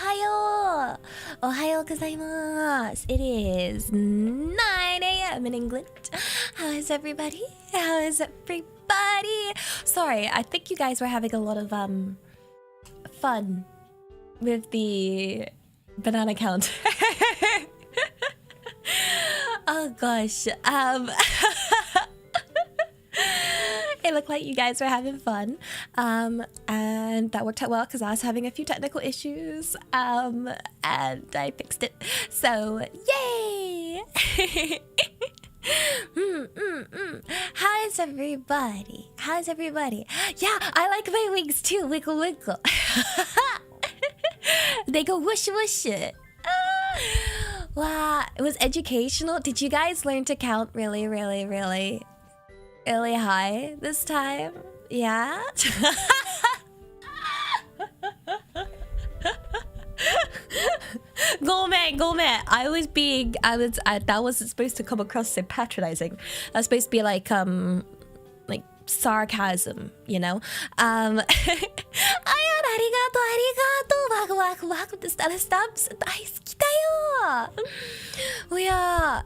Ohayo! Ohayo gozaimasu! It is 9 a.m. in England. How is everybody? How is everybody? Sorry, I think you guys were having a lot of fun with the banana count. Oh gosh. It looked like you guys were having fun, and that worked out well because I was having a few technical issues, and I fixed it. So yay! How is everybody? How's everybody? Yeah, I like my wings too. Wiggle wiggle. They go whoosh whoosh. Wow, it was educational. Did you guys learn to count really high this time? Yeah. Gourmet. That wasn't supposed to come across so patronizing. That's supposed to be like sarcasm, you know? Arigato. Waku the Stella stamps. Yeah.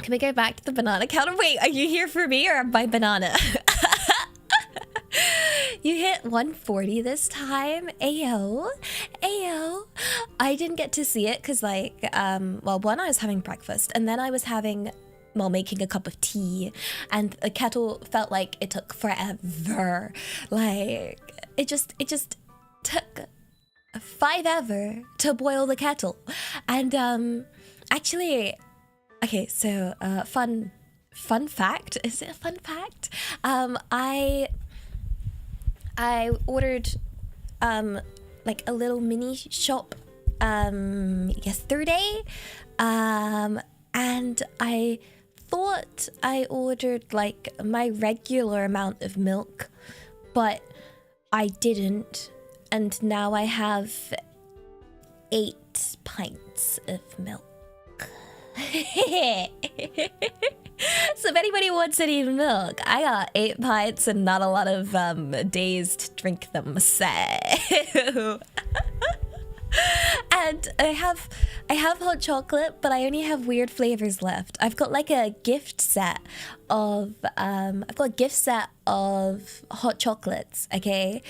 Can we go back to the banana counter? Wait, are you here for me or my banana? You hit 140 this time. Ayo. I didn't get to see it because well, one, I was having breakfast and then I was making a cup of tea, and the kettle felt like it took forever. Like it just took 5 ever to boil the kettle. And actually, okay, so fun fact. Is it a fun fact? I ordered like a little mini shop yesterday, and I thought I ordered like my regular amount of milk, but I didn't, and now I have 8 pints of milk. So if anybody wants any milk, I got 8 pints and not a lot of days to drink them. So and I have hot chocolate, but I only have weird flavors left. I've got like a gift set of hot chocolates, okay?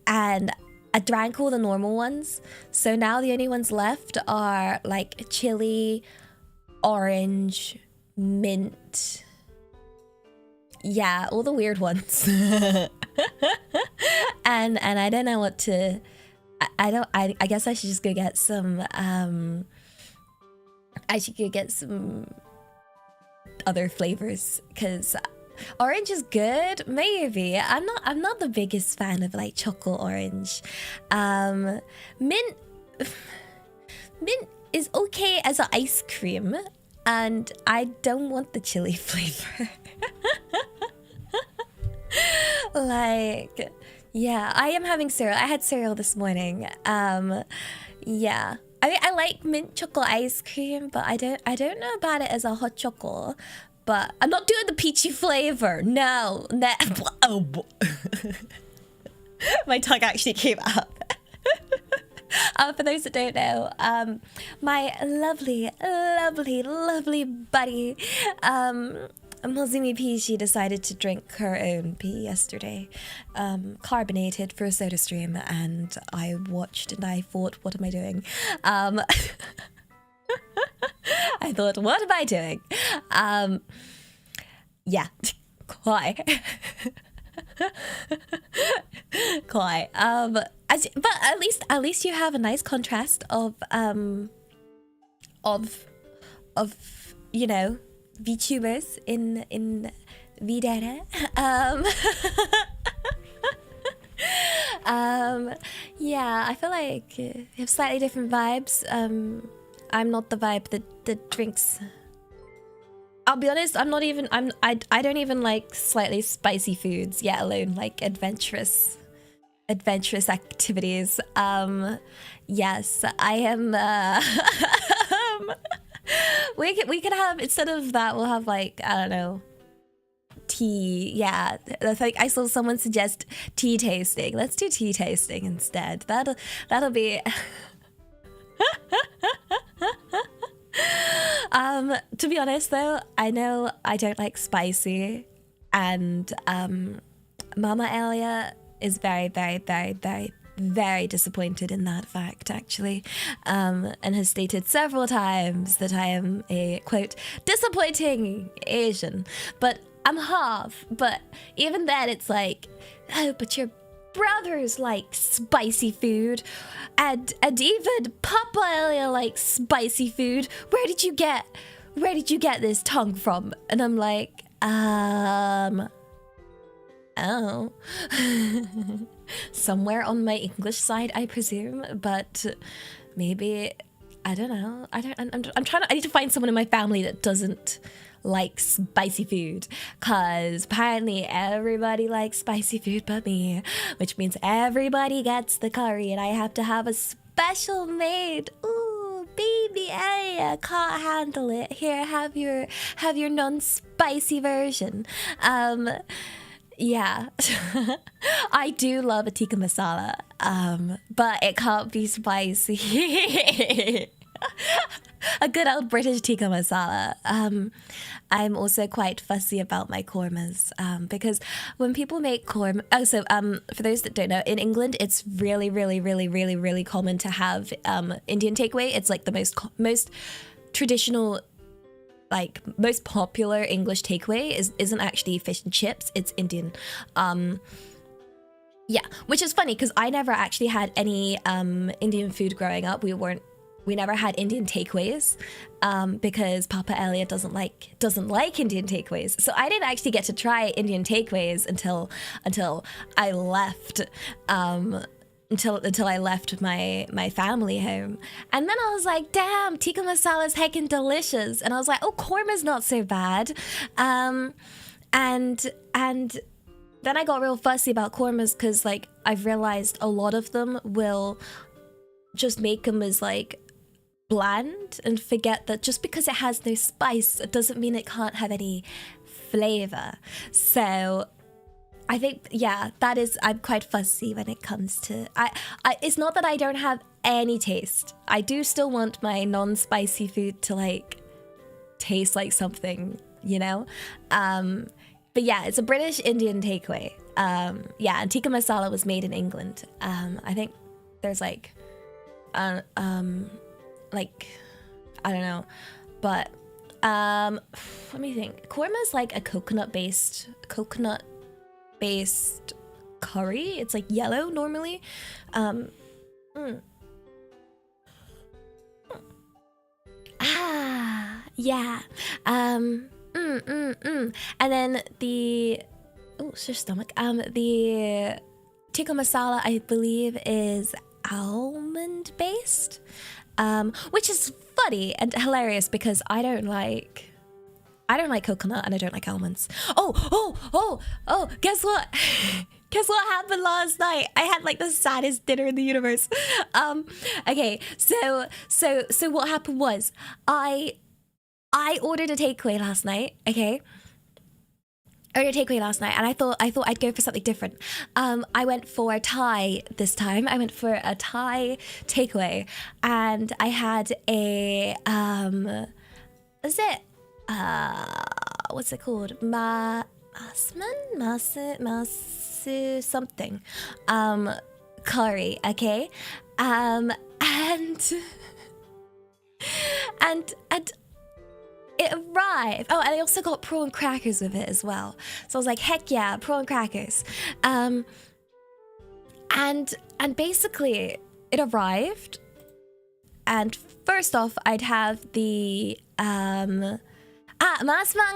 And I drank all the normal ones, so now the only ones left are like chili, orange, mint. Yeah, all the weird ones. and I don't know what to. I guess I should just go get some. I should go get some other flavors because orange is good. Maybe I'm not the biggest fan of like chocolate orange. Mint is okay as an ice cream, and I don't want the chili flavor. Like, yeah, I am having cereal. I had cereal this morning. Yeah, I like mint chocolate ice cream, but I don't know about it as a hot chocolate. But I'm not doing the peachy flavor. No. Oh, my tongue actually came up. For those that don't know, my lovely buddy, Mozumi P, she decided to drink her own pee yesterday, carbonated for a soda stream, and I watched and I thought, what am I doing? I thought, what am I doing? Yeah, quite. Quite. But at least you have a nice contrast of you know, VTubers in V-Dere. Yeah, I feel like you have slightly different vibes. I'm not the vibe that drinks. I'll be honest, I don't even like slightly spicy foods, yet alone like adventurous activities. Yes, I am. We could have, instead of that, we'll have like, I don't know, tea. Yeah, I think I saw someone suggest tea tasting. Let's do tea tasting instead. That'll be To be honest though, I know I don't like spicy, and Mama Elia is very, very, very, very, very disappointed in that fact, actually, and has stated several times that I am a, quote, disappointing Asian. But I'm half, but even then it's like, oh, but your brothers like spicy food, and even Papa Elia likes spicy food. Where did you get this tongue from? And I'm like, oh. Somewhere on my English side, I presume, but maybe, I don't know. I need to find someone in my family that doesn't like spicy food, because apparently everybody likes spicy food but me, which means everybody gets the curry and I have to have a special made. Ooh, baby Elia can't handle it. Here, have your non-spicy version. Yeah, I do love a tikka masala, but it can't be spicy. A good old British tikka masala. I'm also quite fussy about my kormas, because when people make korma... Oh, so for those that don't know, in England, it's really, really, really, really, really common to have Indian takeaway. It's like the most traditional, like most popular English takeaway isn't actually fish and chips, it's Indian. Yeah, which is funny because I never actually had any Indian food growing up. We never had Indian takeaways, because Papa Elia doesn't like Indian takeaways. So I didn't actually get to try Indian takeaways until I left. Until I left my family home. And then I was like, damn, tikka masala is heckin' delicious. And I was like, oh, korma's not so bad. And then I got real fussy about kormas because, like, I've realized a lot of them will just make them as, like, bland and forget that just because it has no spice, it doesn't mean it can't have any flavor. So I think, yeah, I'm quite fussy when it comes to, it's not that I don't have any taste. I do still want my non-spicy food to, like, taste like something, you know? But yeah, it's a British Indian takeaway. Yeah, and tikka masala was made in England. I think there's like, I don't know, but let me think. Korma is like a coconut-based curry. It's like yellow normally. Yeah. And then the stomach. The tikka masala, I believe, is almond based, which is funny and hilarious because I don't like coconut and I don't like almonds. Oh, guess what? Guess what happened last night? I had like the saddest dinner in the universe. Okay, so what happened was I ordered a takeaway last night, okay? And I thought I'd go for something different. I went for a Thai this time. I went for a Thai takeaway, and I had a what's it called? Masu something curry, okay? And it arrived. Oh, and I also got prawn crackers with it as well. So I was like, heck yeah, prawn crackers. And basically it arrived. And first off, I'd have the masman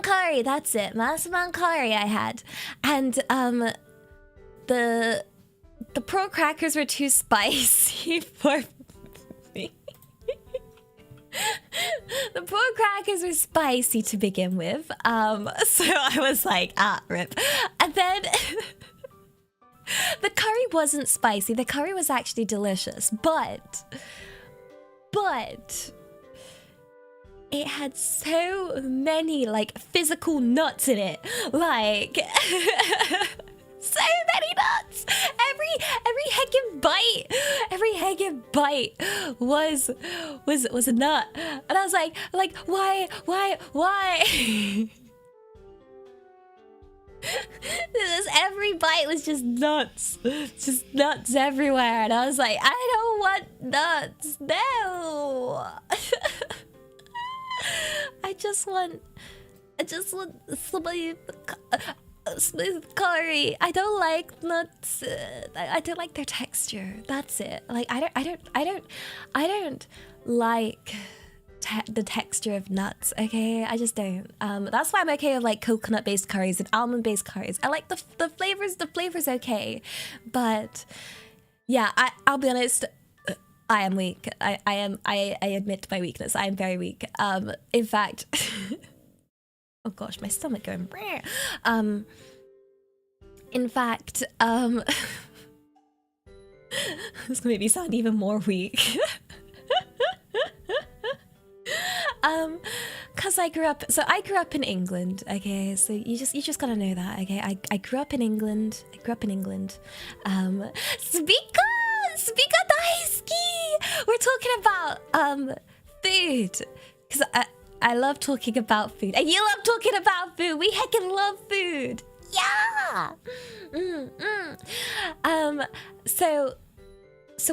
curry. That's it, masman curry I had. And the prawn crackers were too spicy for me. The prawn crackers were spicy to begin with, so I was like, rip. And then the curry wasn't spicy. The curry was actually delicious, but it had so many like physical nuts in it, like so many nuts. every heckin' bite was a nut, and I was like why? Every bite was just nuts everywhere, and I was like, I don't want nuts, no. I just want smooth curry. I don't like nuts. I don't like their texture. That's it. Like I don't like the texture of nuts. Okay, I just don't. That's why I'm okay with like coconut-based curries and almond-based curries. I like the flavors. The flavors okay, but yeah, I'll be honest. I am weak. I admit my weakness. I am very weak. In fact. Oh gosh, my stomach going. In fact, this gonna make me sound even more weak. Cause I grew up in England. Okay, so you just gotta know that. Okay, I grew up in England. Speaker daisuki. We're talking about food, cause I love talking about food, and you love talking about food. We heckin' love food. Yeah. So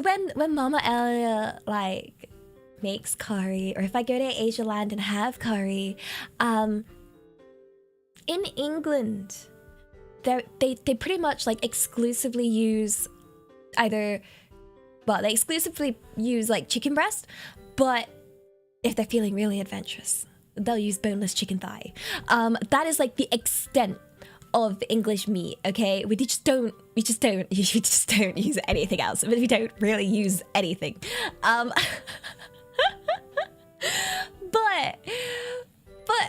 when Mama Elia like makes curry, or if I go to Asia Land and have curry, in England, they pretty much like exclusively use they exclusively use like chicken breast, but if they're feeling really adventurous, they'll use boneless chicken thigh. That is like the extent of English meat. Okay, we just don't use anything else. We don't really use anything. But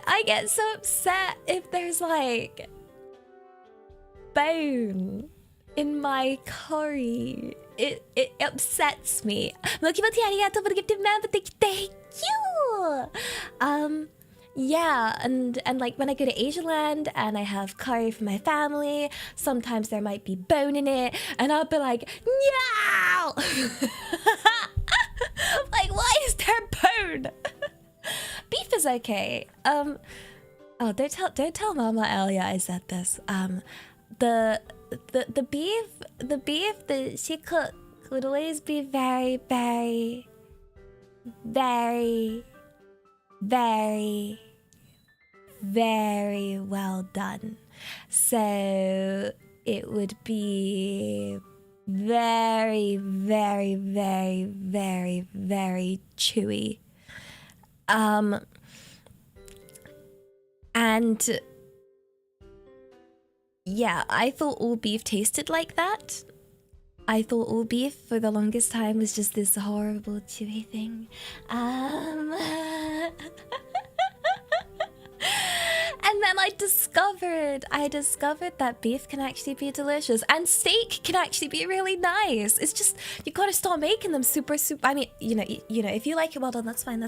I get so upset if there's like bone in my curry. It upsets me. Mokimoti arigatou for the gifted member. Thank you. Yeah, and like when I go to Asia Land and I have curry for my family, sometimes there might be bone in it, and I'll be like, no. Like, why is there bone? Beef is okay. Oh, don't tell Mama Elia I said this. The beef that she cooked would always be very, very, very, very, very well done. So it would be very, very, very, very, very chewy. And yeah, I thought all beef tasted like that. I thought all beef for the longest time was just this horrible chewy thing. And then I discovered that beef can actually be delicious, and steak can actually be really nice. It's just, you gotta start making them super. I mean, you know, if you like it well done, that's fine.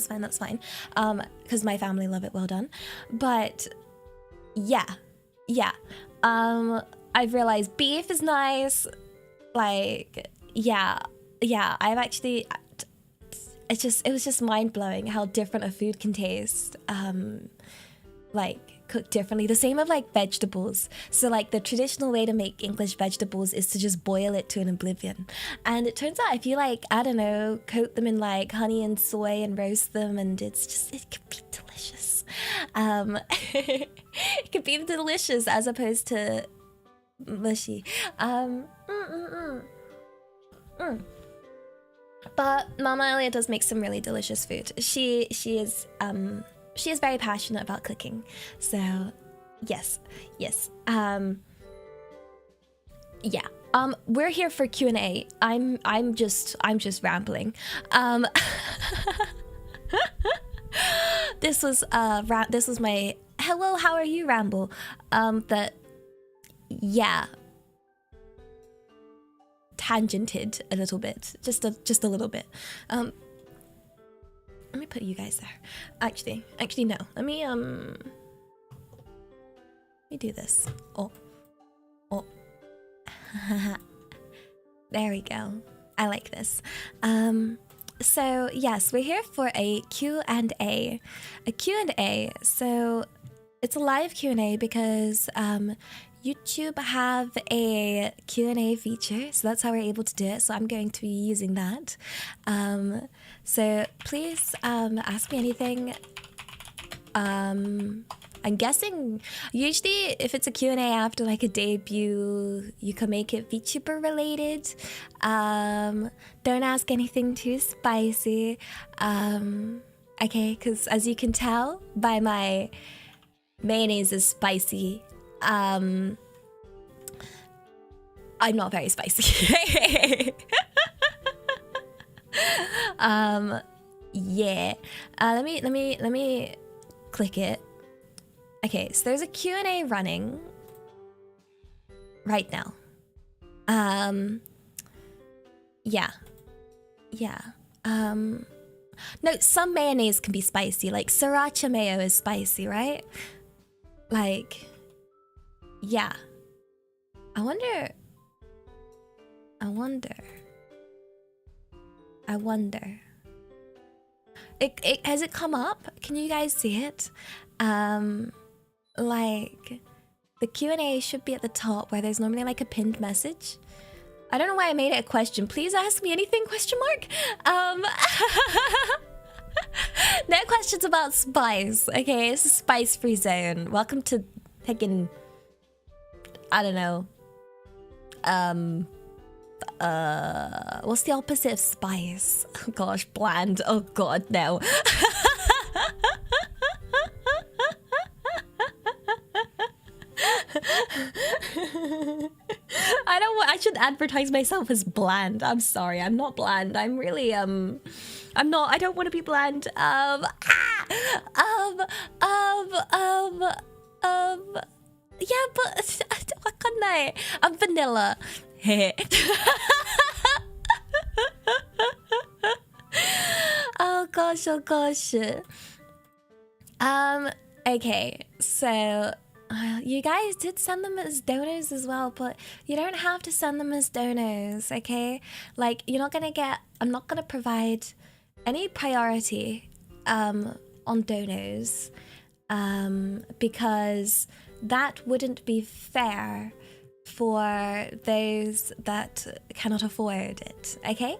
Because my family love it well done. But yeah. I've realized beef is nice. Like, yeah. I've actually, it was just mind blowing how different a food can taste. Like, cooked differently. The same of like vegetables. So like the traditional way to make English vegetables is to just boil it to an oblivion. And it turns out if you like, I don't know, coat them in like honey and soy and roast them, and it could be delicious. It could be delicious as opposed to mushy. But Mama Elia does make some really delicious food. She is very passionate about cooking. So yes. Yeah. We're here for Q&A. I'm just rambling. This was my hello, how are you ramble. Tangented a little bit, just a little bit. Let me put you guys there. Actually no. Let me do this. Oh. There we go. I like this. So yes, we're here for a Q&A. A Q&A. So it's a live Q&A because YouTube have a Q&A feature, so that's how we're able to do it. So I'm going to be using that. So please ask me anything. I'm guessing usually if it's a Q&A after like a debut, you can make it VTuber related. Don't ask anything too spicy. Okay, because as you can tell by my mayonnaise is spicy. I'm not very spicy. Yeah. Let me click it. Okay, so there's a Q&A running right now. Yeah. No, some mayonnaise can be spicy. Like sriracha mayo is spicy, right? Like, yeah. I wonder. Has it come up? Can you guys see it? Like, the Q&A should be at the top where there's normally like a pinned message. I don't know why I made it a question. Please ask me anything, question mark? No questions about spice, okay? It's a spice-free zone. Welcome to heckin', I don't know. What's the opposite of spice? Oh gosh, bland. Oh god, no. I should advertise myself as bland. I'm sorry, I'm not bland. I'm really I don't want to be bland. Yeah, but what can I? I'm vanilla. Oh gosh. Okay, so you guys did send them as donors as well, but you don't have to send them as donors, okay? Like, you're not gonna get, I'm not gonna provide any priority on donors because that wouldn't be fair for those that cannot afford it, okay?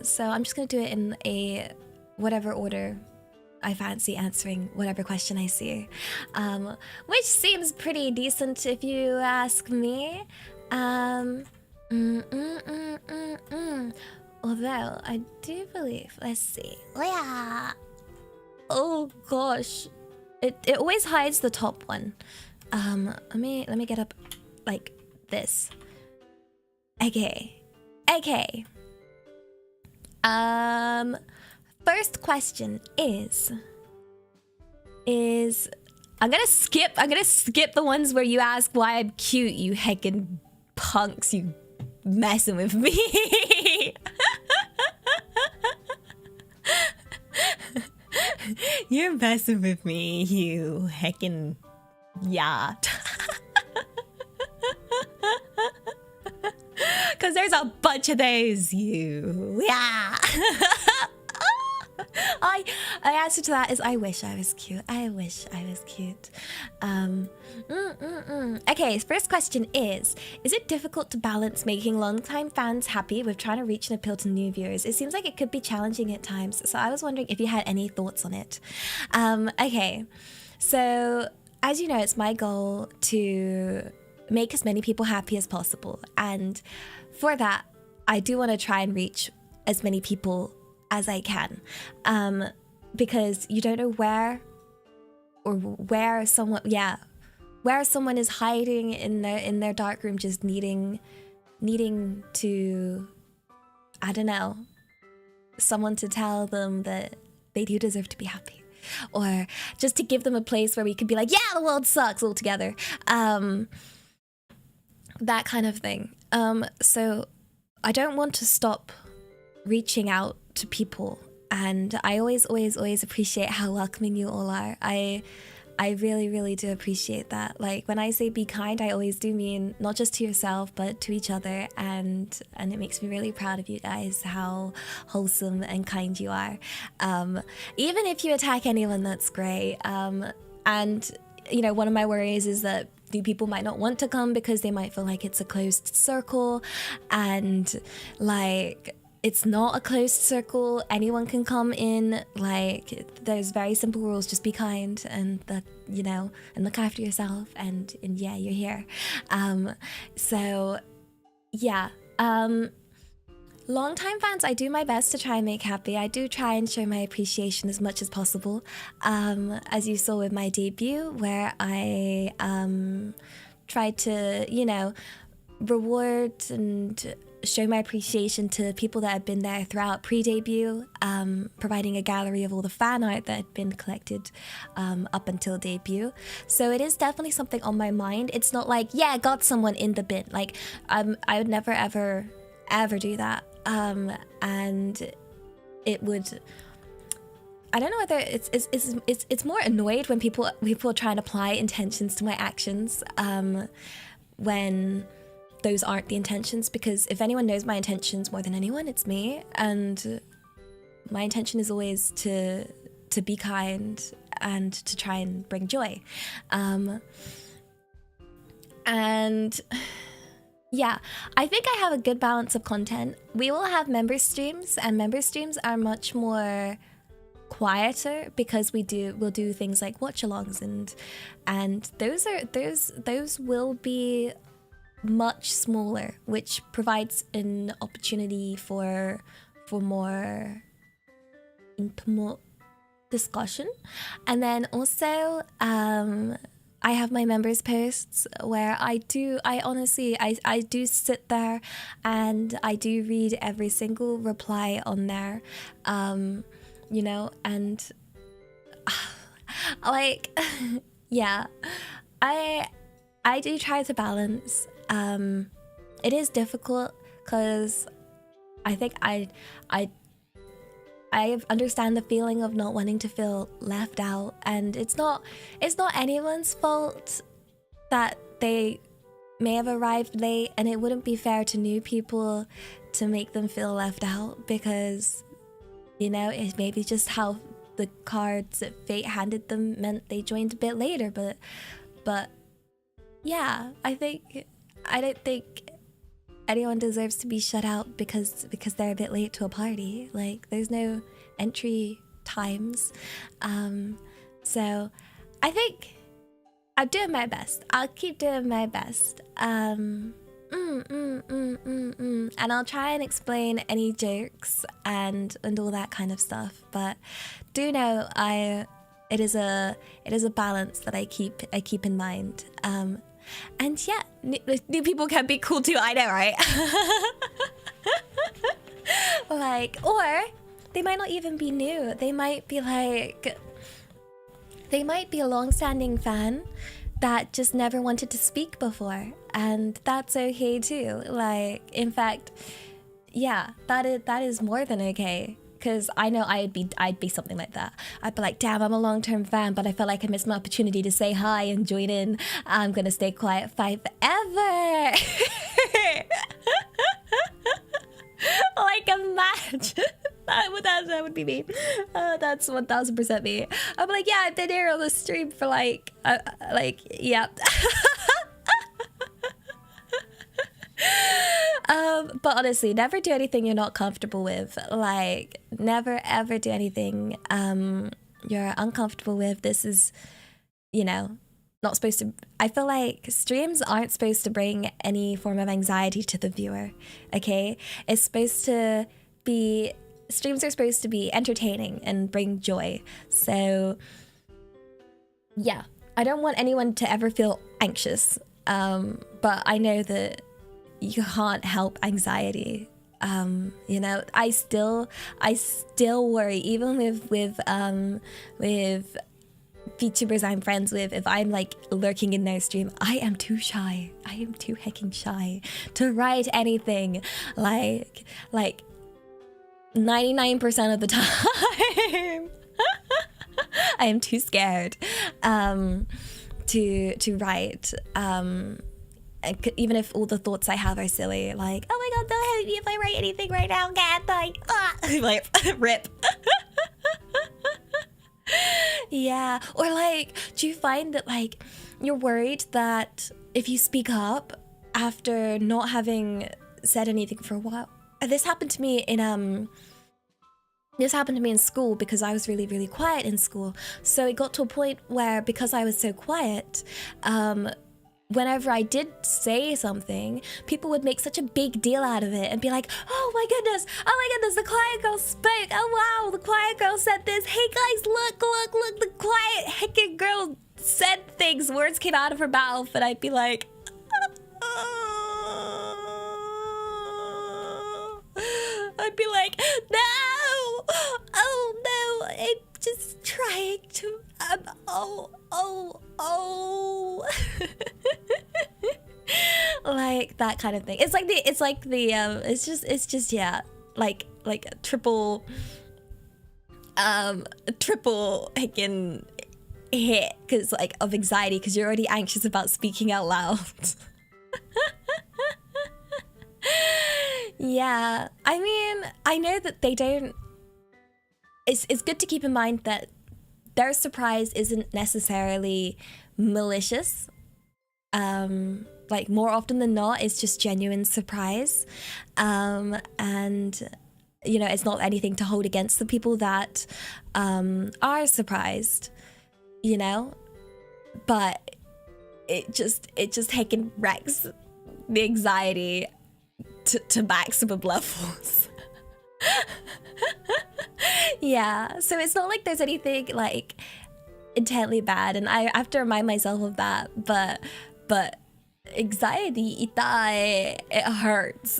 So I'm just gonna do it in a whatever order I fancy answering whatever question I see, which seems pretty decent if you ask me. Although I do believe, let's see. Yeah. Oh gosh, it always hides the top one. Let me get up like this. Okay. First question is I'm gonna skip the ones where you ask why I'm cute, you heckin' punks, you messing with me. You're messing with me, you heckin' yacht. Cause there's a bunch of those, you. Yeah. I answer to that is I wish I was cute. Okay, first question is it difficult to balance making longtime fans happy with trying to reach and appeal to new viewers? It seems like it could be challenging at times, so I was wondering if you had any thoughts on it. Okay, so as you know, it's my goal to make as many people happy as possible, and for that I do want to try and reach as many people as I can, because you don't know where someone is hiding in their dark room, just needing to, I don't know, someone to tell them that they do deserve to be happy, or just to give them a place where we could be like, yeah, the world sucks all together, that kind of thing. So I don't want to stop reaching out to people, and I always appreciate how welcoming you all are. I I really, really do appreciate that. Like when I say be kind, I always do mean not just to yourself, but to each other. And it makes me really proud of you guys, how wholesome and kind you are. Even if you attack anyone, that's great. And, you know, one of my worries is that new people might not want to come because they might feel like it's a closed circle. And like, it's not a closed circle. Anyone can come in. Like, there's very simple rules. Just be kind and you know, and look after yourself. And yeah, you're here. So yeah. Longtime fans, I do my best to try and make happy. I do try and show my appreciation as much as possible. As you saw with my debut, where I tried to, you know, reward and show my appreciation to people that had been there throughout pre-debut, providing a gallery of all the fan art that had been collected up until debut. So it is definitely something on my mind. It's not like, yeah, got someone in the bin. Like, I would never, ever do that. And it would, I don't know whether it's more annoyed when people try and apply intentions to my actions, when those aren't the intentions, because if anyone knows my intentions more than anyone, it's me. And my intention is always to be kind and to try and bring joy. And yeah, I think I have a good balance of content. We will have member streams, and member streams are much more quieter because we'll do things like watch-alongs, and those will be much smaller, which provides an opportunity for more intimate discussion. And then also I have my members posts where I honestly do sit there and I do read every single reply on there, you know, and like yeah, I do try to balance. It is difficult because I think I understand the feeling of not wanting to feel left out, and it's not anyone's fault that they may have arrived late, and it wouldn't be fair to new people to make them feel left out, because, you know, it may be just how the cards that fate handed them meant they joined a bit later, but yeah, I don't think anyone deserves to be shut out because they're a bit late to a party. Like, there's no entry times. So I think I'm doing my best. I'll keep doing my best. And I'll try and explain any jokes and all that kind of stuff. But do know it is a balance that I keep in mind. And yeah, new people can be cool too, I know, right? Like, or they might not even be new. They might be a long-standing fan that just never wanted to speak before, and that's okay too. Like, in fact, yeah, that is more than okay. Because I know I'd be something like that. I'd be like, damn, I'm a long-term fan, but I felt like I missed my opportunity to say hi and join in. I'm gonna stay quiet forever. Like, imagine. That would be me. That's 1000% me. I'm like, yeah, I've been here on the stream for like, yeah. But honestly, never do anything you're not comfortable with. Like, never ever do anything you're uncomfortable with. This is, you know, not supposed to. I feel like streams aren't supposed to bring any form of anxiety to the viewer. Okay, it's supposed to be. Streams are supposed to be entertaining and bring joy. So yeah, I don't want anyone to ever feel anxious. But I know that you can't help anxiety. You know, I still worry, even with VTubers I'm friends with. If I'm like lurking in their stream, I am too shy. I am too hecking shy to write anything. Like 99% of the time. I am too scared to write. Even if all the thoughts I have are silly, like, oh my god, don't hate me if I write anything right now, cat, like rip. Yeah, or like, do you find that like you're worried that if you speak up after not having said anything for a while? This happened to me in school because I was really, really quiet in school. So it got to a point where, because I was so quiet, whenever I did say something, people would make such a big deal out of it and be like, oh my goodness, the quiet girl spoke. Oh wow, the quiet girl said this. Hey guys, look, the quiet heckin' girl said things. Words came out of her mouth, and I'd be like, no, oh no, I'm just trying to, like that kind of thing. It's just yeah, like a triple heckin' hit, because like of anxiety, because you're already anxious about speaking out loud. Yeah, I mean, I know that they don't. It's good to keep in mind that their surprise isn't necessarily malicious. Like more often than not, it's just genuine surprise, and you know, it's not anything to hold against the people that are surprised, you know. But it just heckin' wrecks the anxiety to maximum levels. Yeah, so it's not like there's anything like intently bad, and I have to remind myself of that. But anxiety, itai, it hurts.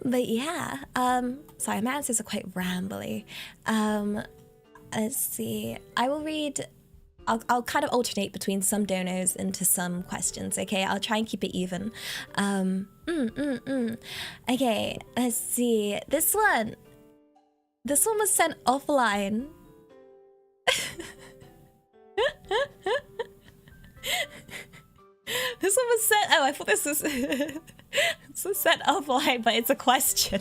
But yeah, sorry, my answers are quite rambly. Let's see, I will read. I'll kind of alternate between some donos into some questions, okay? I'll try and keep it even. Okay, let's see. This one was sent offline. This one was sent, oh, I thought this was, this was sent offline, but it's a question.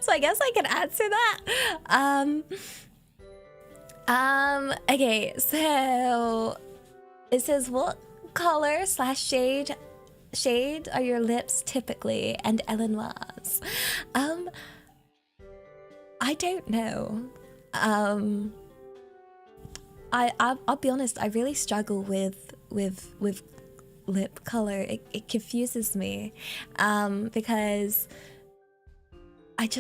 So I guess I can answer that. Okay, so it says, what color / shade are your lips typically? And Ellen was, I don't know. I'll be honest, I really struggle with lip color. It confuses me, because it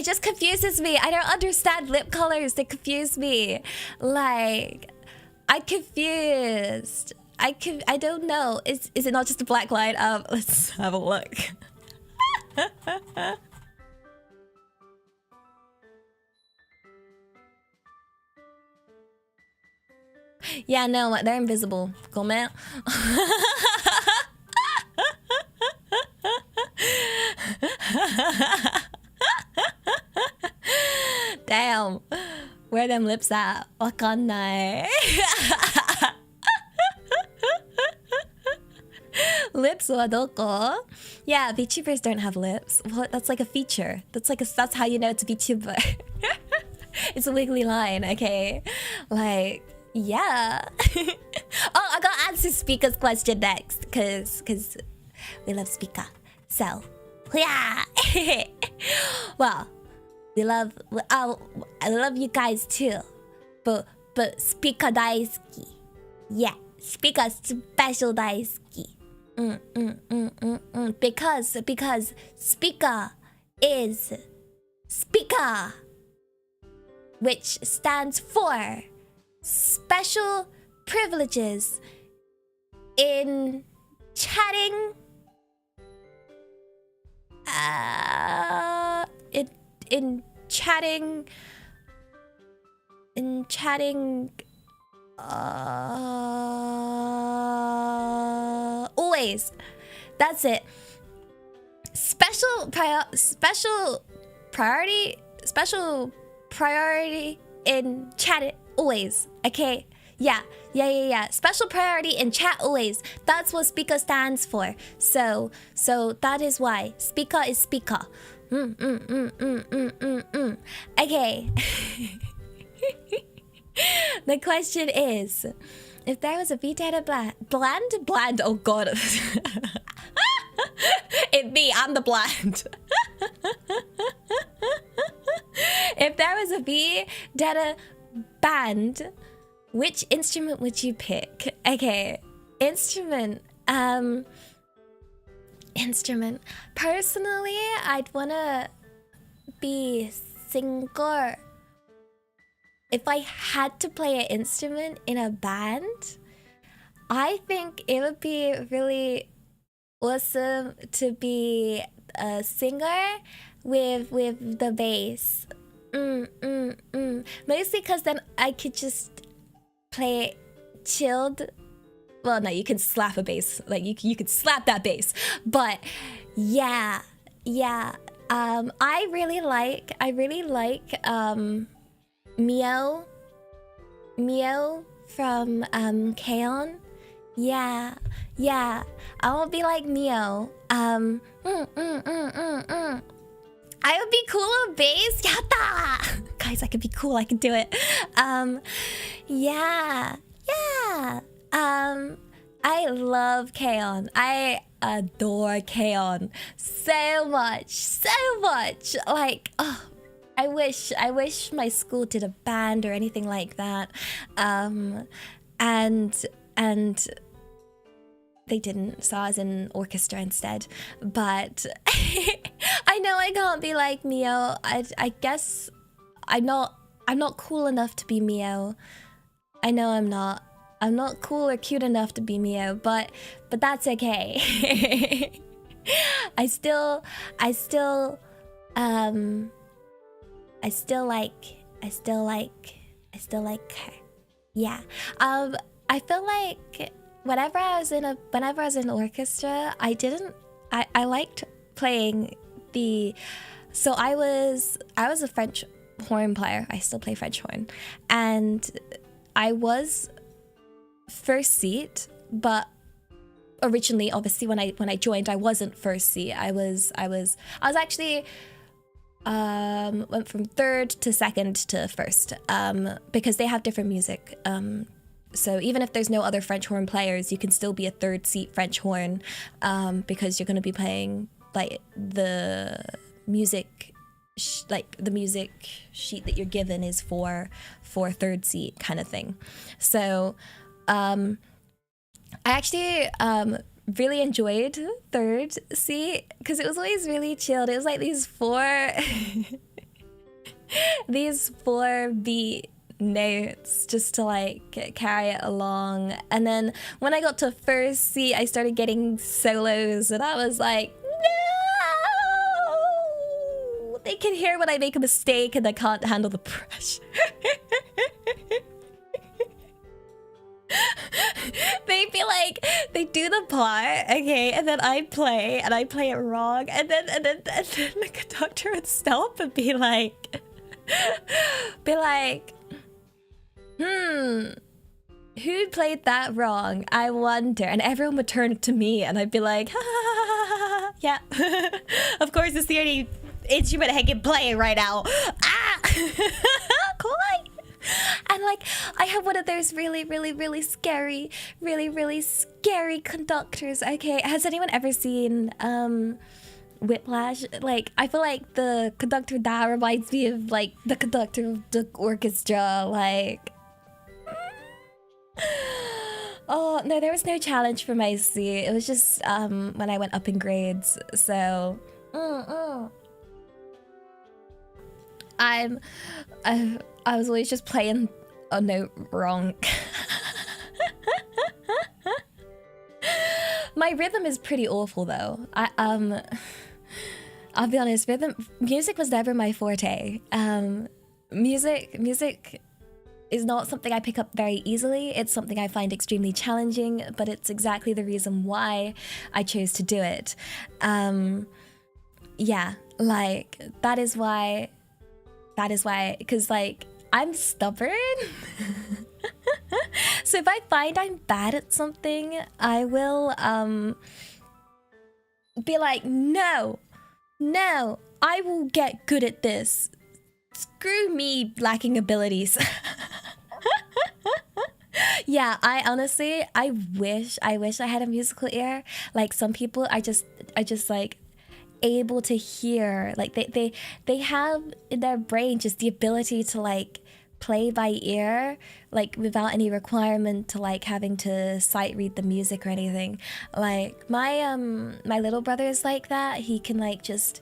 just confuses me. I don't understand lip colors. They confuse me. Like, I'm confused. I don't know. Is it not just a black line? Let's have a look. Yeah, no, they're invisible. Comment. Damn, where them lips at? Wakannai. Lips wa doko? Yeah, VTubers don't have lips. What? That's like a feature. That's how you know it's a VTuber. It's a wiggly line, okay? Like, yeah. Oh, I gotta answer Speaker's question next, cause we love Speaker. So, yeah. Well, I love you guys too, but Speaker daisuki. Yeah, Speaker special daisuki. Because Speaker is Speaker, which stands for special privileges in chatting. In chatting always. That's it. Special priority in chat always. Okay. Yeah. Special priority in chat always. That's what speaker stands for. So that is why speaker is speaker. Okay. The question is, if there was a V-Dere bland. Oh god. I'm the bland. If there was a V-Dere band, which instrument would you pick? Okay, instrument. Instrument. Personally, I'd wanna be singer. If I had to play an instrument in a band, I think it would be really awesome to be a singer with the bass. Mostly because then I could just play chilled. Well, no, you can slap a bass. Like you could slap that bass. But yeah. I really like Mio from K-On. Yeah. I will be like Mio. I would be cool with bass. Yatta! Guys, I could be cool. I could do it. Yeah. I love K-On. I adore K-On so much. Like, oh, I wish my school did a band or anything like that. And they didn't, so I was in orchestra instead. But I know I can't be like Mio. I guess I'm not cool enough to be Mio. I know I'm not. I'm not cool or cute enough to be Mio, but that's okay. I still like her. Yeah. I feel like whenever I was in orchestra, I liked playing the. So I was a French horn player. I still play French horn, and I was first seat, but originally, obviously, when I joined, I wasn't first seat. I was actually went from third to second to first, because they have different music. So even if there's no other French horn players, you can still be a third seat French horn, because you're going to be playing like the music sheet that you're given is for third seat kind of thing. So I actually really enjoyed third seat because it was always really chilled. It was like these four beat notes just to like carry it along. And then when I got to first seat, I started getting solos, and I was like, no! They can hear when I make a mistake and I can't handle the pressure. They feel like they do the part, okay, and then I play it wrong, and then the conductor would stop and be like, who played that wrong? I wonder. And everyone would turn to me, and I'd be like, ha, ha, ha, ha, ha. Yeah, of course it's the only instrument I can play right now. Cool. And like, I have one of those really scary conductors. Okay, has anyone ever seen Whiplash? Like, I feel like the conductor that reminds me of like the conductor of the orchestra. Like, oh no, there was no challenge for my seat. It was just when I went up in grades. So I was always just playing a note wrong. My rhythm is pretty awful though. I'll be honest, music was never my forte. Music is not something I pick up very easily. It's something I find extremely challenging, but it's exactly the reason why I chose to do it. yeah, like that is why, because like I'm stubborn. So if I find I'm bad at something, I will be like, no, I will get good at this. Screw me lacking abilities. Yeah, I honestly, I wish I had a musical ear. Like some people are just like able to hear, like they have in their brain just the ability to like play by ear, like without any requirement to like having to sight read the music or anything. Like my little brother is like that. He can like just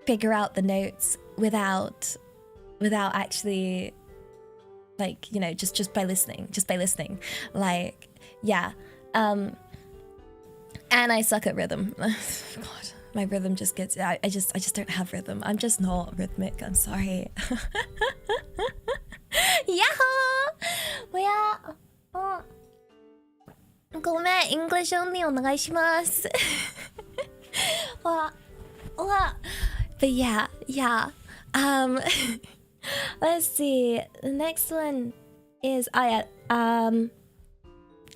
figure out the notes without actually, like, you know, just by listening, like, yeah. And I suck at rhythm. God, my rhythm just gets, I just don't have rhythm. I'm just not rhythmic. I'm sorry. Yahoo! 뭐야?ごめん, English only お願いします. But yeah. Let's see. The next one is I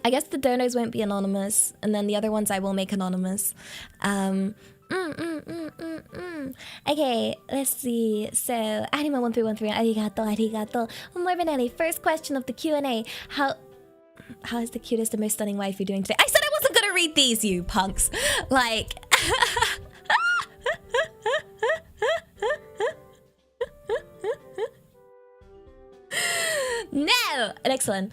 guess the donos won't be anonymous, and then the other ones I will make anonymous. Okay, let's see. So, Anima1313, arigato. Morbanelli, first question of the Q&A. How is the cutest and most stunning waifu doing today? I said I wasn't gonna read these, you punks. Like... No! Excellent.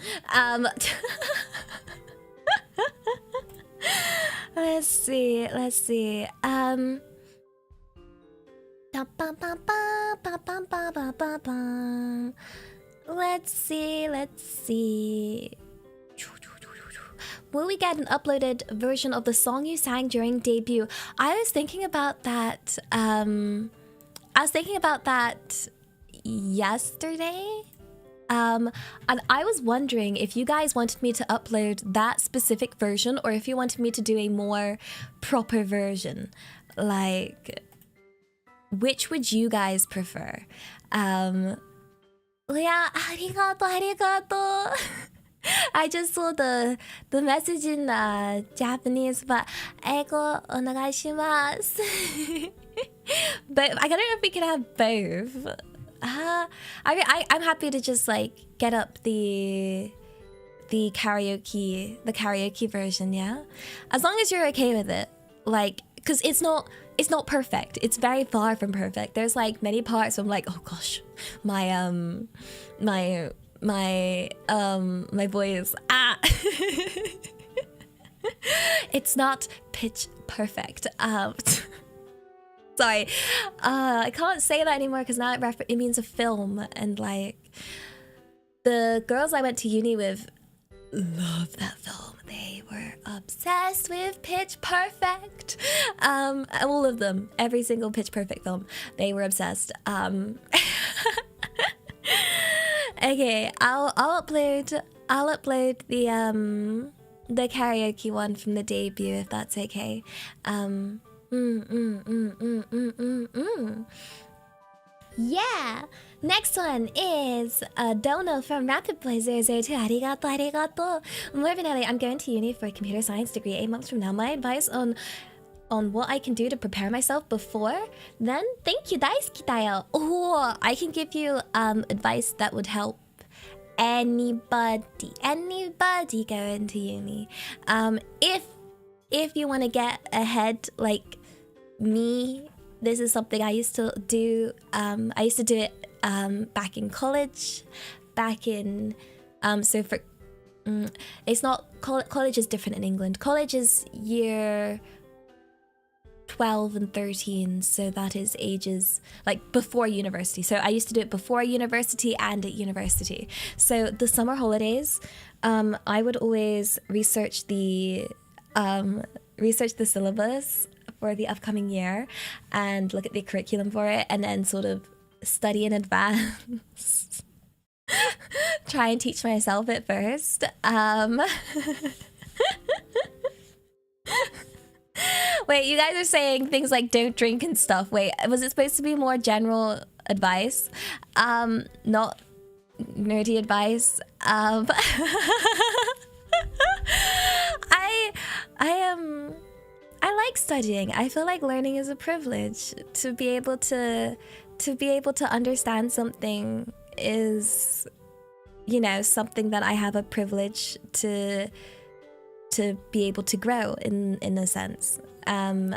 Let's see. Let's see. Will we get an uploaded version of the song you sang during debut? I was thinking about that. Yesterday. And I was wondering if you guys wanted me to upload that specific version or if you wanted me to do a more proper version. Like, which would you guys prefer? Yeah, arigato. I just saw the message in Japanese, but eigo onegaishimasu. But I don't know if we can have both. I'm happy to just like get up the karaoke version, yeah. As long as you're okay with it, like, because it's not perfect. It's very far from perfect. There's like many parts where I'm like, oh gosh, my voice, it's not pitch perfect. Sorry, I can't say that anymore because now it means a film, and like the girls I went to uni with love that film. They were obsessed with Pitch Perfect. All of them, every single Pitch Perfect film, they were obsessed. Okay, I'll upload the karaoke one from the debut if that's okay. Yeah. Next one is Dono from RapidBoy002. Arigato. Morbanelli, I'm going to uni for a computer science degree 8 months from now. My advice on what I can do to prepare myself before then? Thank you, daisuki tayo. Oh, I can give you advice that would help anybody going to uni. If you want to get ahead like me, this is something I used to do. I used to do it back in college. It's not college is different in England. College is year 12 and 13, so that is ages like before university. So I used to do it before university and at university. So the summer holidays, I would always research the syllabus for the upcoming year and look at the curriculum for it, and then sort of study in advance. Try and teach myself at first. Wait, you guys are saying things like don't drink and stuff. Wait, was it supposed to be more general advice? Not nerdy advice. I like studying. I feel like learning is a privilege. To be able to understand something is, you know, something that I have a privilege to be able to grow in a sense. And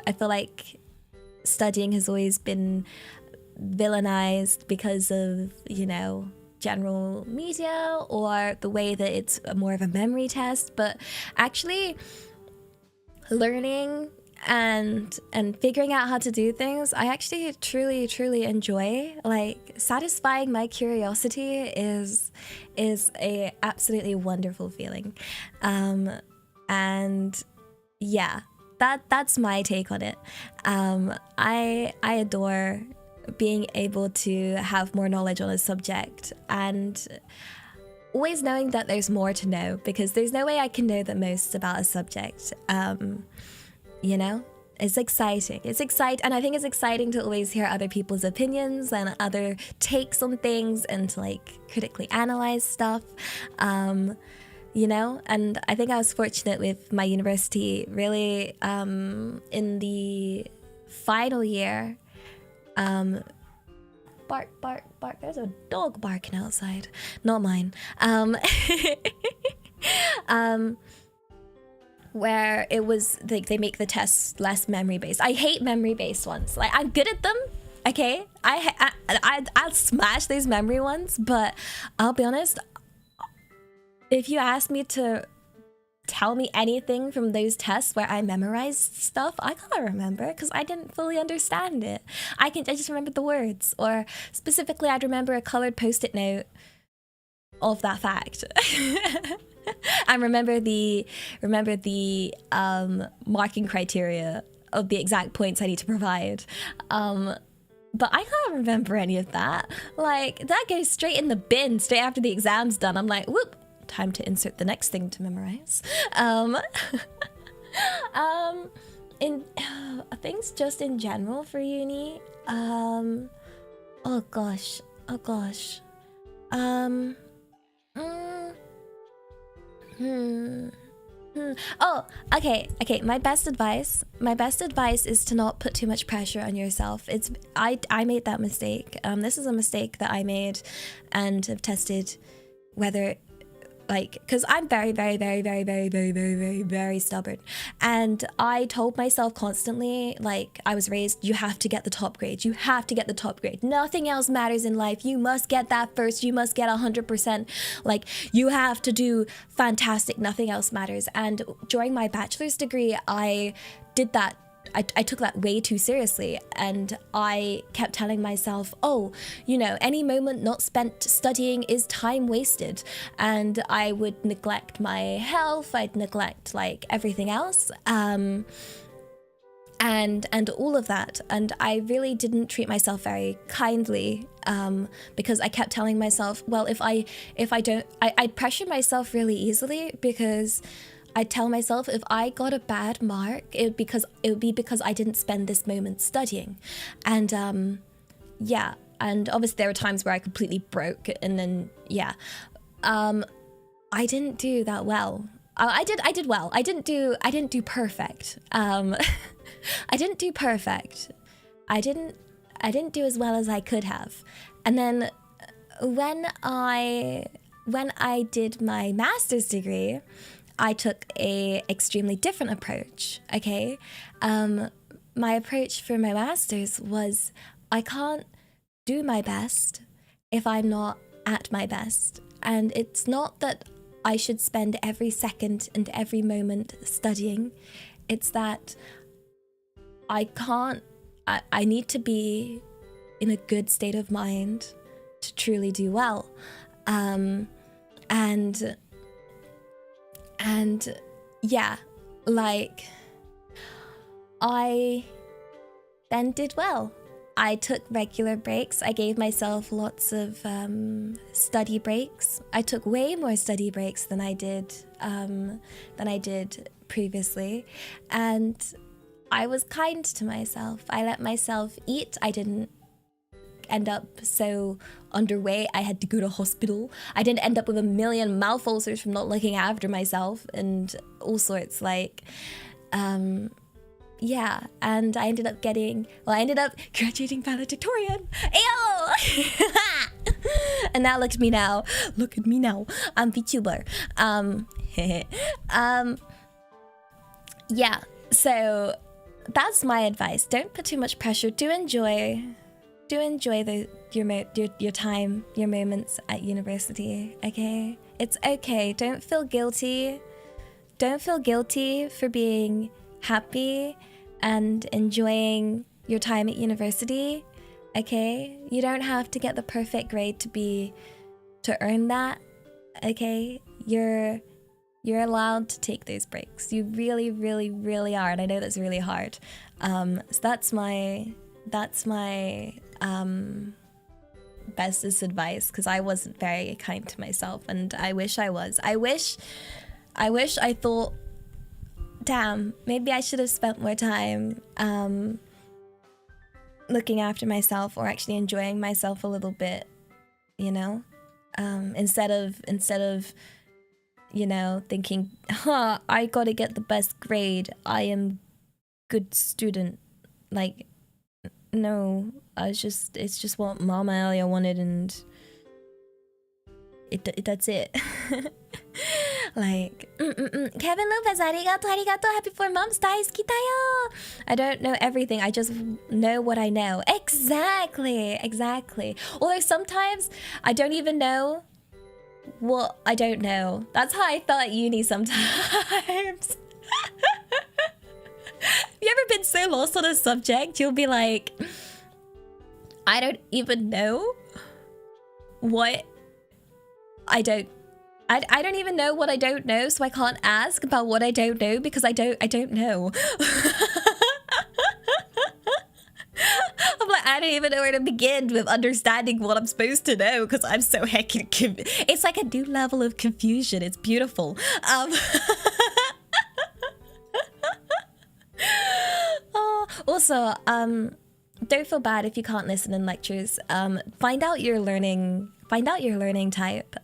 I feel like studying has always been villainized because of, you know, general media or the way that it's more of a memory test. But actually learning and figuring out how to do things, I actually truly enjoy. Like, satisfying my curiosity is a absolutely wonderful feeling. And yeah, that's my take on it. I adore being able to have more knowledge on a subject and always knowing that there's more to know, because there's no way I can know the most about a subject. You know, it's exciting. And I think it's exciting to always hear other people's opinions and other takes on things and to like critically analyze stuff. You know, and I think I was fortunate with my university really in the final year. Bark, there's a dog barking outside, not mine. Where it was like they make the tests less memory based. I hate memory based ones. Like, I'm good at them, okay? I'll smash those memory ones, but I'll be honest, if you ask me to tell me anything from those tests where I memorized stuff, I can't remember because I didn't fully understand it. I just remembered the words, or specifically I'd remember a colored post-it note of that fact. And remember the marking criteria of the exact points I need to provide. But I can't remember any of that. Like, that goes straight in the bin straight after the exam's done. I'm like, whoop, time to insert the next thing to memorize. In things just in general for uni. Oh gosh. Oh, okay. My best advice is to not put too much pressure on yourself. I made that mistake. This is a mistake that I made and have tested whether, like, because I'm very stubborn, and I told myself constantly, like, I was raised, you have to get the top grade, nothing else matters in life, you must get that first, you must get 100%, like, you have to do fantastic, nothing else matters. And during my bachelor's degree, I did that. I took that way too seriously, and I kept telling myself, oh, you know, any moment not spent studying is time wasted, and I would neglect my health, I'd neglect like everything else, and all of that, and I really didn't treat myself very kindly, because I kept telling myself, well, if I don't, I'd pressure myself really easily, because I tell myself if I got a bad mark, it would be because I didn't spend this moment studying. And yeah, and obviously there were times where I completely broke, and then yeah, I didn't do that well. I did well. I didn't do perfect. I didn't do perfect. I didn't do as well as I could have. And then when I did my master's degree, I took a extremely different approach, okay? My approach for my master's was, I can't do my best if I'm not at my best. And it's not that I should spend every second and every moment studying. It's that I need to be in a good state of mind to truly do well. And yeah, like, I then did well. I took regular breaks. I gave myself lots of study breaks. I took way more study breaks than I did previously. And I was kind to myself. I let myself eat. I didn't end up so underweight I had to go to hospital. I didn't end up with a million mouth ulcers from not looking after myself and all sorts. Like, yeah, and I ended up graduating valedictorian. Ayo! And now look at me now. Look at me now. I'm VTuber. Yeah, so that's my advice. Don't put too much pressure. Do enjoy your time, your moments at university, okay? It's okay. Don't feel guilty. Don't feel guilty for being happy and enjoying your time at university, okay? You don't have to get the perfect grade to earn that, okay? You're allowed to take those breaks. You really, really, really are, and I know that's really hard. So that's my bestest advice, because I wasn't very kind to myself, and I wish I was. I wish I thought, damn, maybe I should have spent more time looking after myself, or actually enjoying myself a little bit, you know, instead of you know, thinking, I gotta get the best grade, I am good student. Like, no, it's just what Mama Elia wanted, and that's it. Like, Kevin Lopez, arigato, happy 4 months, daisuki tayo. I don't know everything, I just know what I know. Exactly. Although sometimes I don't even know what I don't know. That's how I felt at uni sometimes. You ever been so lost on a subject, you'll be like, I don't even know what I don't even know what I don't know, so I can't ask about what I don't know because I don't know. I'm like, I don't even know where to begin with understanding what I'm supposed to know because I'm so heckin' it's like a new level of confusion. It's beautiful. Also, don't feel bad if you can't listen in lectures. Find out your learning type.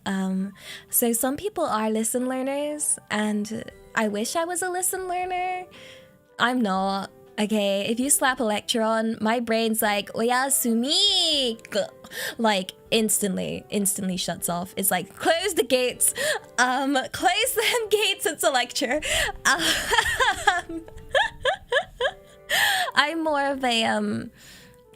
So some people are listen learners, and I wish I was a listen learner. I'm not. Okay, if you slap a lecture on, my brain's like, oyasumi, like instantly shuts off. It's like, close the gates, close them gates, it's a lecture. I'm more of a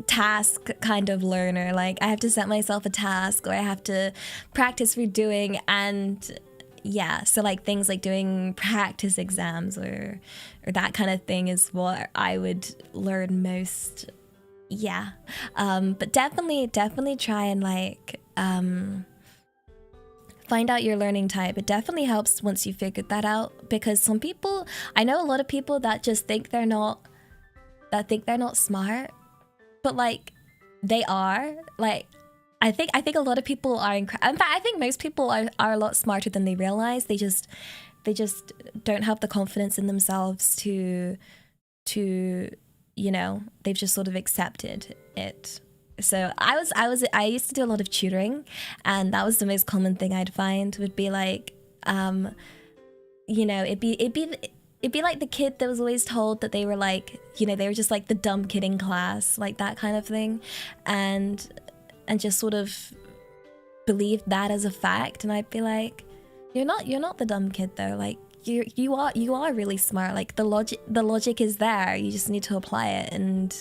task kind of learner. Like, I have to set myself a task, or I have to practice redoing, and yeah, so like things like doing practice exams or that kind of thing is what I would learn most. Yeah, but definitely try and like find out your learning type. It definitely helps once you figured that out, because some people, I know a lot of people that just think they're not smart, but like they are. Like, I think a lot of people are in fact, I think most people are a lot smarter than they realize. They just don't have the confidence in themselves to you know, they've just sort of accepted it. So I used to do a lot of tutoring, and that was the most common thing I'd find would be like, you know, it'd be like the kid that was always told that they were like, you know, they were just like the dumb kid in class, like that kind of thing, and just sort of believed that as a fact. And I'd be like, you're not the dumb kid though. Like, you are really smart. Like, the logic is there. You just need to apply it, and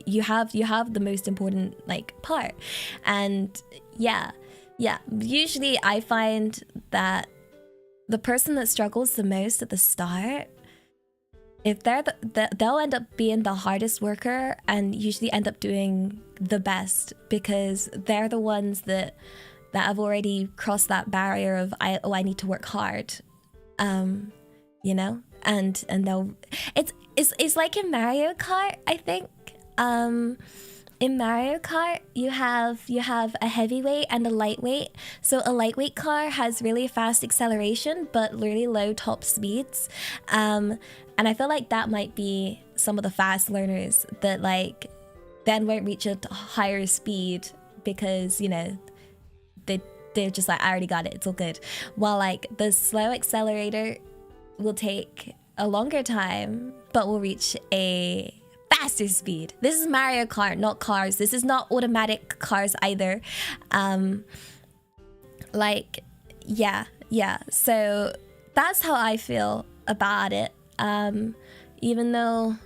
you have the most important like part. And yeah, usually I find that the person that struggles the most at the start, if they'll end up being the hardest worker and usually end up doing the best, because they're the ones that have already crossed that barrier of I need to work hard, you know, and they'll it's like in Mario Kart, I think. in Mario Kart, you have a heavyweight and a lightweight. So a lightweight car has really fast acceleration, but really low top speeds. And I feel like that might be some of the fast learners that like then won't reach a higher speed because, you know, they're just like, I already got it, it's all good. While like the slow accelerator will take a longer time, but will reach a faster speed. This is Mario Kart, not cars. This is not automatic cars either. Like, yeah. So that's how I feel about it. Even though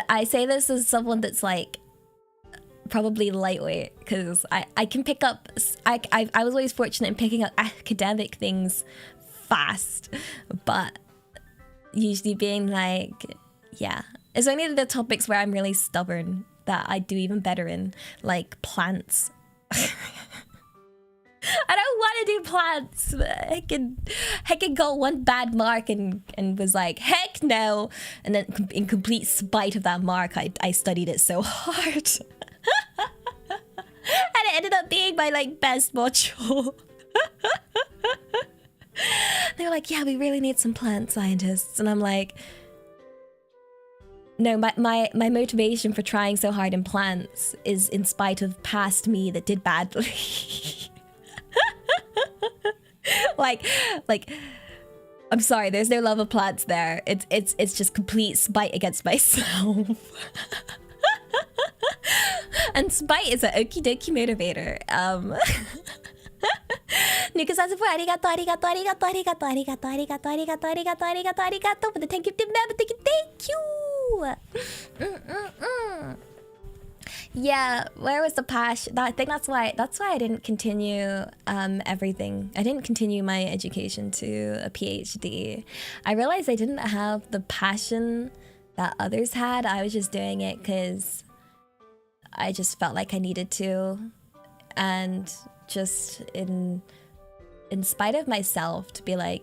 I say this as someone that's like probably lightweight, because I can pick up. I was always fortunate in picking up academic things fast, but usually being like, yeah, it's only the topics where I'm really stubborn that I do even better in, like plants. I don't want to do plants. I could got one bad mark and was like, heck no. And then in complete spite of that mark, I studied it so hard. And it ended up being my like best module. They were like, yeah, we really need some plant scientists. And I'm like, no, my motivation for trying so hard in plants is in spite of past me that did badly. like I'm sorry, there's no love of plants there. It's just complete spite against myself. And spite is an okie dokie motivator. Nuka-san support, arigato, arigato, arigato, arigato, arigato, arigato, arigato, arigato, arigato, arigato for the 10 gifted member. Thank you. Yeah, where was the passion? I think that's why I didn't continue everything. I didn't continue my education to a PhD. I realized I didn't have the passion that others had. I was just doing it because I just felt like I needed to, and just in spite of myself, to be like,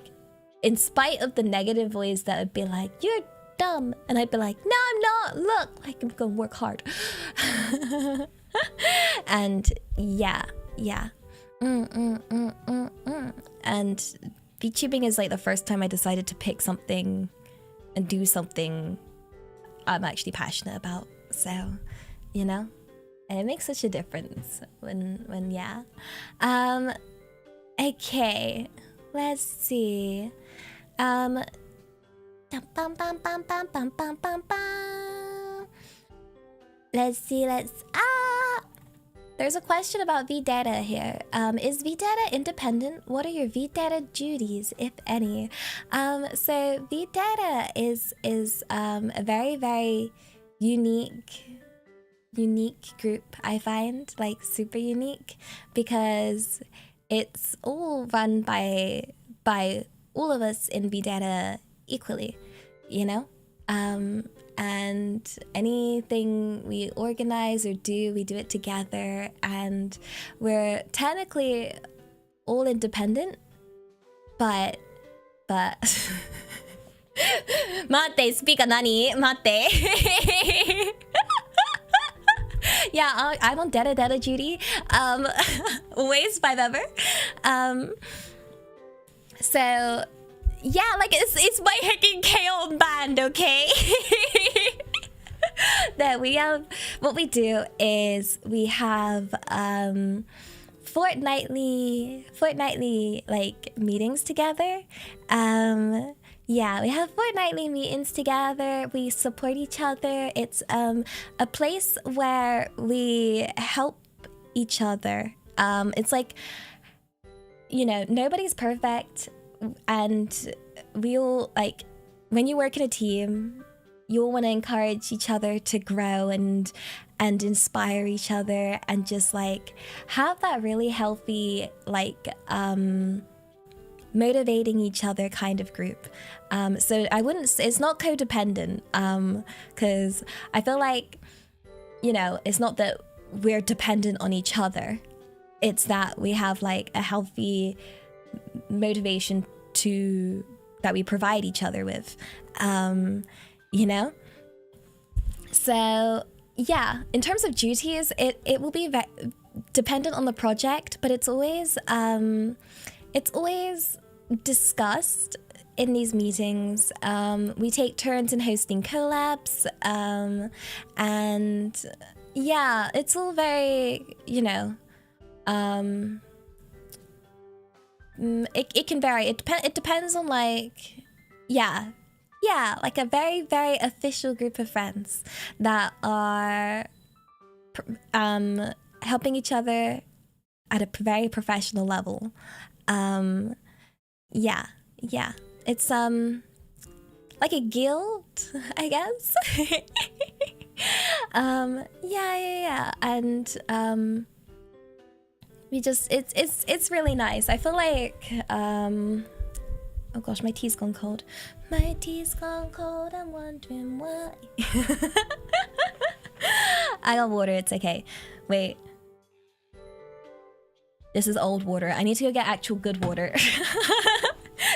in spite of the negative ways that would be like, you're dumb, and I'd be like, no, I'm not, look, like, I'm gonna work hard. And yeah. And VTubing is like the first time I decided to pick something and do something I'm actually passionate about. So, you know, and it makes such a difference when yeah. Okay, let's see. Let's see, there's a question about V-Dere here. Is V-Dere independent? What are your V-Dere duties, if any? So V-Dere is a very, very unique group, I find, like super unique, because it's all run by all of us in V-Dere equally, you know? And anything we organize or do, we do it together, and we're technically all independent, but Mate, speak nani? Mate. Yeah, I'm on Dere duty. Waste if I've ever. So yeah, like it's my heckin' KO band, okay? That we have, what we do is we have fortnightly like meetings together. Yeah, we have fortnightly meetings together. We support each other. It's a place where we help each other. It's like, you know, nobody's perfect, and we all, like, when you work in a team, you all want to encourage each other to grow and inspire each other, and just like have that really healthy, like, motivating each other kind of group. So I wouldn't say it's not codependent, because I feel like, you know, it's not that we're dependent on each other. It's that we have like a healthy motivation that we provide each other with, you know? So yeah, in terms of duties, it will be dependent on the project, but it's always discussed in these meetings. We take turns in hosting collabs, and yeah, it's all very, you know, it can vary. It depends on, like, yeah, like a very, very official group of friends that are helping each other at a very professional level. Yeah, it's like a guild, I guess. Yeah, and we just, it's really nice. I feel like oh gosh, my tea's gone cold. My tea's gone cold, I'm wondering why. I got water, it's okay. Wait. This is old water. I need to go get actual good water.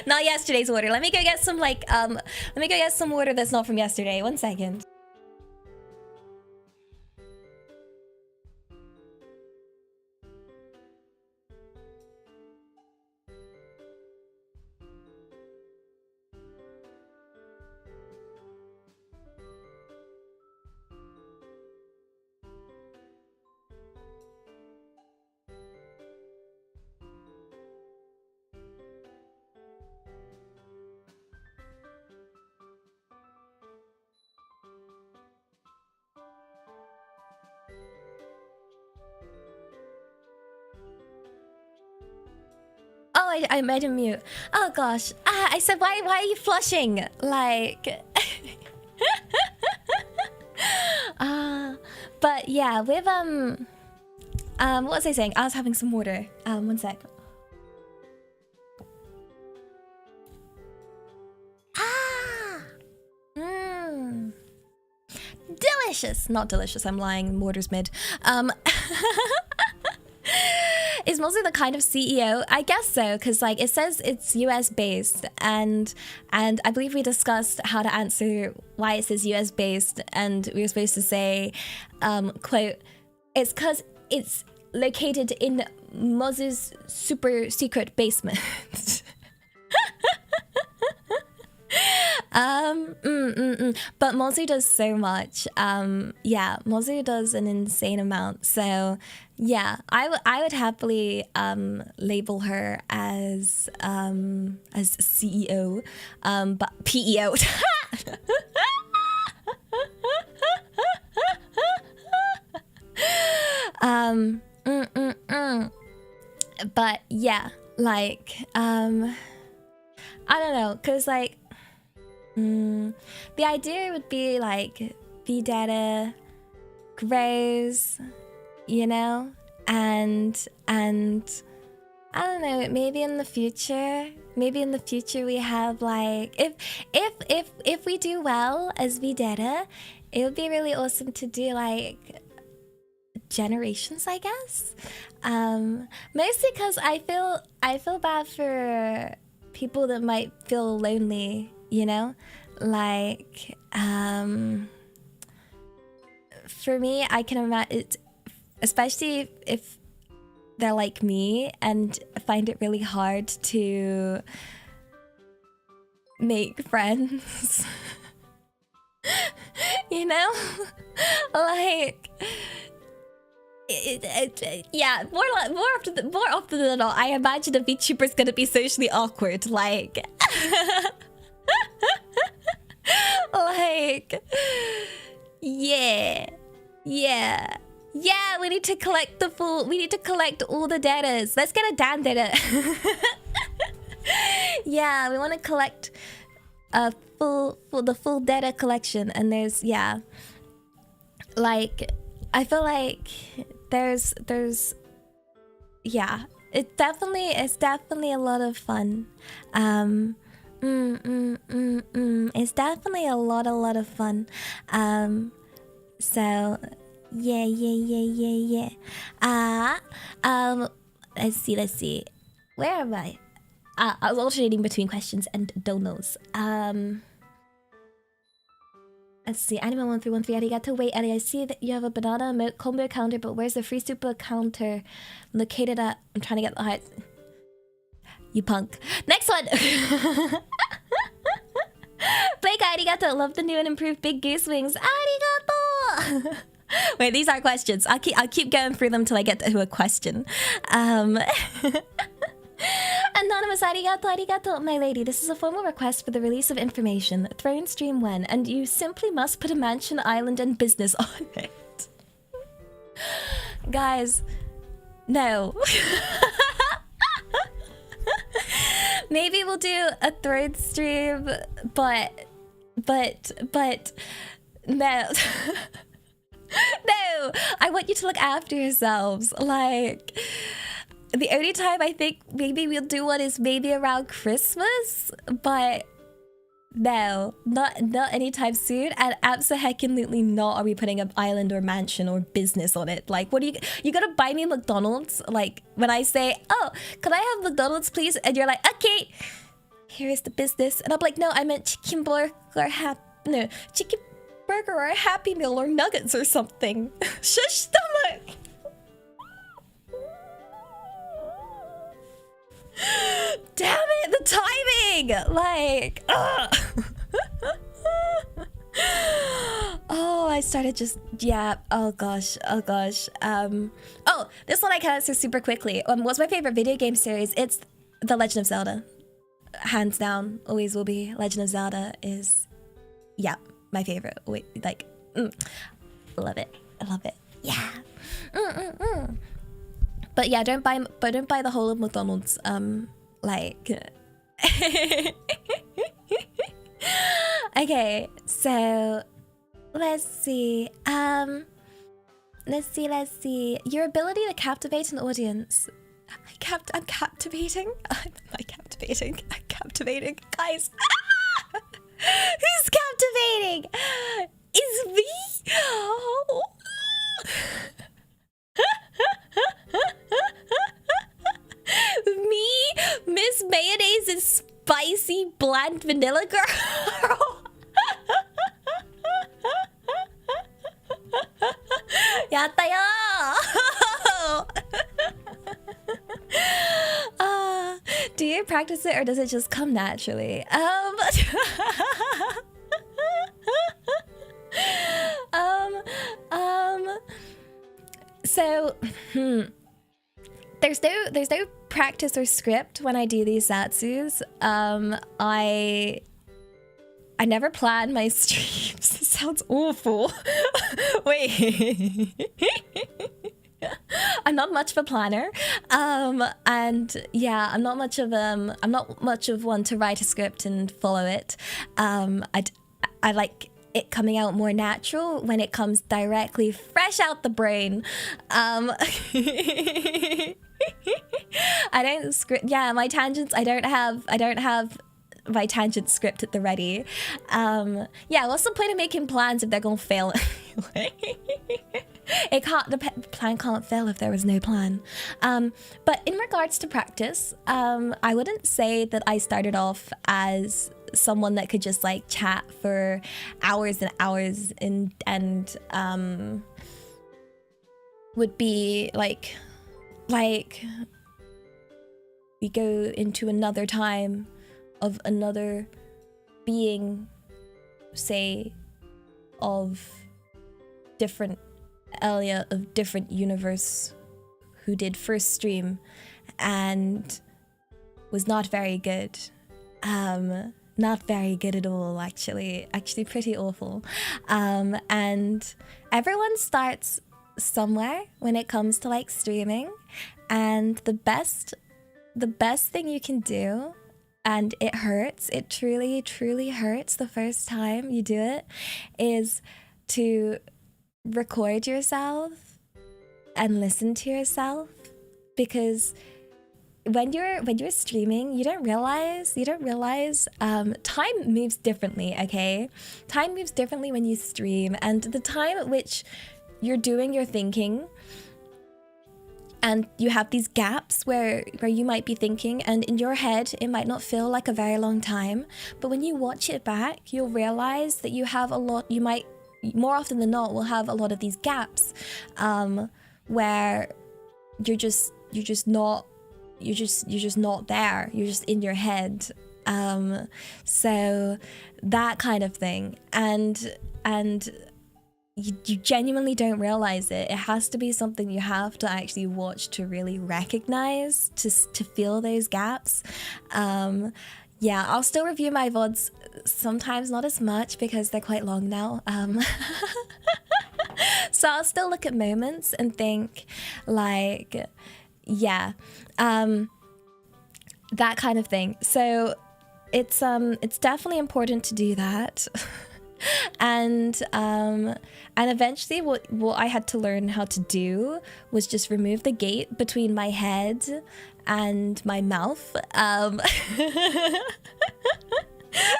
Not yesterday's water. Let me go get some, like, let me go get some water that's not from yesterday. 1 second. Oh, I made him mute. Oh gosh. I said, why are you flushing? Like... but yeah, with what was I saying? I was having some water. 1 sec. Delicious. Not delicious, I'm lying. Water's mid. Is mostly the kind of CEO? I guess so, because like it says it's US based, and I believe we discussed how to answer why it says US based, and we were supposed to say, quote, it's because it's located in Moz's super secret basement. But Mozu does so much. Yeah, Mozu does an insane amount. So yeah, I would happily label her as CEO, but PEO. But yeah, like I don't know, cause like the idea would be like V-Dere grows, you know, and I don't know, maybe in the future we have like, if we do well as V-Dere, it would be really awesome to do like generations, I guess. Mostly because I feel bad for people that might feel lonely, you know, like for me, I can imagine it, especially if they're like me and find it really hard to make friends. You know, like yeah, more often than not, I imagine a VTuber is gonna be socially awkward, like like yeah, we need to collect all the datas. Let's get a Dan data. Yeah, we want to collect the full data collection, and there's, yeah, like I feel like there's yeah, it's definitely a lot of fun. It's definitely a lot of fun. So yeah. Let's see. Where am I? I was alternating between questions and donos. Let's see, Anima1313, arigato. Wait, Elia, I see that you have a banana combo counter, but where's the free super counter located at? I'm trying to get the height. You punk. Next one! Blake, arigato. Love the new and improved Big Goose Wings. Arigato! Wait, these are questions. I'll keep going through them till I get to a question. Anonymous, arigato, my lady. This is a formal request for the release of information. Throne stream when, and you simply must put a mansion, island, and business on it. Guys, no. Maybe we'll do a third stream, but no. No, I want you to look after yourselves. Like, the only time I think maybe we'll do one is maybe around Christmas, but no, not anytime soon. And absolutely not are we putting an island or mansion or business on it. Like, what do you gotta buy me McDonald's? Like, when I say, oh, can I have McDonald's please? And you're like, okay, here is the business. And I'm like, no, I meant chicken burger chicken burger or a Happy Meal or nuggets or something. Shush stomach. Damn it, the timing! Like, oh, I started just, yeah, oh gosh. Oh, this one I can answer super quickly. What's my favorite video game series? It's The Legend of Zelda. Hands down, always will be. Legend of Zelda is, yeah, my favorite. Wait, like, love it. I love it. Yeah. But yeah, don't buy the whole of McDonald's. Like, okay. So let's see. Let's see. Your ability to captivate an audience. I'm captivating. Am I captivating? I'm captivating, guys. Who's captivating? Is me? Oh. Me, Miss Mayonnaise and spicy bland vanilla girl. Yatta yo! Do you practice it or does it just come naturally? So, there's no practice or script when I do these Zatsus. I never plan my streams. This sounds awful. Wait. I'm not much of a planner. And yeah, I'm not much of one to write a script and follow it. I like it coming out more natural when it comes directly fresh out the brain. I don't script. Yeah, my tangents. I don't have my tangent script at the ready. Yeah, what's the point of making plans if they're gonna fail anyway? The plan can't fail if there was no plan. But in regards to practice, I wouldn't say that I started off as someone that could just like chat for hours and hours and would be like we go into another time of another being, say, of different Elia of different universe who did first stream and was not very good. Not very good at all, actually pretty awful. And everyone starts somewhere when it comes to like streaming, and the best thing you can do, and it hurts, it truly hurts the first time you do it, is to record yourself and listen to yourself, because when you're streaming, you don't realize time moves differently. Okay, time moves differently when you stream, and the time at which you're doing your thinking And you have these gaps where you might be thinking, and in your head it might not feel like a very long time, but when you watch it back, you'll realize that you have a lot, you might more often than not will have a lot of these gaps where you're just not there, you're just in your head. So that kind of thing, and you genuinely don't realize it. It has to be something you have to actually watch to really recognize, to feel those gaps. Yeah, I'll still review my VODs, sometimes not as much because they're quite long now. So I'll still look at moments and think like, yeah, that kind of thing. So it's definitely important to do that. And eventually what I had to learn how to do was just remove the gate between my head and my mouth,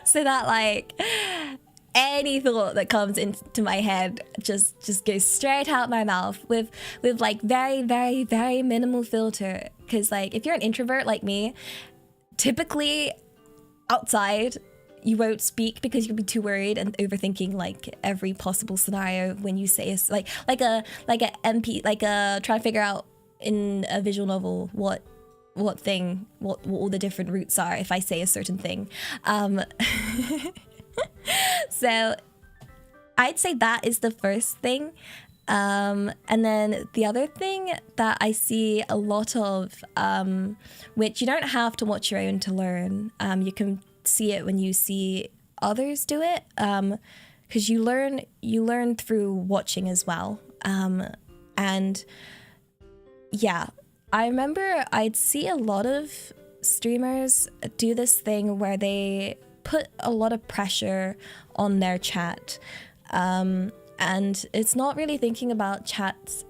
so that like any thought that comes into my head just goes straight out my mouth with like very, very, very minimal filter. Because like if you're an introvert like me, typically outside you won't speak because you'll be too worried and overthinking like every possible scenario when you say like a MP, like trying to figure out in a visual novel what all the different routes are if I say a certain thing. So I'd say that is the first thing. And then the other thing that I see a lot of, which you don't have to watch your own to learn, you can see it when you see others do it, because you learn through watching as well. And yeah, I remember I'd see a lot of streamers do this thing where they put a lot of pressure on their chat, and it's not really thinking about chats.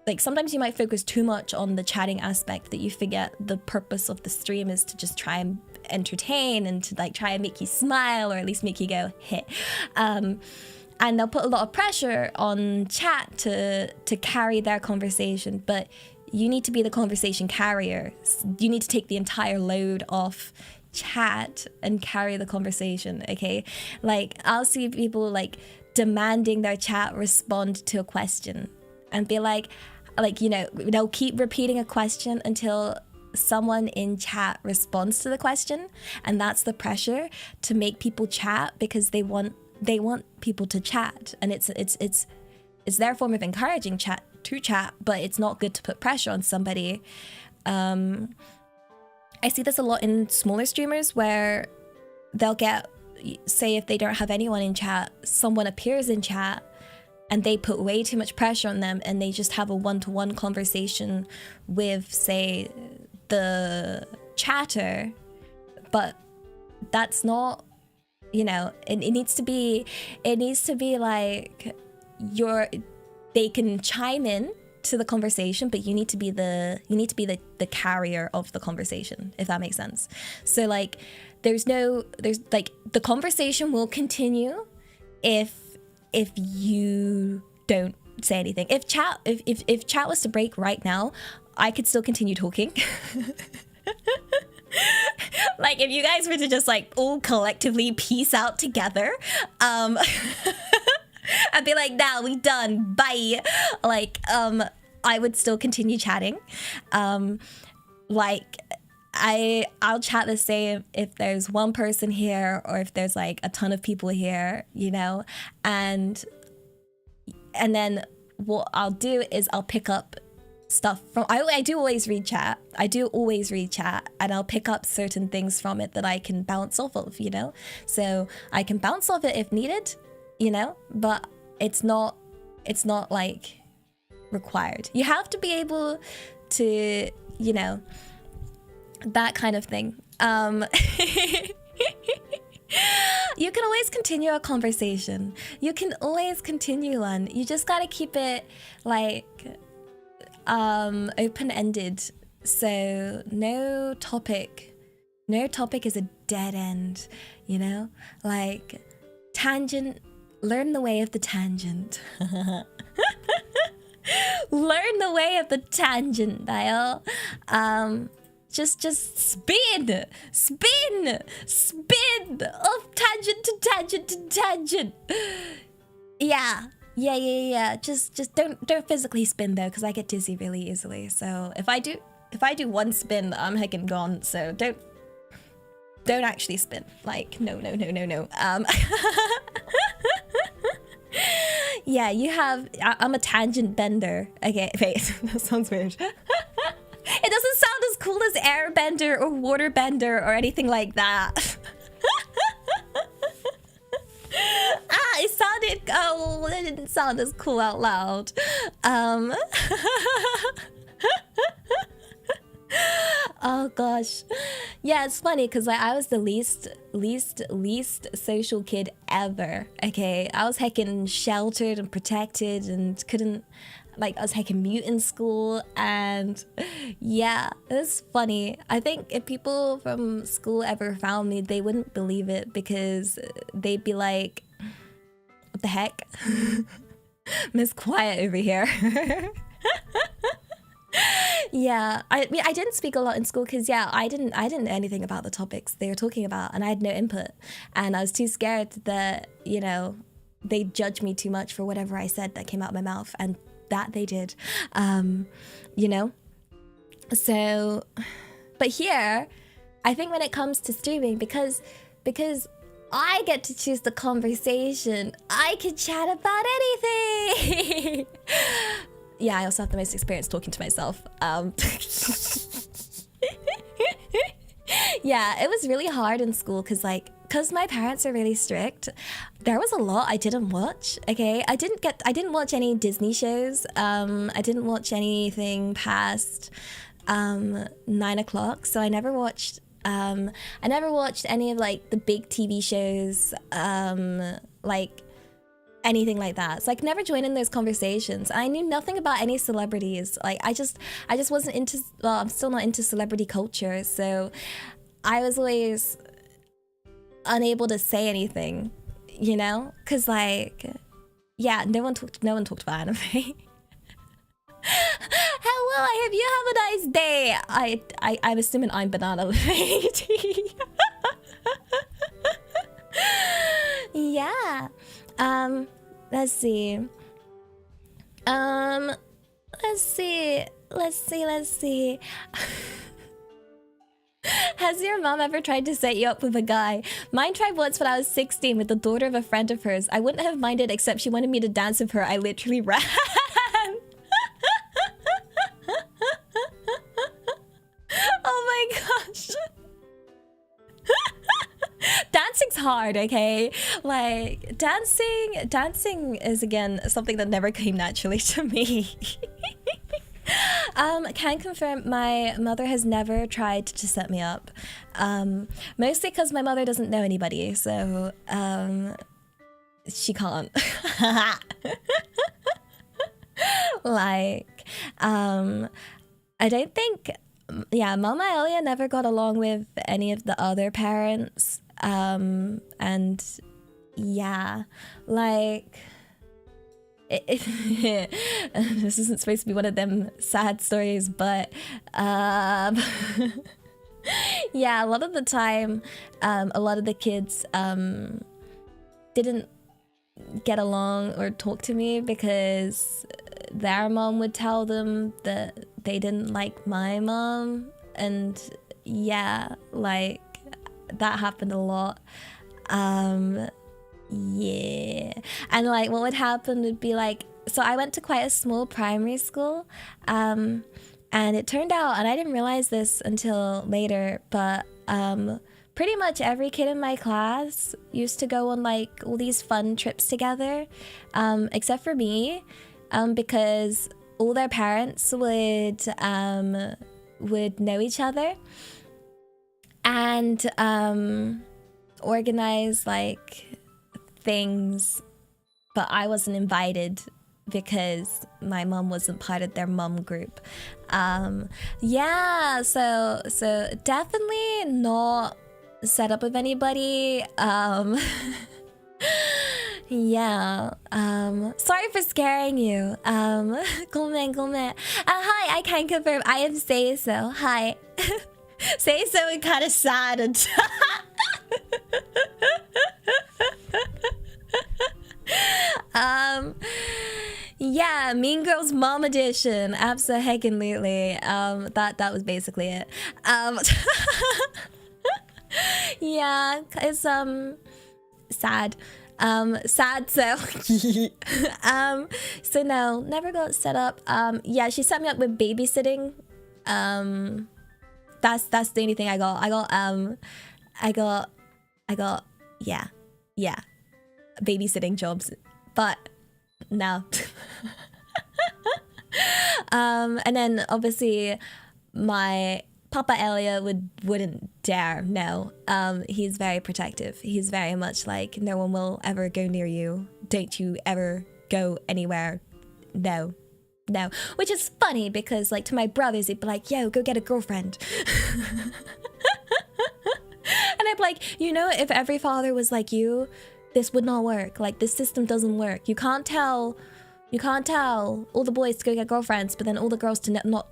Like sometimes you might focus too much on the chatting aspect that you forget the purpose of the stream is to just try and entertain and to like try and make you smile, or at least make you go hit. And they'll put a lot of pressure on chat to carry their conversation, but you need to be the conversation carrier. You need to take the entire load off chat and carry the conversation, okay? Like I'll see people like demanding their chat respond to a question and be like, you know, they'll keep repeating a question until someone in chat responds to the question, and that's the pressure to make people chat because they want people to chat, and it's their form of encouraging chat to chat, but it's not good to put pressure on somebody. I see this a lot in smaller streamers where they'll get, say if they don't have anyone in chat, someone appears in chat and they put way too much pressure on them, and they just have a one-to-one conversation with, say, the chatter, but that's not, you know, it needs to be like they can chime in to the conversation, but you need to be the carrier of the conversation, if that makes sense. So like there's like the conversation will continue if you don't say anything. If chat was to break right now, I could still continue talking. Like if you guys were to just like all collectively peace out together, I'd be like, nah, we done, bye. Like I would still continue chatting. Like I'll chat the same if there's one person here or if there's like a ton of people here, you know, and then what I'll do is I'll pick up stuff from, I do always read chat, and I'll pick up certain things from it that I can bounce off of, you know, so I can bounce off it if needed, you know, but it's not like required. You have to be able to, you know, that kind of thing. You can always continue a conversation. You can always continue one. You just gotta keep it like open-ended. So no topic is a dead end, you know? Like tangent, learn the way of the tangent. Learn the way of the tangent, dial. Just spin, spin, spin, of tangent to tangent to tangent. Yeah. Just don't physically spin though, because I get dizzy really easily. So if I do one spin, I'm heckin' gone. So don't actually spin. Like no. Yeah, you have. I'm a tangent bender. Okay, wait, that sounds weird. It doesn't sound as cool as airbender or waterbender or anything like that. It sounded. Oh, it didn't sound as cool out loud. Oh gosh, yeah, it's funny because like I was the least social kid ever. Okay, I was heckin' sheltered and protected and couldn't, like, I was heckin' mute in school, and yeah, it's funny. I think if people from school ever found me, they wouldn't believe it because they'd be like, "What the heck, Miss Quiet over here." Yeah, I mean, I didn't speak a lot in school because yeah, I didn't know anything about the topics they were talking about, and I had no input, and I was too scared that, you know, they'd judge me too much for whatever I said that came out of my mouth, and that they did, you know. So, but here, I think when it comes to streaming, because I get to choose the conversation, I can chat about anything. Yeah, I also have the most experience talking to myself. Yeah, it was really hard in school because my parents are really strict. There was a lot I didn't watch. Okay, I didn't watch any Disney shows. I didn't watch anything past 9 o'clock. So I never watched any of like the big TV shows, like anything like that. So I could never join in those conversations. I knew nothing about any celebrities. Like I just wasn't into, well, I'm still not into celebrity culture. So I was always unable to say anything, you know? Cause like, yeah, no one talked about anime. Hello, I hope you have a nice day. I'm assuming I'm Banana Lady. Yeah. Let's see. Let's see. Has your mom ever tried to set you up with a guy? Mine tried once when I was 16 with the daughter of a friend of hers. I wouldn't have minded, except she wanted me to dance with her. I literally ran. Oh my gosh. Dancing's hard, okay? Like dancing is again something that never came naturally to me. Can confirm my mother has never tried to set me up. Mostly because my mother doesn't know anybody, so she can't. Like, I don't think, yeah, Mama Elia never got along with any of the other parents. And yeah, like, this isn't supposed to be one of them sad stories, but yeah, a lot of the time, a lot of the kids didn't get along or talk to me because their mom would tell them that they didn't like my mom, and yeah, like that happened a lot. Yeah, and like what would happen would be like, so I went to quite a small primary school, and it turned out, and I didn't realize this until later, but pretty much every kid in my class used to go on like all these fun trips together, except for me, because all their parents would know each other and organize like things, but I wasn't invited because my mom wasn't part of their mom group. Yeah, so definitely not set up with anybody. Yeah. Sorry for scaring you. Comment. Hi, I can confirm. I am Say So. Hi. Say So and kind of sad and yeah, Mean Girls Mom Edition. Absolutely. That was basically it. Yeah, it's sad. Sad, so so no, never got set up. Yeah, she set me up with babysitting. That's the only thing I got. I got yeah babysitting jobs, but no. And then obviously my Papa Elia wouldn't dare. No. He's very protective. He's very much like, no one will ever go near you. Don't you ever go anywhere. No. Which is funny because like to my brothers, he'd be like, yo, go get a girlfriend. And I'd be like, you know, if every father was like you, this would not work. Like this system doesn't work. You can't tell all the boys to go get girlfriends, but then all the girls to not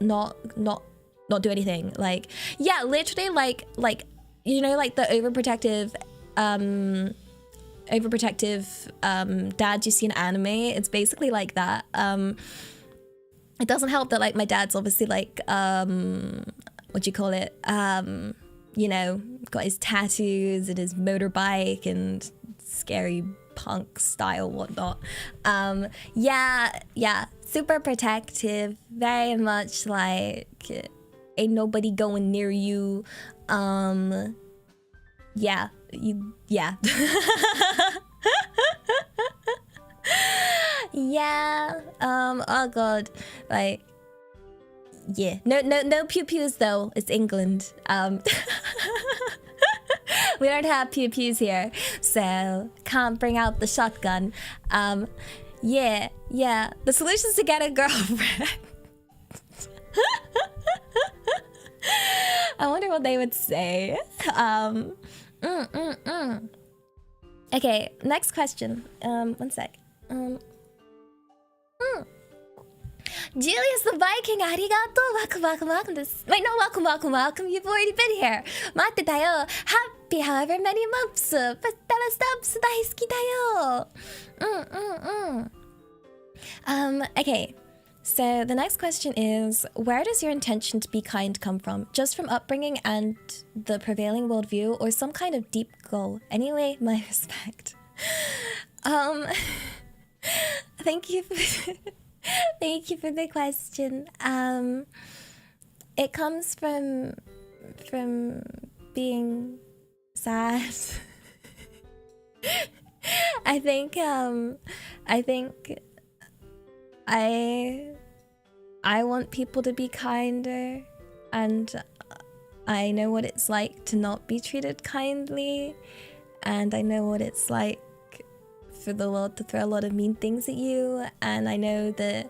do anything. Like, yeah, literally like you know, like the overprotective dads you see in anime. It's basically like that. It doesn't help that like my dad's obviously like what do you call it, you know, got his tattoos and his motorbike and scary punk style whatnot. Yeah, super protective, very much like ain't nobody going near you. Yeah. Yeah. Oh god, like yeah, no pew pews though. It's England. We don't have pew pews here, so can't bring out the shotgun. Yeah. The solution is to get a girlfriend. I wonder what they would say. Okay, next question. One sec. Julius the Viking, arigato. Welcome. Wait, no, welcome. You've already been here. Matte da yo. Happy however many months. Stella Stubbs, daisuki da yo. Okay. So the next question is, where does your intention to be kind come from? Just from upbringing and the prevailing worldview, or some kind of deep goal? Anyway, my respect. Thank you for the question. It comes from being sad. I think I want people to be kinder, and I know what it's like to not be treated kindly, and I know what it's like for the world to throw a lot of mean things at you, and I know that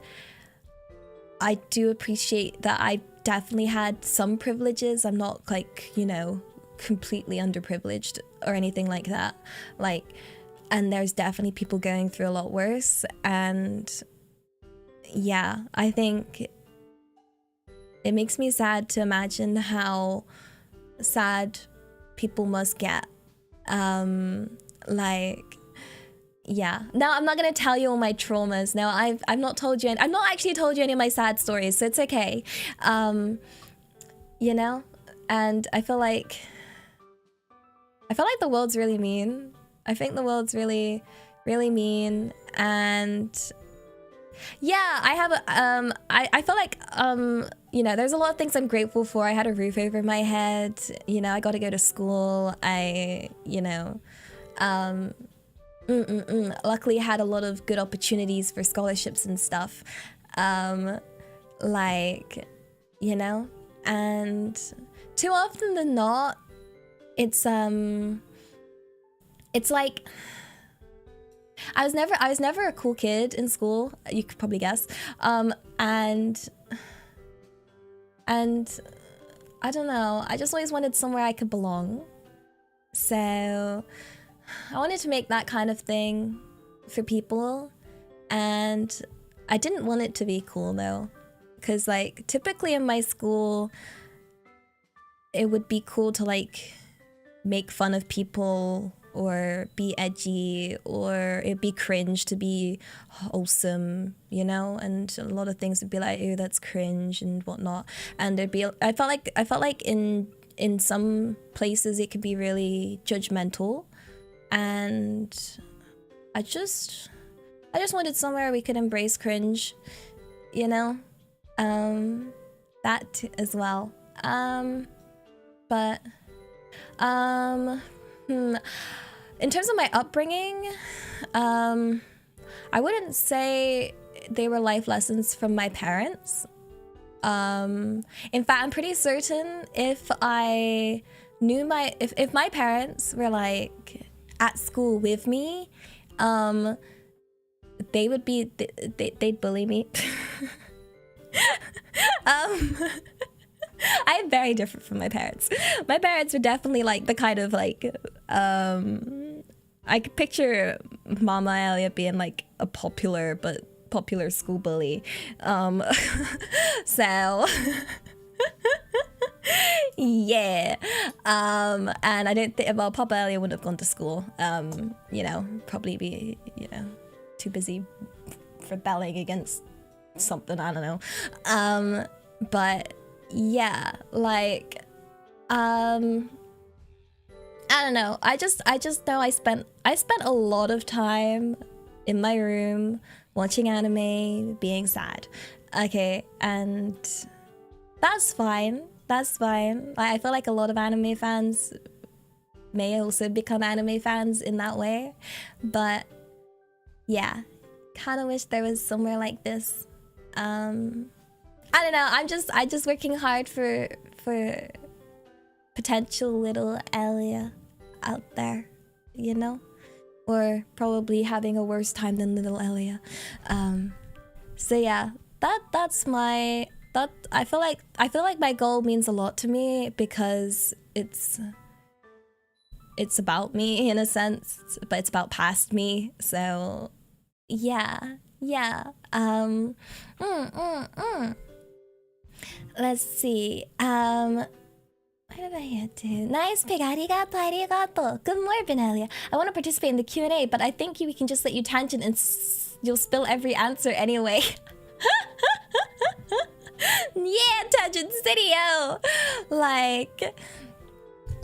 I do appreciate that I definitely had some privileges. I'm not like, you know, completely underprivileged or anything like that. Like, and there's definitely people going through a lot worse, and yeah, I think it makes me sad to imagine how sad people must get. Like, yeah. Now, I'm not gonna tell you all my traumas. No, I've not told you. I've not actually told you any of my sad stories, so it's okay. You know, and I feel like the world's really mean. I think the world's really, really mean, and yeah, I have I feel like you know, there's a lot of things I'm grateful for. I had a roof over my head, you know, I got to go to school. I, you know, luckily had a lot of good opportunities for scholarships and stuff. Like, you know, and too often than not, it's like I was never a cool kid in school, you could probably guess. And I don't know, I just always wanted somewhere I could belong. So I wanted to make that kind of thing for people, and I didn't want it to be cool though, because like typically in my school it would be cool to like make fun of people or be edgy, or it'd be cringe to be wholesome, you know, and a lot of things would be like, oh, that's cringe and whatnot. And it'd be, I felt like in some places it could be really judgmental, and I just wanted somewhere we could embrace cringe, you know, that as well. But in terms of my upbringing, I wouldn't say they were life lessons from my parents. In fact, I'm pretty certain if I knew if my parents were like at school with me, they would be, they'd bully me. I'm very different from my parents. My parents were definitely like the kind of like, I could picture Mama Elia being like a popular school bully. So yeah. And I don't think, well, Papa Elia wouldn't have gone to school. You know, probably be, you know, too busy rebelling against something, I don't know. But yeah, like I don't know, I just know I spent a lot of time in my room watching anime, being sad. Okay, and that's fine. I feel like a lot of anime fans may also become anime fans in that way, but yeah, kind of wish there was somewhere like this. I don't know, I'm just working hard for potential little Elia out there, you know? Or probably having a worse time than little Elia. So yeah, that's my, I feel like my goal means a lot to me because it's about me in a sense, but it's about past me. So yeah. Let's see. What did I get to? Nice pick. Arigato. Good morning, Elia. I want to participate in the Q&A, but I think we can just let you tangent and you'll spill every answer anyway. Yeah, Tangent City, yo. Like,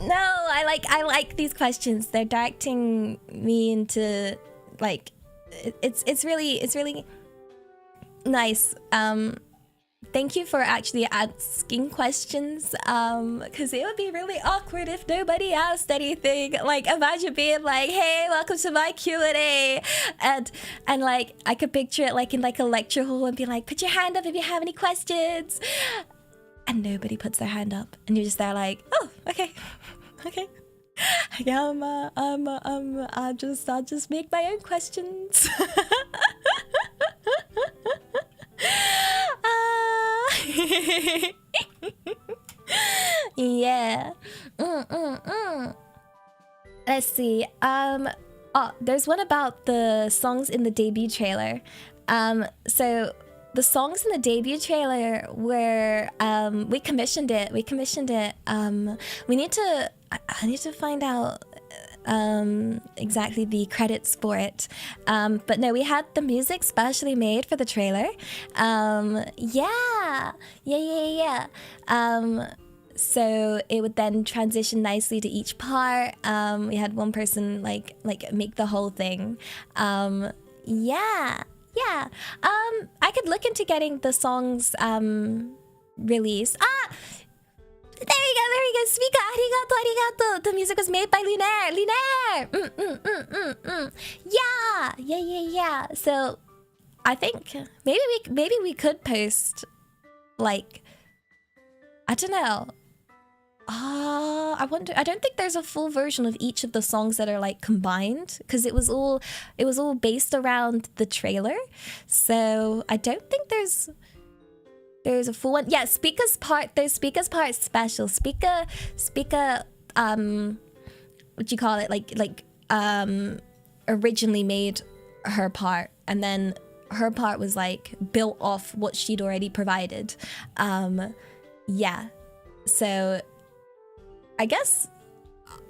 no, I like these questions. They're directing me into like, it's really nice. Thank you for actually asking questions, because it would be really awkward if nobody asked anything. Like, imagine being like, hey, welcome to my Q&A, and like I could picture it like in like a lecture hall and be like, put your hand up if you have any questions, and nobody puts their hand up, and you're just there like, oh, okay. Yeah, I'll just make my own questions. Yeah. Let's see. Oh, there's one about the songs in the debut trailer. So the songs in the debut trailer were we commissioned it. I need to find out exactly the credits for it, but no, we had the music specially made for the trailer. Yeah. So it would then transition nicely to each part. We had one person like make the whole thing. Yeah. I could look into getting the songs released. There we go. Speaker, arigato. The music was made by Lunaire. Yeah. So I think maybe we could post, like, I don't know. I wonder. I don't think there's a full version of each of the songs that are like combined, because it was all based around the trailer. So I don't think there's a full one. Yeah, Speaker's part. There's Speaker's part special. Speaker. What do you call it? Like originally made her part, and then her part was like built off what she'd already provided. Yeah, so I guess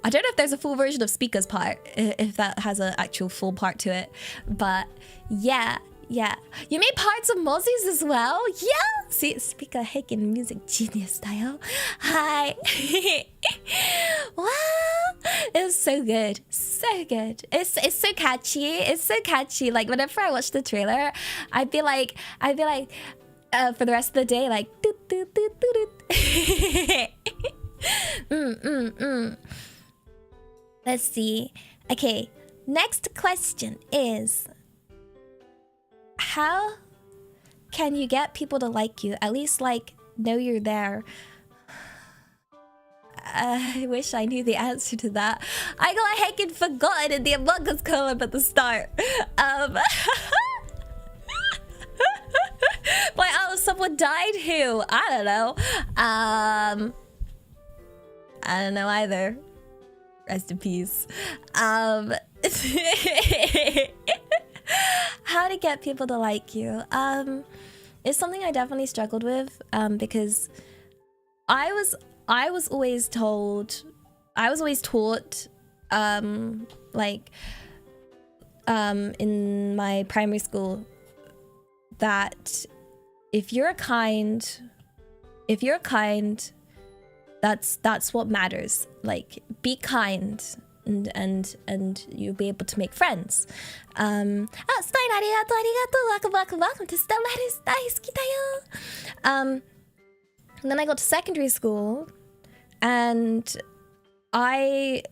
I don't know if there's a full version of Speaker's part, if that has an actual full part to it, but yeah. You made parts of Mozzie's as well? Yeah! See, Speaker Haken music genius style. Hi! Wow! It was so good. So good. It's so catchy. It's so catchy. Like, whenever I watch the trailer, I'd be like, for the rest of the day, like, doot, doot, doot, doot, doot. Let's see. Okay, next question is, how can you get people to like you? At least, like, know you're there. I wish I knew the answer to that. I got heckin' forgotten in the Among Us collab at the start. Like, oh, someone died who? I don't know. I don't know either. Rest in peace. How to get people to like you? It's something I definitely struggled with, because I was always taught, like, in my primary school, that if you're kind, that's what matters. Like, be kind, and you'll be able to make friends. Stein, arigato, welcome to Stellaris, daisuki dayo. And then I got to secondary school, and I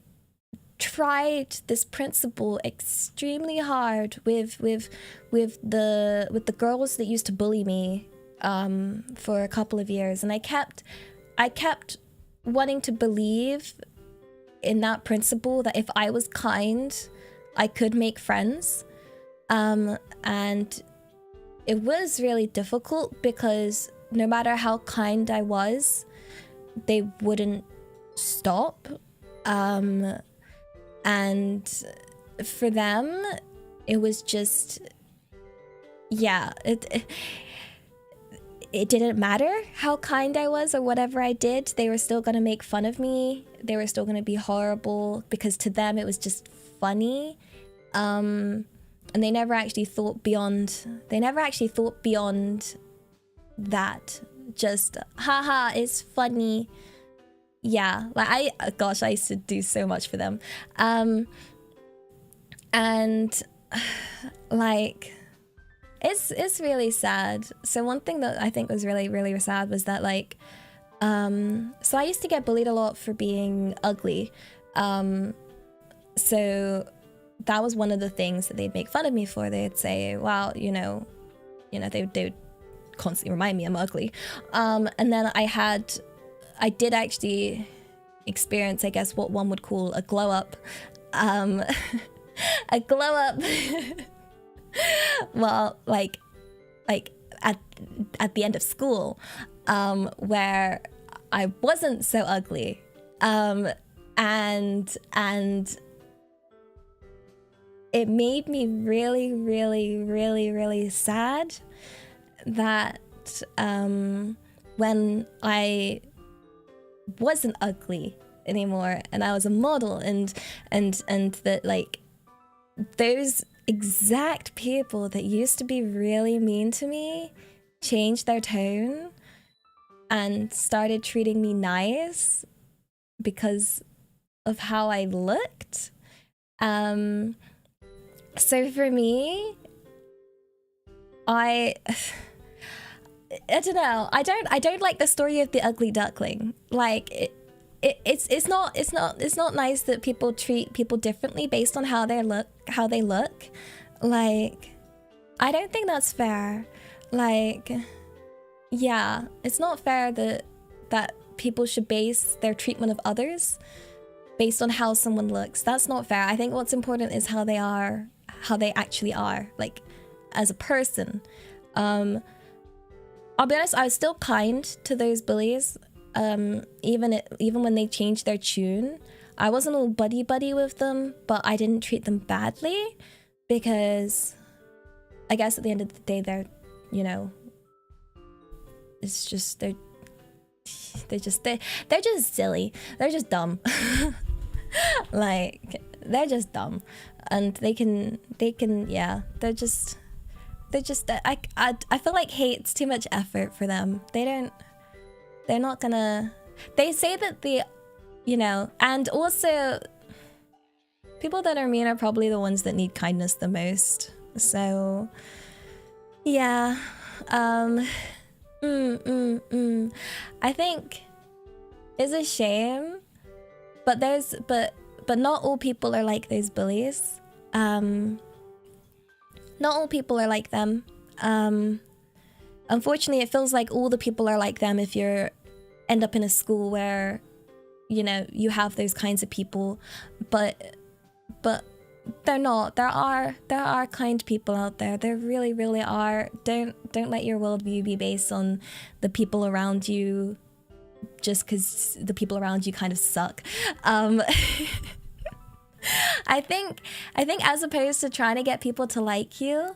tried this principle extremely hard with the girls that used to bully me for a couple of years, and I kept wanting to believe in that principle that if I was kind, I could make friends. And it was really difficult because no matter how kind I was, they wouldn't stop. And for them, it was just, yeah, it didn't matter how kind I was or whatever I did. They were still gonna make fun of me. They were still gonna be horrible because to them it was just funny. And they never actually thought beyond. That. Just, haha, it's funny. Yeah, like gosh, I used to do so much for them. And like, it's really sad. So one thing that I think was really, really sad was that, like, so I used to get bullied a lot for being ugly. So that was one of the things that they'd make fun of me for. They'd say, well, they would constantly remind me I'm ugly. And then I did actually experience, I guess, what one would call a glow up. A glow up. Well, like at the end of school, where I wasn't so ugly, and it made me really, really, really, really sad that when I wasn't ugly anymore and I was a model, and that, like, those exact people that used to be really mean to me changed their tone and started treating me nice because of how I looked. So for me, I don't know. I don't like the story of the ugly duckling. Like, it's not nice that people treat people differently based on how they look. Like, I don't think that's fair. Like, yeah, it's not fair that people should base their treatment of others based on how someone looks. That's not fair. I think what's important is how they actually are, like, as a person. I'll be honest, I was still kind to those bullies. Even when they changed their tune, I wasn't all buddy with them, but I didn't treat them badly because I guess at the end of the day, they're, you know, it's just they're just silly. They're just dumb. Like, they're just dumb, and they can yeah. They're just I feel like hate's too much effort for them. They're not gonna. They say that they, you know, and also people that are mean are probably the ones that need kindness the most. So yeah. I think it's a shame, but not all people are like those bullies. Not all people are like them. Unfortunately, it feels like all the people are like them if you end up in a school where, you know, you have those kinds of people, but they're not. There are kind people out there. There really, really are. Don't let your worldview be based on the people around you, just because the people around you kind of suck. I think as opposed to trying to get people to like you,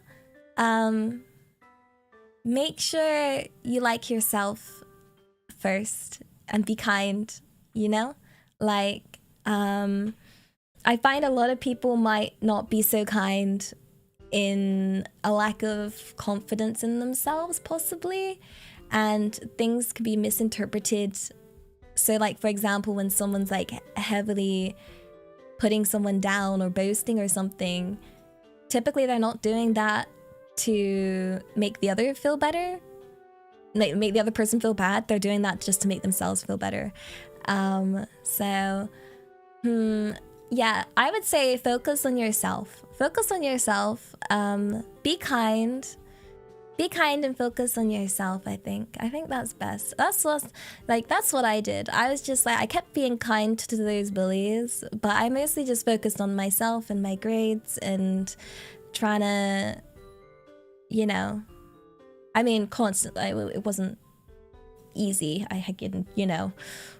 make sure you like yourself first and be kind, you know? Like, I find a lot of people might not be so kind in a lack of confidence in themselves, possibly, and things can be misinterpreted. So, like, for example, when someone's like heavily putting someone down or boasting or something, typically they're not doing that to make the other feel better, like make the other person feel bad. They're doing that just to make themselves feel better. Yeah, I would say focus on yourself. Focus on yourself. Be kind and focus on yourself. I think that's best. That's what I did. I was just like, I kept being kind to those bullies, but I mostly just focused on myself and my grades and trying to, you know, I mean, constantly, it wasn't easy. I had, you know,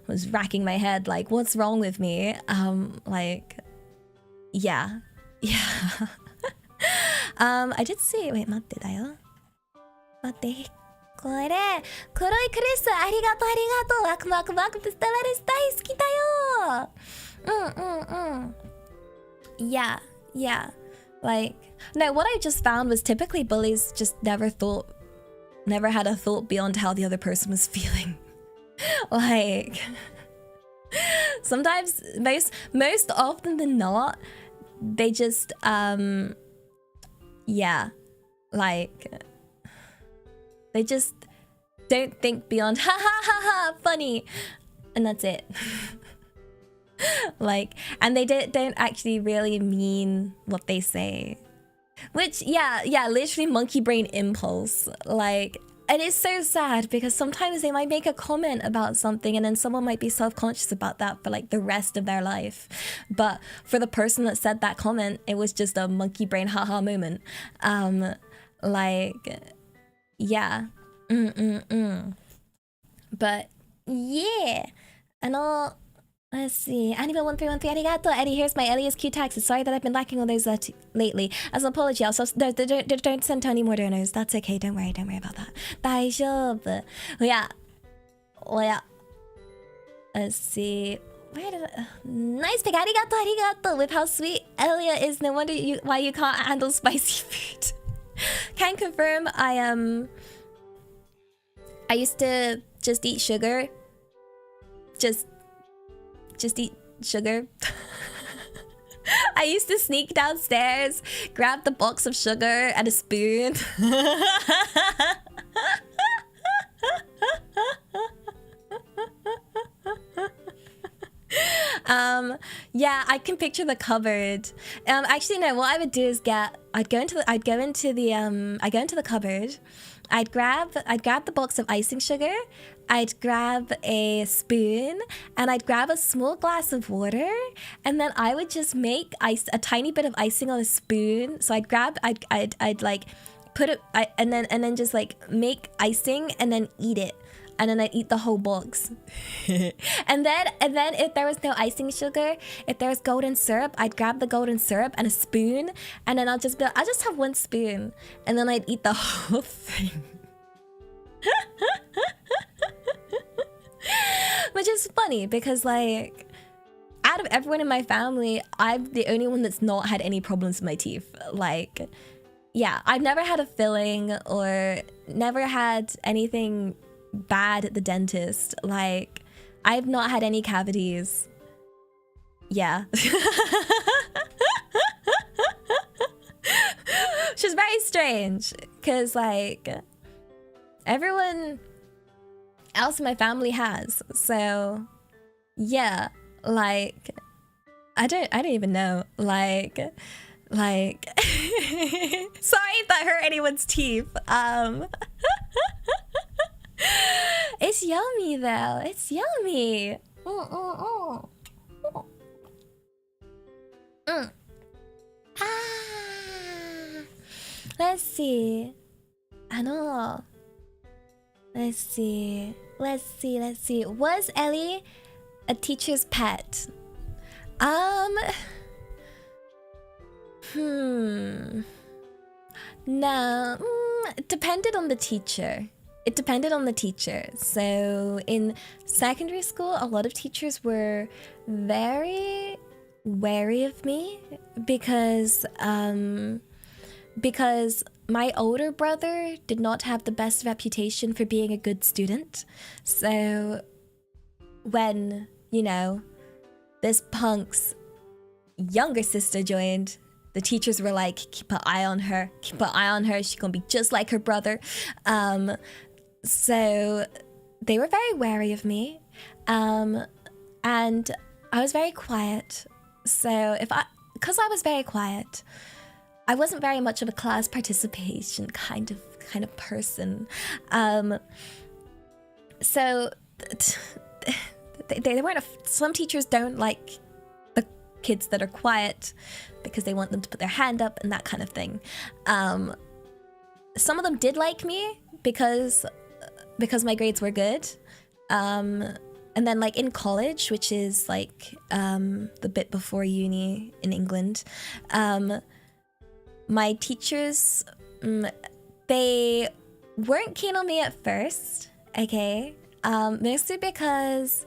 was racking my head like, what's wrong with me? Like, yeah. I did see, wait, 待ってだよ。待って、これ、黒いクリス、ありがとう、ありがとう。ワクワクワクってステラリス大好きだよ。Yeah. Like, no, what I just found was typically bullies just never had a thought beyond how the other person was feeling. Like, sometimes, most often than not, they just, yeah, like, they just don't think beyond, ha ha ha ha, funny, and that's it. Like, and they don't actually really mean what they say. Which, yeah, literally monkey brain impulse. Like, and it's so sad because sometimes they might make a comment about something and then someone might be self-conscious about that for like the rest of their life. But for the person that said that comment, it was just a monkey brain haha moment. Like, yeah. But, yeah. Let's see. Anima1313, arigato. Eddie, here's my Elia's Q taxes. Sorry that I've been lacking on those lately. As an apology, also, don't send Tony more donors. That's okay. Don't worry about that. 大丈夫. Yeah. Let's see. Where did nice pick. Arigato. With how sweet Elia is, no wonder why you can't handle spicy food. Can confirm I used to just eat sugar. Just eat sugar. I used to sneak downstairs, grab the box of sugar and a spoon. Yeah, I can picture the cupboard. Actually no, what I would do is I'd go into the cupboard. I'd grab the box of icing sugar, I'd grab a spoon, and I'd grab a small glass of water, and then I would just make a tiny bit of icing on a spoon. So I'd like put it, and then just like make icing and then eat it. and then I'd eat the whole box. and then if there was no icing sugar, if there was golden syrup, I'd grab the golden syrup and a spoon, and then I'll just have one spoon, and then I'd eat the whole thing. Which is funny because, like, out of everyone in my family, I'm the only one that's not had any problems with my teeth. Like, yeah, I've never had a filling or never had anything bad at the dentist. Like, I've not had any cavities. Yeah. Which is very strange because, like, everyone else in my family has. So, yeah, like, I don't even know. Like sorry if that hurt anyone's teeth. It's yummy though. It's yummy. Let's see. Let's see. Was Ellie a teacher's pet? No. It depended on the teacher. So in secondary school, a lot of teachers were very wary of me because my older brother did not have the best reputation for being a good student. So when, you know, this punk's younger sister joined, the teachers were like, keep an eye on her. She's gonna be just like her brother. So they were very wary of me. And I was very quiet. So because I was very quiet, I wasn't very much of a class participation kind of person. So they weren't. Some teachers don't like the kids that are quiet because they want them to put their hand up and that kind of thing. Some of them did like me because my grades were good. And then, like, in college, which is like the bit before uni in England, my teachers, they weren't keen on me at first, okay? Mostly because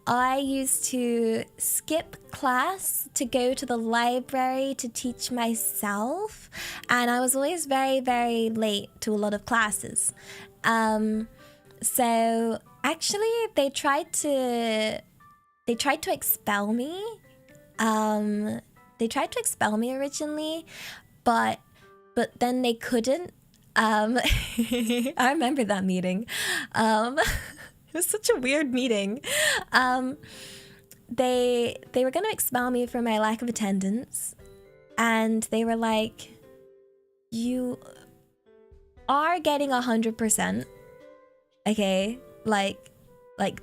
I used to skip class to go to the library to teach myself, and I was always very, very late to a lot of classes. So actually, they tried to expel me. They tried to expel me originally, but then they couldn't. I remember that meeting. It was such a weird meeting. They were going to expel me for my lack of attendance, and they were like, "You are getting 100%, okay?" Like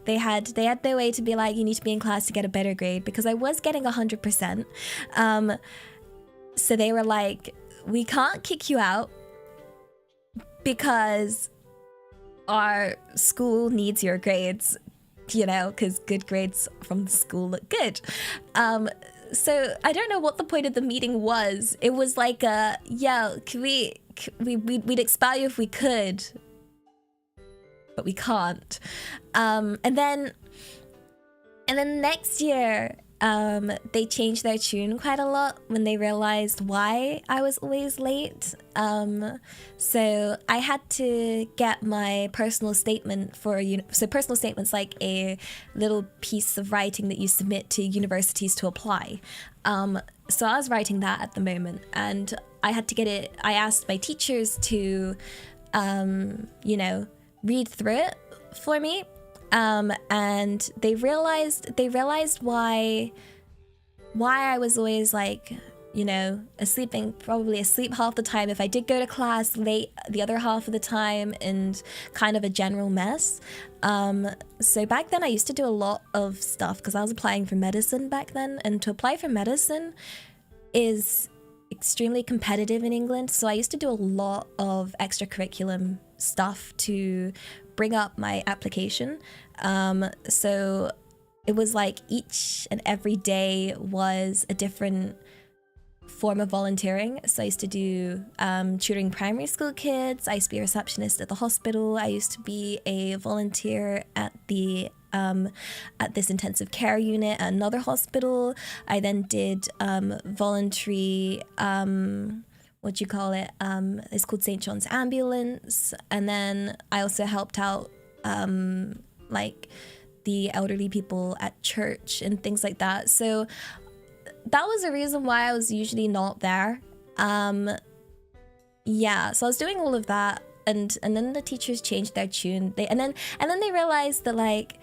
they had their way to be like, "You need to be in class to get a better grade," because I was getting 100%. So they were like, "We can't kick you out because our school needs your grades, you know, because good grades from the school look good." So I don't know what the point of the meeting was. It was like, yeah, we'd expel you if we could, but we can't. And then next year, they changed their tune quite a lot when they realized why I was always late. So I had to get my personal statement so personal statement's like a little piece of writing that you submit to universities to apply. So I was writing that at the moment, and I had to get it. I asked my teachers to, you know, read through it for me. And they realized why I was always, like, you know, probably asleep half the time if I did go to class late the other half of the time, and kind of a general mess. So back then I used to do a lot of stuff because I was applying for medicine back then, and to apply for medicine is extremely competitive in England. So I used to do a lot of extracurriculum stuff to bring up my application. So it was like each and every day was a different form of volunteering. So I used to do tutoring primary school kids. I used to be a receptionist at the hospital. I used to be a volunteer at the at this intensive care unit at another hospital. I then did voluntary what do you call it? It's called St. John's Ambulance. And then I also helped out like the elderly people at church and things like that. So that was the reason why I was usually not there. Yeah, so I was doing all of that, and then the teachers changed their tune. And then they realized that like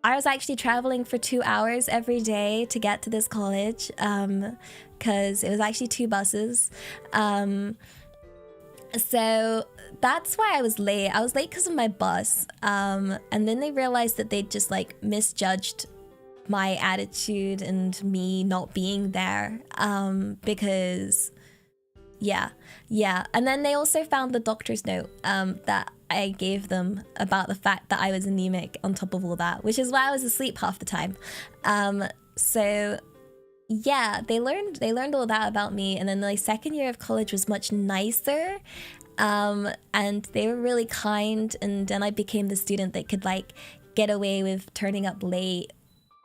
I was actually traveling for 2 hours every day to get to this college, because it was actually 2 buses. So that's why I was late. I was late because of my bus. And then they realized that they'd just like misjudged my attitude and me not being there, because yeah. And then they also found the doctor's note that I gave them about the fact that I was anemic on top of all that, which is why I was asleep half the time. So yeah, they learned all that about me. And then my second year of college was much nicer, and they were really kind, and then I became the student that could like get away with turning up late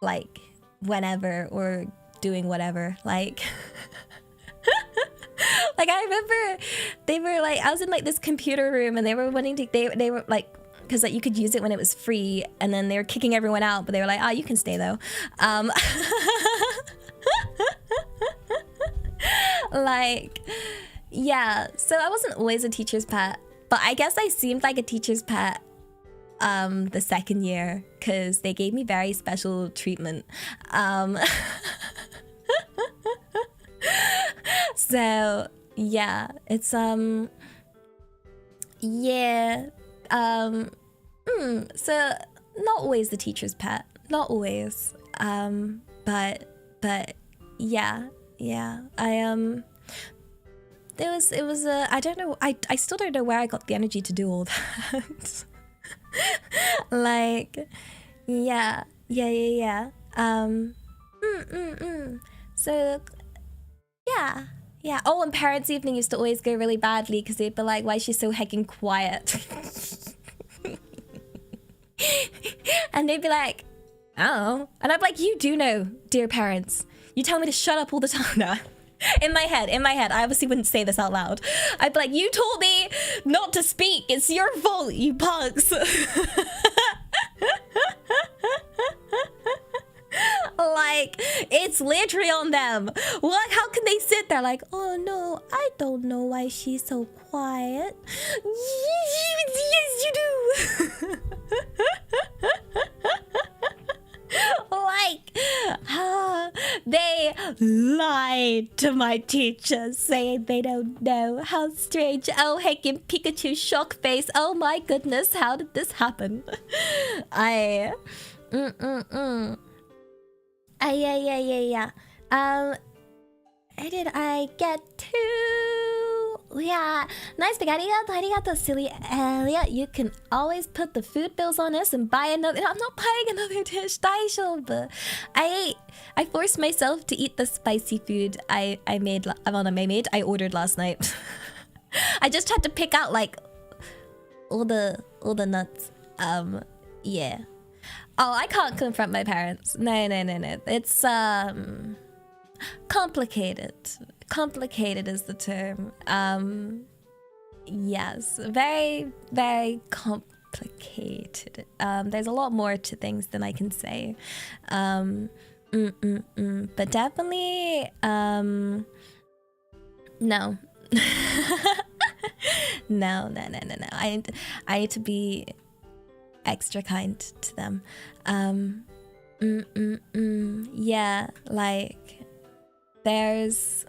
like whenever or doing whatever, like like I remember they were like, I was in like this computer room and they were wanting to, they were like, because like you could use it when it was free, and then they were kicking everyone out, but they were like, oh, you can stay though. Like yeah, so I wasn't always a teacher's pet, but I guess I seemed like a teacher's pet the second year because they gave me very special treatment. So yeah, it's yeah, so not always the teacher's pet, not always, but yeah, I it was I don't know, I still don't know where I got the energy to do all that. Like yeah. So yeah. Oh, and parents' evening used to always go really badly because they'd be like, why is she so heckin' quiet? And they'd be like, oh. And I'd be like, you do know, dear parents. You tell me to shut up all the time. No. In my head, I obviously wouldn't say this out loud. I'd be like, you told me not to speak. It's your fault, you punks. Like, it's literally on them. What? How can they sit there like, oh no, I don't know why she's so quiet. Yes, you do. Like, they lied to my teachers, saying they don't know. How strange. Oh, heckin' Pikachu shock face. Oh my goodness, how did this happen? Yeah. Where did I get to? Yeah, nice big arigato, silly Elia. You can always put the food bills on us and buy another. I'm not buying another dish, daijoubu. I forced myself to eat the spicy food I ordered last night. I just had to pick out like all the nuts. Yeah. Oh, I can't confront my parents. No. It's complicated. Complicated is the term. Yes, very, very complicated. There's a lot more to things than I can say. But definitely, no. No. I need to be extra kind to them. Yeah, like there's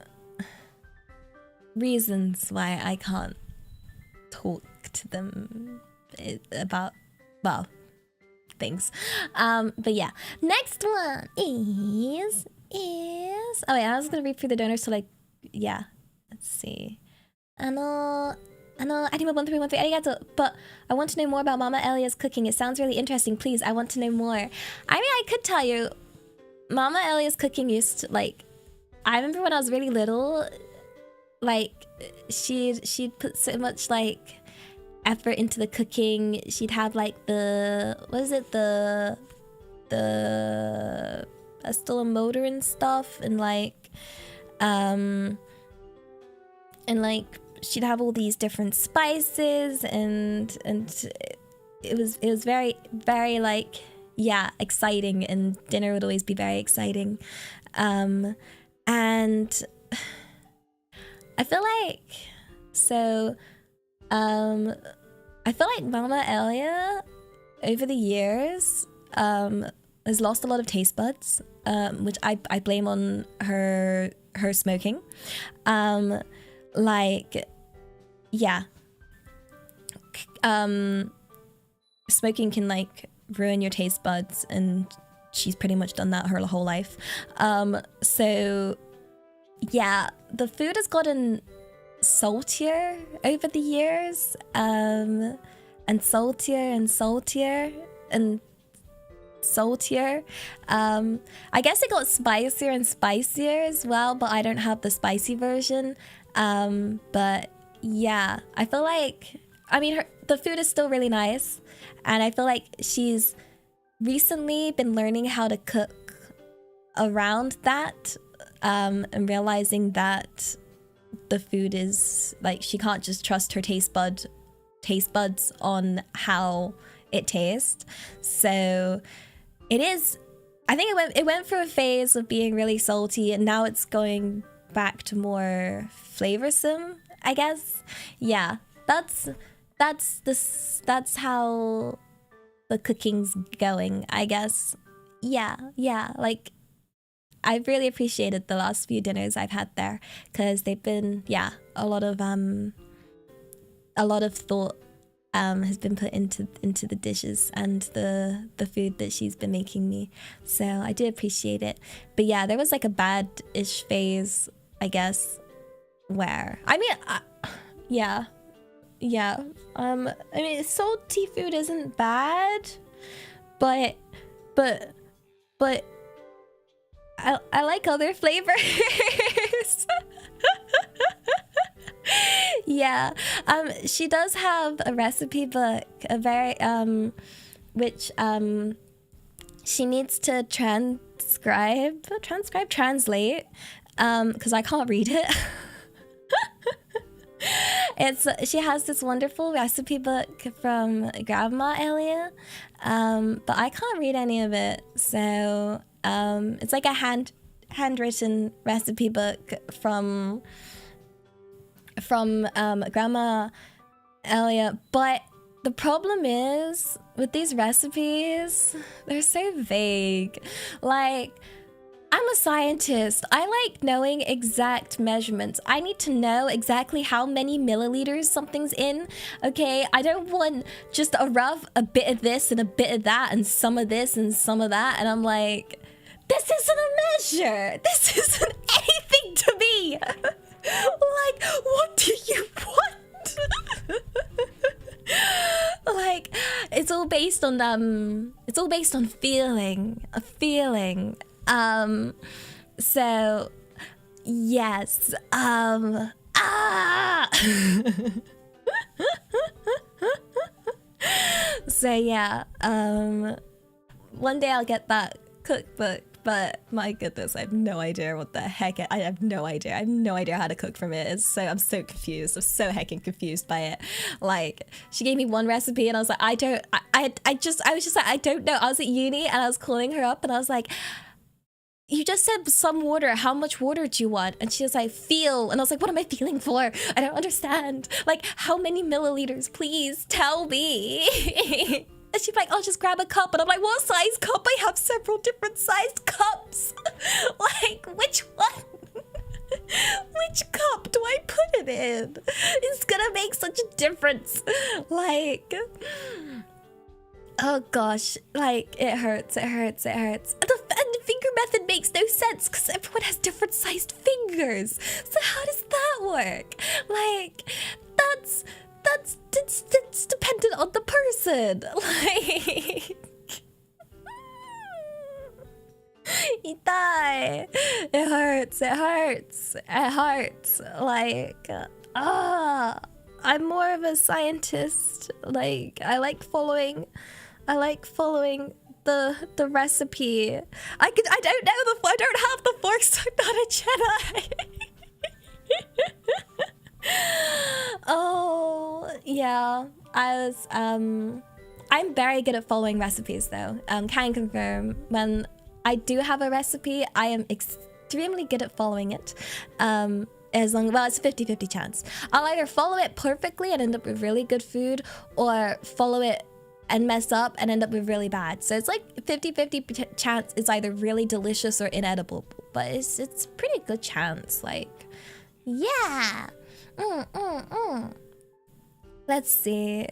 reasons why I can't talk to them about, well, things. But yeah, next one is oh wait, I was gonna read through the donors, so like, yeah, let's see. Anima1313 arigato. But I want to know more about Mama Elia's cooking. It sounds really interesting. Please, I want to know more. I mean, I could tell you, Mama Elia's cooking used to, like, I remember when I was really little, like, she'd put so much, like, effort into the cooking. She'd have, like, the, what is it, the still a motor and stuff, and like she'd have all these different spices, and it was very, very, like, yeah, exciting, and dinner would always be very exciting. And I feel like, so I feel like Mama Elia over the years has lost a lot of taste buds, which I blame on her smoking. Like, yeah, smoking can, like, ruin your taste buds, and she's pretty much done that her whole life. So yeah, the food has gotten saltier over the years, and saltier and saltier and saltier. I guess it got spicier and spicier as well, but I don't have the spicy version. But yeah, I feel like, I mean, the food is still really nice, and I feel like she's recently been learning how to cook around that, and realizing that the food is, like, she can't just trust her taste buds on how it tastes. So it is, I think it went through a phase of being really salty, and now it's going back to more flavorsome, I guess. Yeah, that's how the cooking's going, I guess. Yeah, like, I've really appreciated the last few dinners I've had there, because they've been, yeah, a lot of thought has been put into the dishes and the food that she's been making me. So I do appreciate it. But yeah, there was like a bad-ish phase, I guess, where, I mean, yeah. I mean, salty food isn't bad, but I like other flavors. Yeah, she does have a recipe book, a very which she needs to translate, because I can't read it. She has this wonderful recipe book from Grandma Elia, but I can't read any of it, so it's like a handwritten recipe book from Grandma Elia. But the problem is with these recipes, they're so vague. Like, I'm a scientist. I like knowing exact measurements. I need to know exactly how many milliliters something's in, okay? I don't want just a bit of this and a bit of that and some of this and some of that, and I'm like, this isn't a measure. This isn't anything to me. Like, what do you want? Like, it's all based on a feeling. So yes, so yeah, one day I'll get that cookbook, but my goodness, I have no idea what the heck I have no idea how to cook from it. I'm so confused. I'm so heckin' confused by it. Like, she gave me one recipe and I was like, I was just like, I don't know. I was at uni and I was calling her up and I was like, you just said some water. How much water do you want? And she was like, feel. And I was like, what am I feeling for? I don't understand. Like, how many milliliters? Please tell me. And she's like, I'll just grab a cup. And I'm like, what size cup? I have several different sized cups. Like, which one? Which cup do I put it in? It's gonna make such a difference. Like, oh gosh, like, it hurts. And the finger method makes no sense because everyone has different sized fingers. So how does that work? Like, good. Like, itai. It hurts. It hurts. It hurts. Like, I'm more of a scientist. Like, I like following the recipe. I don't know I don't have the forks. I'm not a Jedi. Oh yeah, I'm very good at following recipes though. Can confirm when I do have a recipe, I am extremely good at following it. As long, well, it's a 50-50 chance. I'll either follow it perfectly and end up with really good food, or follow it and mess up and end up with really bad. So it's like 50-50 chance it's either really delicious or inedible, but it's pretty good chance. Like, yeah. Let's see.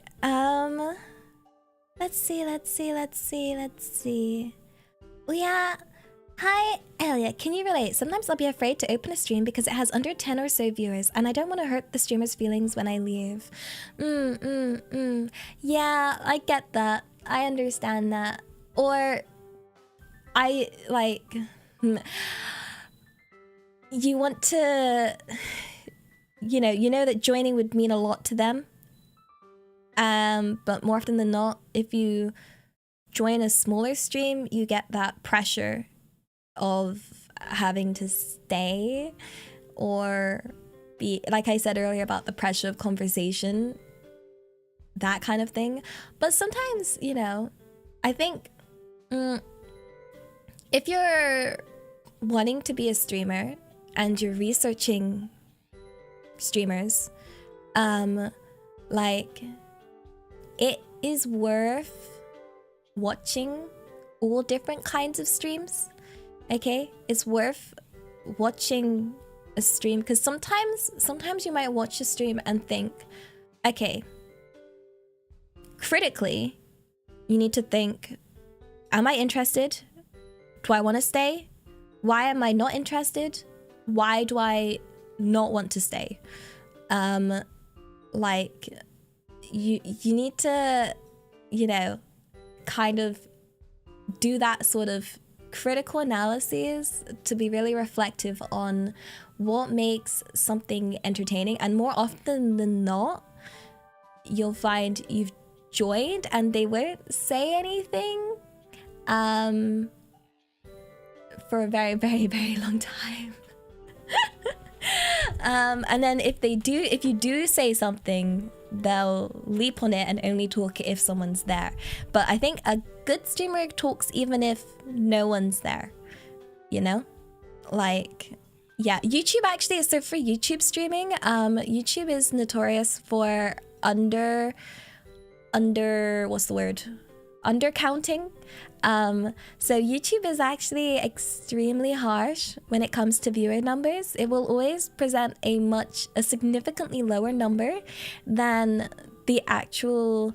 Let's see. Yeah. Hi, Elia. Can you relate? Sometimes I'll be afraid to open a stream because it has under 10 or so viewers, and I don't want to hurt the streamer's feelings when I leave. Yeah, I get that. I understand that. Or I like you want to, you know that joining would mean a lot to them. But more often than not, if you join a smaller stream, you get that pressure of having to stay, or be, like I said earlier about the pressure of conversation, that kind of thing. But sometimes, you know, I think if you're wanting to be a streamer and you're researching streamers, like, it is worth watching all different kinds of streams. Okay, it's worth watching a stream, because sometimes you might watch a stream and think, okay, critically, you need to think, am I interested? Do I want to stay? Why am I not interested? Why do I not want to stay? Like, you need to, you know, kind of do that sort of critical analysis to be really reflective on what makes something entertaining. And more often than not, you'll find you've joined and they won't say anything for a very, very, very long time. And then if you do say something, they'll leap on it and only talk if someone's there. But I think a good streamer talks even if no one's there, you know? Like, yeah, YouTube actually, so for YouTube streaming, YouTube is notorious for undercounting. So YouTube is actually extremely harsh when it comes to viewer numbers. It will always present a significantly lower number than the actual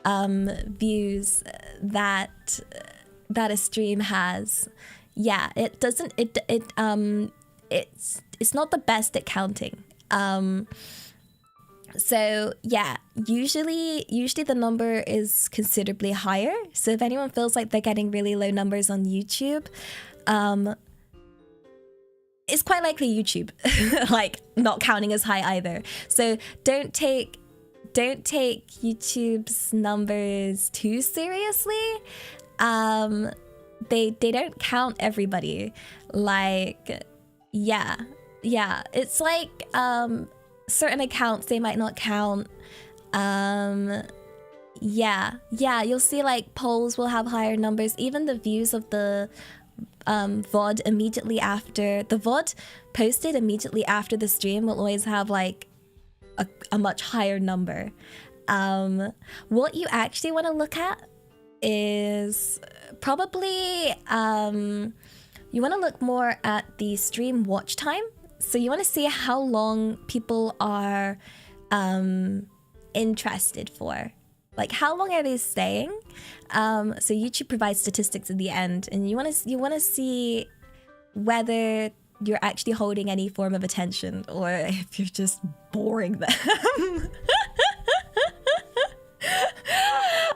views that a stream has. Yeah, it doesn't. It's not the best at counting. So yeah, usually the number is considerably higher. So if anyone feels like they're getting really low numbers on YouTube, it's quite likely YouTube like not counting as high either. So don't take YouTube's numbers too seriously. They don't count everybody. Like, yeah, it's like certain accounts they might not count. Yeah, you'll see like polls will have higher numbers. Even the views of the VOD immediately after the VOD posted immediately after the stream will always have like a much higher number. What you actually want to look at is probably you want to look more at the stream watch time. So you want to see how long people are interested for. Like, how long are they staying? So YouTube provides statistics at the end, and you want to see whether you're actually holding any form of attention or if you're just boring them.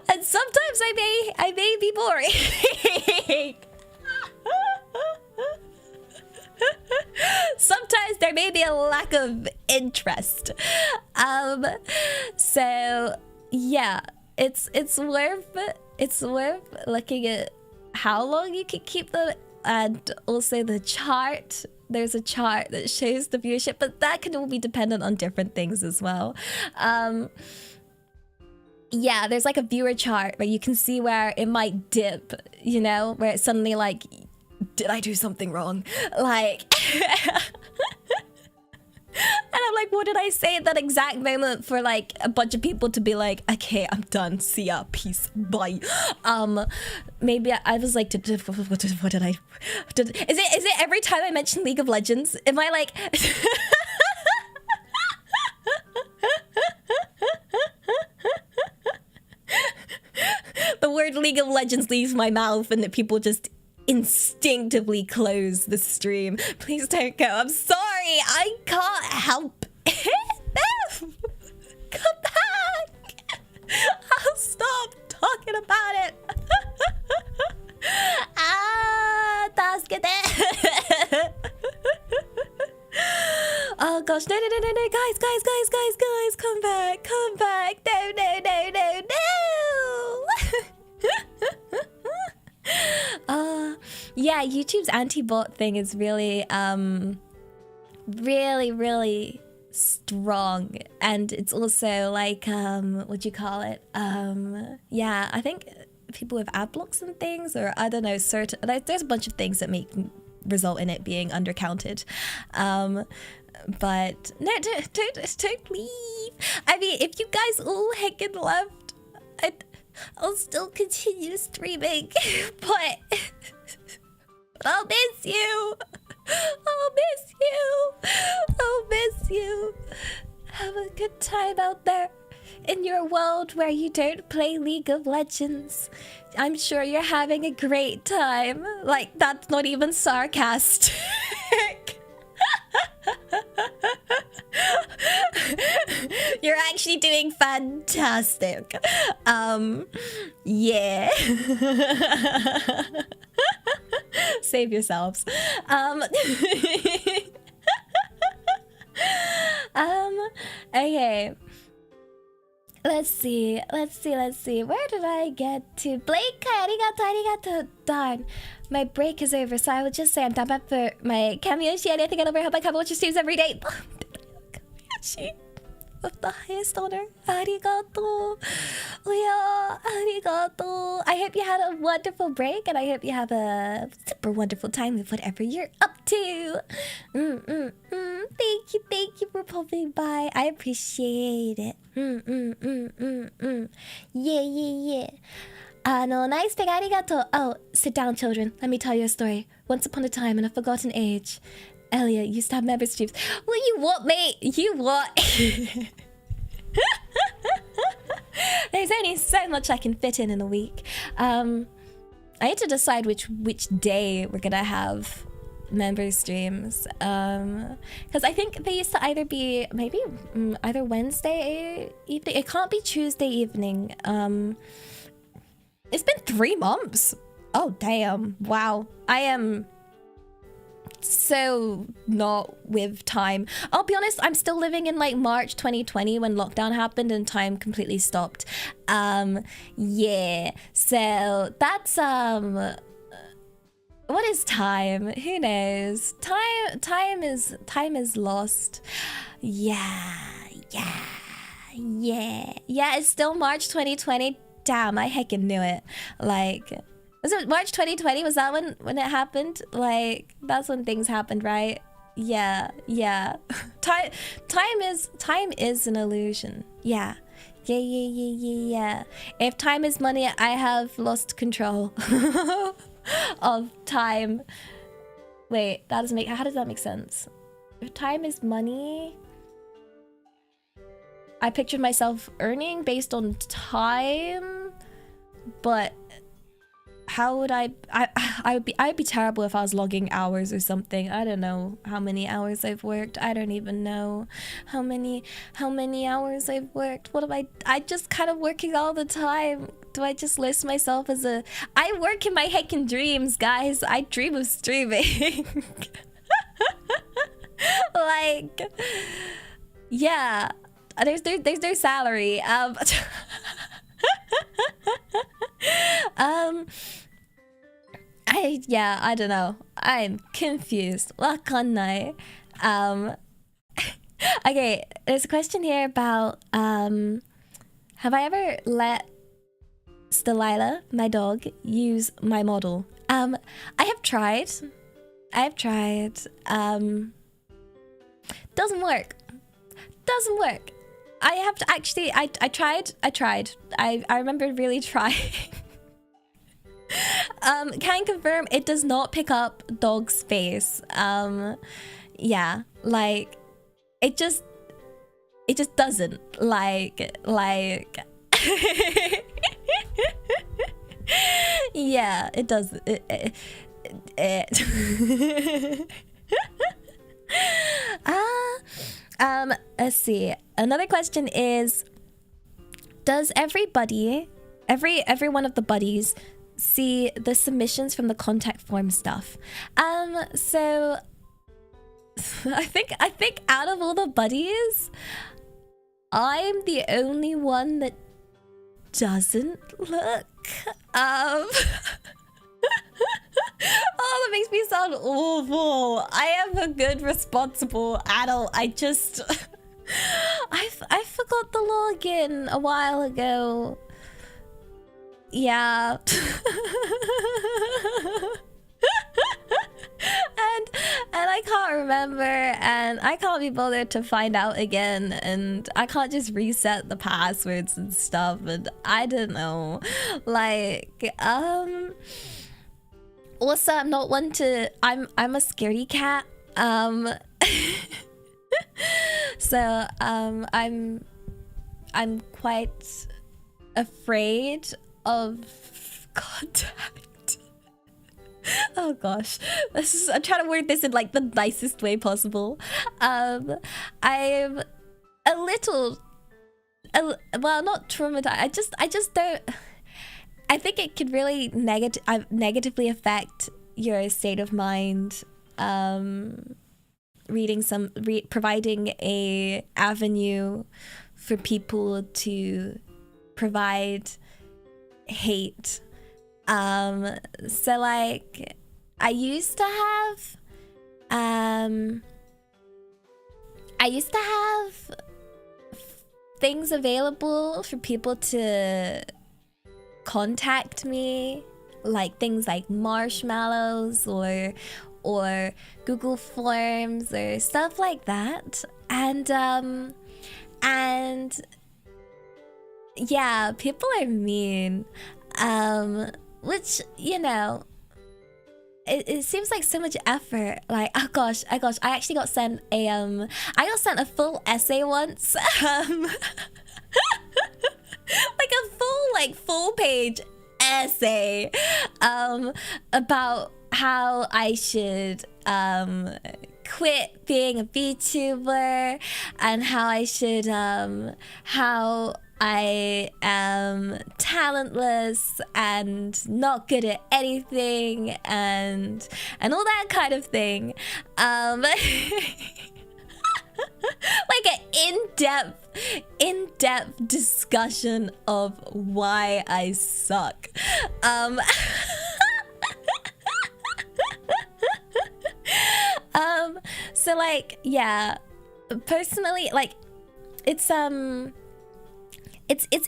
And I may be boring. Sometimes there may be a lack of interest. So yeah, it's worth looking at how long you can keep them, and also the chart. There's a chart that shows the viewership, but that can all be dependent on different things as well. Yeah, there's like a viewer chart where you can see where it might dip, you know, where it's suddenly like, did I do something wrong? Like, and I'm like, what did I say at that exact moment for like a bunch of people to be like, okay, I'm done, see ya, peace, bye. Maybe I was like, what did I, is it every time I mention League of Legends? Am I like, the word League of Legends leaves my mouth and that people just instinctively close the stream. Please don't go. I'm sorry. I can't help it. No. Come back. I'll stop talking about it. Oh gosh, no, guys, come back, no. Yeah, YouTube's anti-bot thing is really, really strong, and it's also like, what do you call it? Yeah, I think people with ad blocks and things, or I don't know, certain, there's a bunch of things that result in it being undercounted. But no, don't leave. I mean, if you guys all heckin' left, I'll still continue streaming, but I'll miss you. I'll miss you. Have a good time out there in your world where you don't play League of Legends. I'm sure you're having a great time. Like, that's not even sarcastic. You're actually doing fantastic. Yeah. Save yourselves. Okay. Let's see. Where did I get to? Blake, arigato. Darn. My break is over, so I would just say I'm down back for my cameo. I think I hope I come watch your streams every day. With the highest honor. Arigato. Yeah, arigato. I hope you had a wonderful break, and I hope you have a super wonderful time with whatever you're up to. Thank you for popping by. I appreciate it. Yeah. Nice thing, arigato. Oh, sit down, children. Let me tell you a story. Once upon a time in a forgotten age, Elia used to have member streams. Well, you what, mate? You what? There's only so much I can fit in a week. I need to decide which day we're gonna have member streams. Because I think they used to either be maybe either Wednesday evening. It can't be Tuesday evening. It's been 3 months. Oh damn! Wow, I am so not with time. I'll be honest, I'm still living in like March 2020 when lockdown happened and time completely stopped. Yeah, so that's what is time? Who knows? Time is lost. Yeah, it's still March 2020. Damn, I heckin' knew it. Like, was it March 2020? Was that when it happened? Like, that's when things happened, right? Yeah. Time is an illusion. Yeah. If time is money, I have lost control of time. Wait, how does that make sense? If time is money, I pictured myself earning based on time, but how would I'd be terrible if I was logging hours or something. I don't know how many hours I've worked. I don't even know how many hours I've worked. What am I just kind of working all the time. do I just list myself as a... I work in my heckin' dreams, guys. I dream of streaming. Like, yeah, there's no salary. I don't know. I'm confused. Wakanai. Okay, there's a question here about have I ever let Stellaria, my dog, use my model? I have tried. Doesn't work. I have to actually, I tried. I remember really trying. Can confirm it does not pick up dog's face. Yeah, like it just doesn't like yeah, it does let's see. Another question is, does every one of the buddies see the submissions from the contact form stuff? So I think out of all the buddies, I'm the only one that doesn't look. Oh, that makes me sound awful. I am a good, responsible adult. I forgot the login a while ago. Yeah. and I can't remember, and I can't be bothered to find out again, and I can't just reset the passwords and stuff, and I don't know. Like, also, I'm not one to... I'm a scaredy cat. So, I'm quite afraid of contact. Oh gosh, I'm trying to word this in like the nicest way possible. I'm a little, well, not traumatized. I just don't. I think it could really negatively affect your state of mind. Providing a avenue for people to provide hate. So like, I used to have things available for people to contact me, like things like marshmallows or Google Forms or stuff like that, and yeah, people are mean, which, you know, it seems like so much effort. Like, oh gosh, I actually got sent a full essay once. Like a full page essay about how I should quit being a VTuber, and how I should how I am talentless and not good at anything, and all that kind of thing. Like an in-depth discussion of why I suck. So like, yeah, personally, like, it's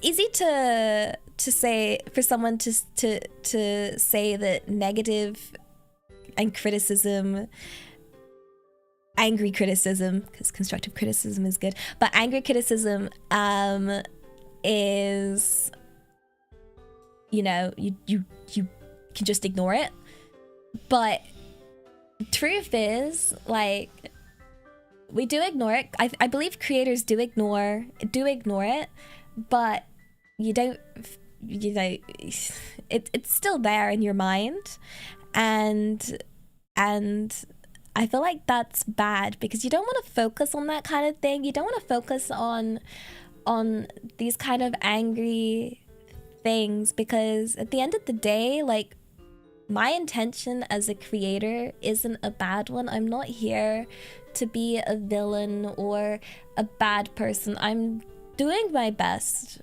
easy to say, for someone to say that negative and angry criticism, because constructive criticism is good, but angry criticism is, you know, you can just ignore it. But truth is, like, we do ignore it. I believe creators do ignore it, but you don't, you know, it's still there in your mind, and I feel like that's bad, because you don't want to focus on that kind of thing. You don't want to focus on these kind of angry things, because at the end of the day, like, my intention as a creator isn't a bad one. I'm not here to be a villain or a bad person. I'm doing my best,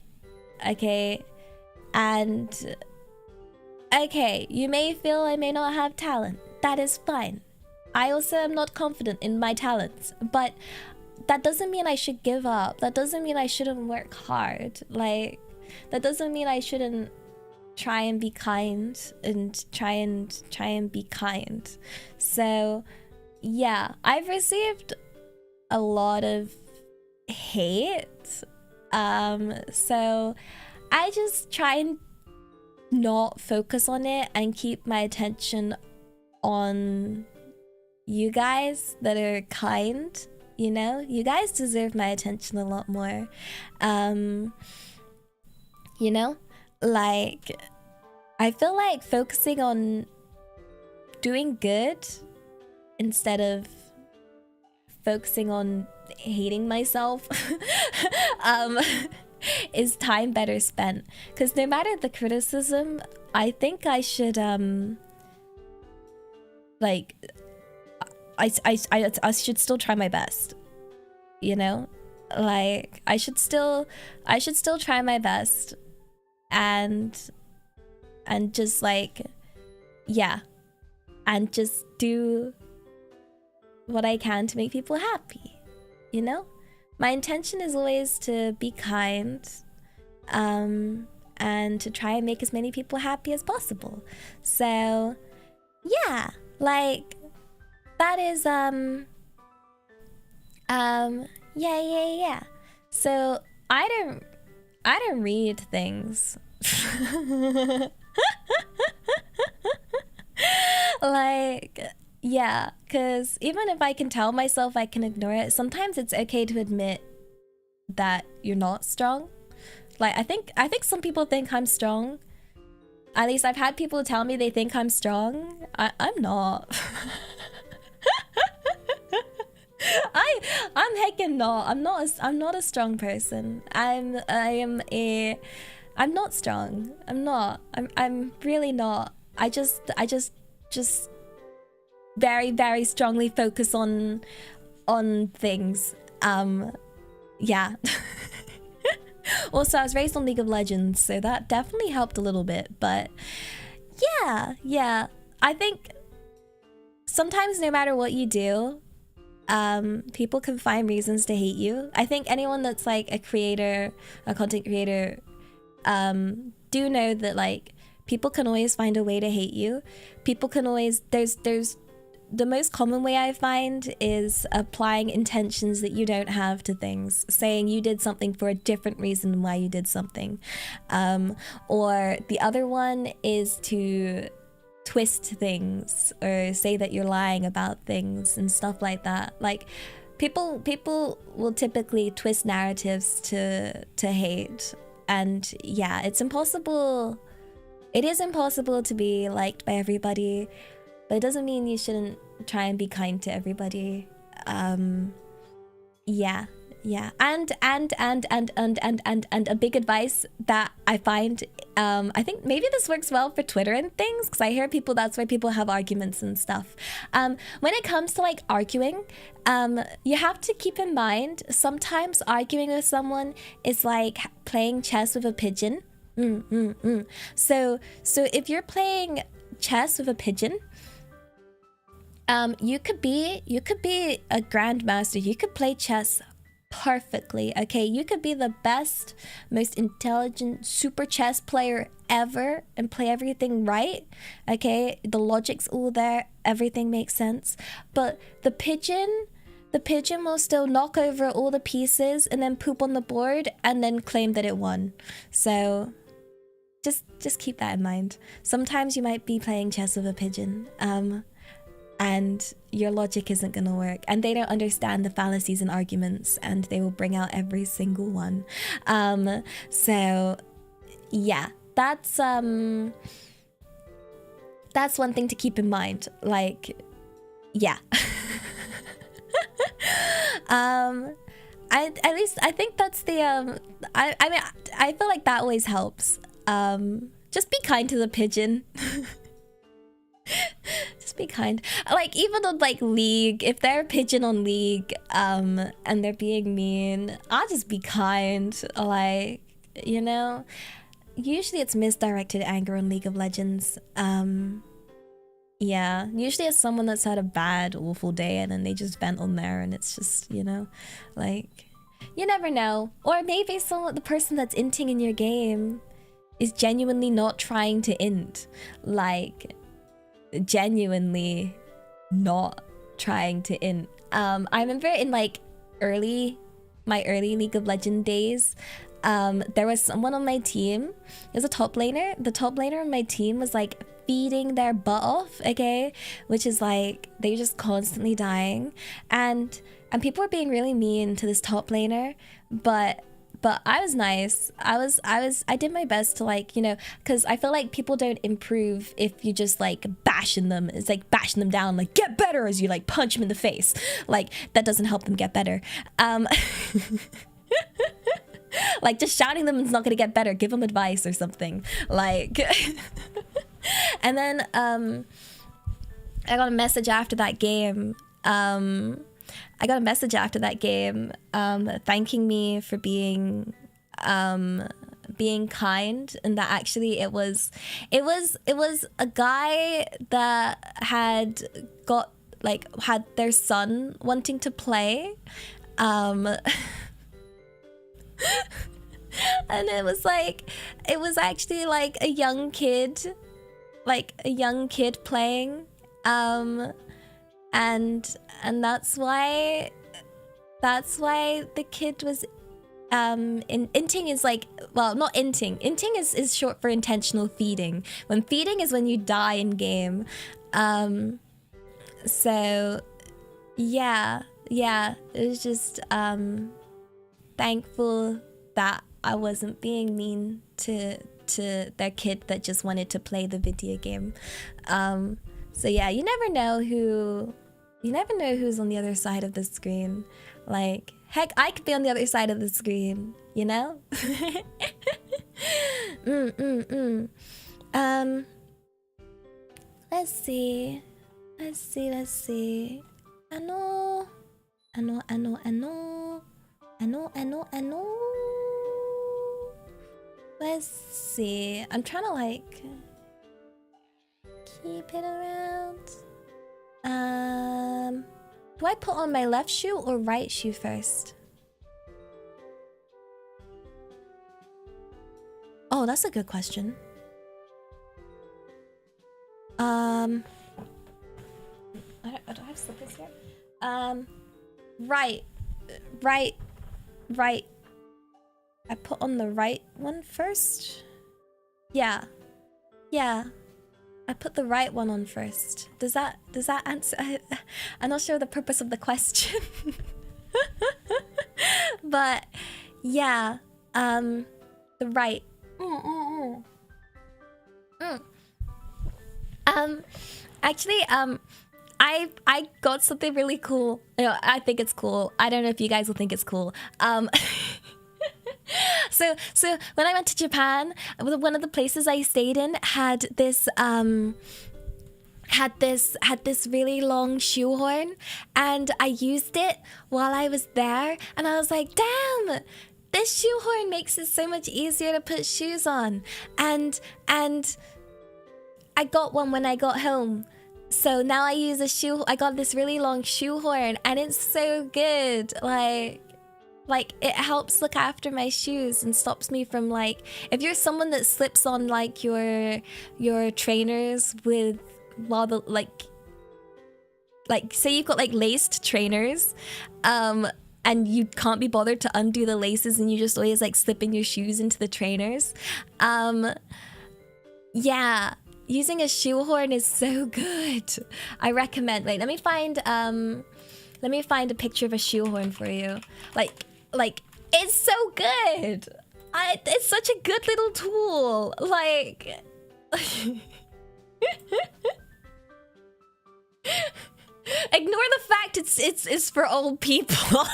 okay? And okay, you may feel I may not have talent. That is fine. I also am not confident in my talents, but that doesn't mean I should give up. That doesn't mean I shouldn't work hard. Like, that doesn't mean I shouldn't try and be kind and try and be kind. So yeah, I've received a lot of hate. So I just try and not focus on it and keep my attention on you guys that are kind. You know, you guys deserve my attention a lot more. You know, like, I feel like focusing on doing good instead of focusing on hating myself is time better spent. Because no matter the criticism, I think I should like, I should still try my best, you know? Like, I should still try my best and just, like, yeah, and just do what I can to make people happy, you know? My intention is always to be kind, and to try and make as many people happy as possible. So yeah, like, that is yeah. So I don't read things. Like, yeah, because even if I can tell myself I can ignore it, sometimes it's okay to admit that you're not strong. Like, I think some people think I'm strong. At least I've had people tell me they think I'm strong. I'm not. I'm heckin' not. I'm not a strong person. I'm not strong. I'm really not. I just very, very strongly focus on things. Yeah. Also, I was raised on League of Legends, so that definitely helped a little bit. But yeah. I think sometimes no matter what you do, people can find reasons to hate you. I think anyone that's like a creator, a content creator, do know that, like, people can always find a way to hate you. People can always, there's the most common way I find is applying intentions that you don't have to things, saying you did something for a different reason why you did something. Or the other one is to twist things or say that you're lying about things and stuff like that. Like, people will typically twist narratives to hate. And yeah, it is impossible to be liked by everybody, but it doesn't mean you shouldn't try and be kind to everybody. Yeah. And a big advice that I find, I think maybe this works well for Twitter and things, because I hear people, that's why people have arguments and stuff. When it comes to, like, arguing, you have to keep in mind, sometimes arguing with someone is like playing chess with a pigeon. So if you're playing chess with a pigeon, you could be a grandmaster. You could play chess perfectly, okay? You could be the best, most intelligent super chess player ever and play everything right, okay? The logic's all there, everything makes sense. But the pigeon will still knock over all the pieces and then poop on the board and then claim that it won. So just keep that in mind. Sometimes you might be playing chess with a pigeon, and your logic isn't gonna work, and they don't understand the fallacies and arguments, and they will bring out every single one. So yeah, that's one thing to keep in mind. Like, yeah. I think that's the I mean, I feel like that always helps. Just be kind to the pigeon. Just be kind. Like, even on like League, if they're a pigeon on League, and they're being mean, I'll just be kind. Like, you know, usually it's misdirected anger on League of Legends. Yeah, usually it's someone that's had a bad, awful day and then they just vent on there, and it's just, you know, like, you never know. Or maybe the person that's inting in your game is genuinely not trying to int. Like, genuinely not trying to int. I remember in like my early League of Legends days, there was someone on my team. It was a top laner. The top laner on my team was like feeding their butt off, okay? Which is like, they're just constantly dying. And people were being really mean to this top laner, but I was nice. I did my best to, like, you know, because I feel like people don't improve if you just like bashing them. It's like bashing them down, like, get better, as you like punch them in the face. Like, that doesn't help them get better. Like, just shouting them is not gonna get better. Give them advice or something. Like, and then I got a message after that game. Thanking me for being kind, and that actually it was a guy that had their son wanting to play, and it was actually like a young kid playing, and that's why the kid was inting is like, well, not inting. Inting is short for intentional feeding. When feeding is when you die in game. So yeah, it was just thankful that I wasn't being mean to their kid that just wanted to play the video game. So yeah, you never know who's on the other side of the screen. Like, heck, I could be on the other side of the screen, you know? Let's see. Let's see. I'm trying to like keep it around. Do I put on my left shoe or right shoe first? Oh, that's a good question. I don't have slippers here. Right. I put on the right one first. Yeah. I put the right one on first. Does that answer? I'm not sure the purpose of the question. But yeah, the right. Actually, I got something really cool. You know, I think it's cool. I don't know if you guys will think it's cool. So when I went to Japan, one of the places I stayed in had this really long shoehorn, and I used it while I was there, and I was like, damn, this shoehorn makes it so much easier to put shoes on. And I got one when I got home. So now I use I got this really long shoehorn, and it's so good. Like it helps look after my shoes and stops me from, like, if you're someone that slips on like your trainers with, while the like say you've got like laced trainers, and you can't be bothered to undo the laces, and you just always like slipping your shoes into the trainers. Yeah, using a shoehorn is so good. I recommend. Wait, let me find a picture of a shoehorn for you. Like it's so good. It's such a good little tool. Like ignore the fact it's for old people.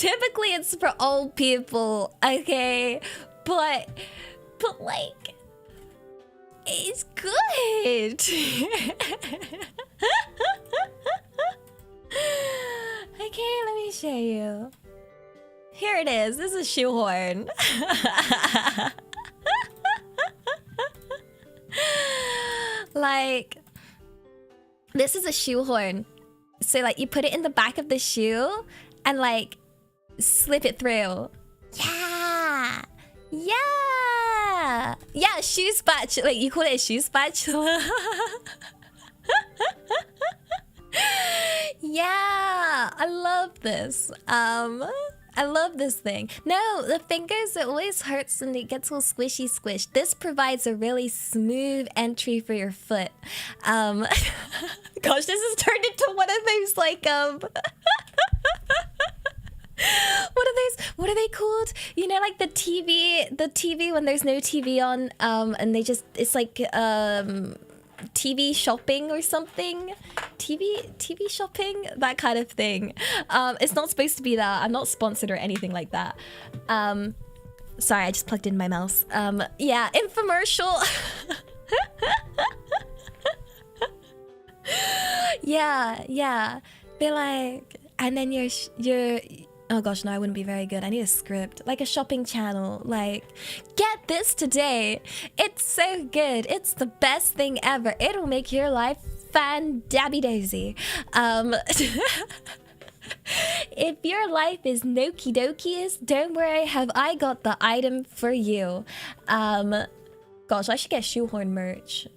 typically it's for old people, okay? But like, it's good. Okay, let me show you. Here it is. This is a shoehorn. Like, this is a shoehorn. So like you put it in the back of the shoe and like slip it through. Yeah. Yeah. Yeah, shoe spatula. Like, you call it a shoe spatula? Yeah, I love this. I love this thing. No, the fingers, it always hurts and it gets all squishy squished. This provides a really smooth entry for your foot. Gosh, this has turned into one of those like what are they called? You know, like the TV when there's no TV on, and they just, it's like TV shopping or something. TV shopping, that kind of thing. It's not supposed to be that. I'm not sponsored or anything like that. Sorry, I just plugged in my mouse. Yeah, infomercial. Yeah. They're like, and then you're oh gosh, no, I wouldn't be very good. I need a script, like a shopping channel. Like, get this today. It's so good. It's the best thing ever. It'll make your life fan-dabby-daisy. If your life is noki dokies, don't worry, have I got the item for you. Gosh, I should get shoehorn merch.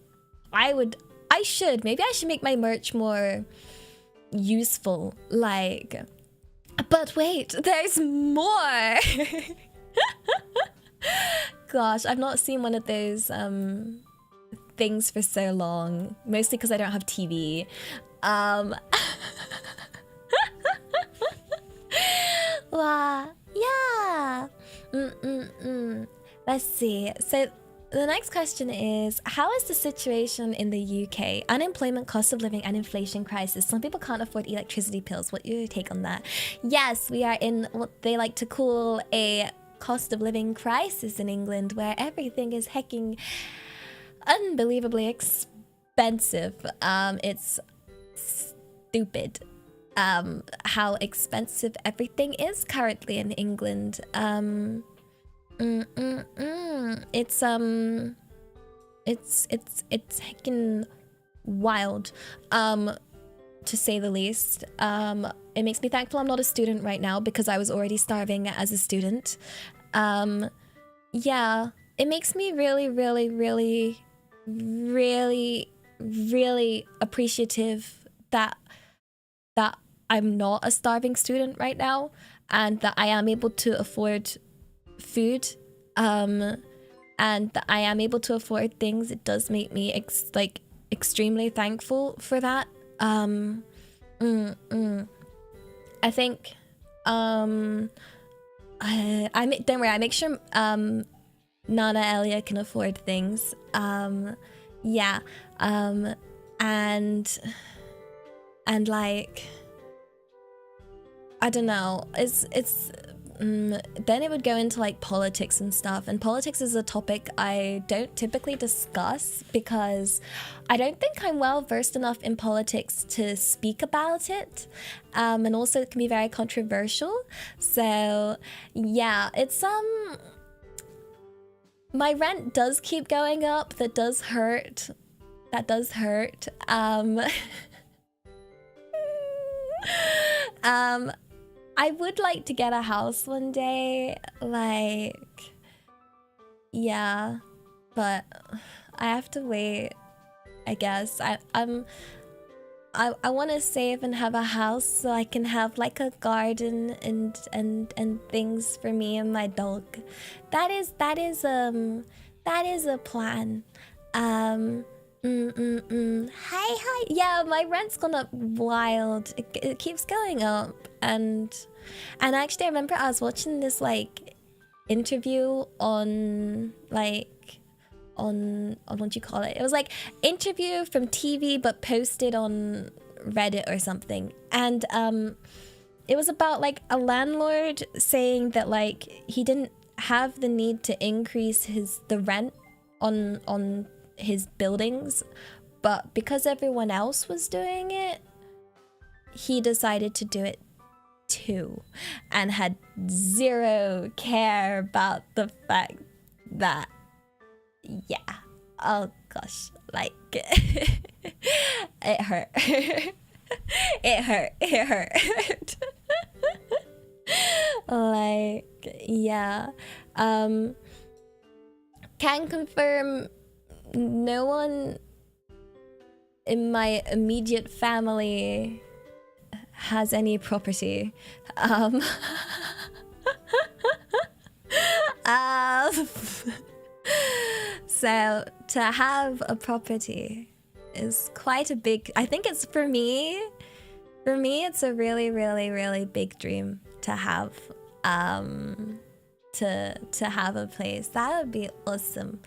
Maybe I should make my merch more useful, like. But wait, there's more. Gosh, I've not seen one of those things for so long, mostly because I don't have TV. Wow, yeah. Let's see. So the next question is, how is the situation in the UK? Unemployment, cost of living, and inflation crisis. Some people can't afford electricity bills. What's your take on that? Yes, we are in what they like to call a cost of living crisis in England, where everything is hecking unbelievably expensive. It's stupid how expensive everything is currently in England. It's heckin' wild, to say the least. It makes me thankful I'm not a student right now, because I was already starving as a student. Yeah, it makes me really appreciative that I'm not a starving student right now, and that I am able to afford food, and that I am able to afford things. It does make me extremely thankful for that. I think don't worry, I make sure Nana Elia can afford things. Yeah, and like, I don't know, then it would go into like politics and stuff, and politics is a topic I don't typically discuss because I don't think I'm well versed enough in politics to speak about it, and also it can be very controversial. So yeah, it's my rent does keep going up. That does hurt. I would like to get a house one day, like, yeah, but I have to wait, I guess. I want to save and have a house so I can have like a garden and things for me and my dog. That is a plan. Hi. Yeah, my rent's gone up wild. It keeps going up, and actually I remember I was watching this like interview on what do you call it? It was like interview from TV but posted on Reddit or something, and it was about like a landlord saying that like he didn't have the need to increase the rent on his buildings, but because everyone else was doing it, he decided to do it too, and had zero care about the fact that, yeah, oh gosh, like it hurt. it hurt. Like, yeah. Can confirm no one in my immediate family has any property. So to have a property is quite a big, I think it's for me it's a really, really, really big dream to have to have a place. That would be awesome.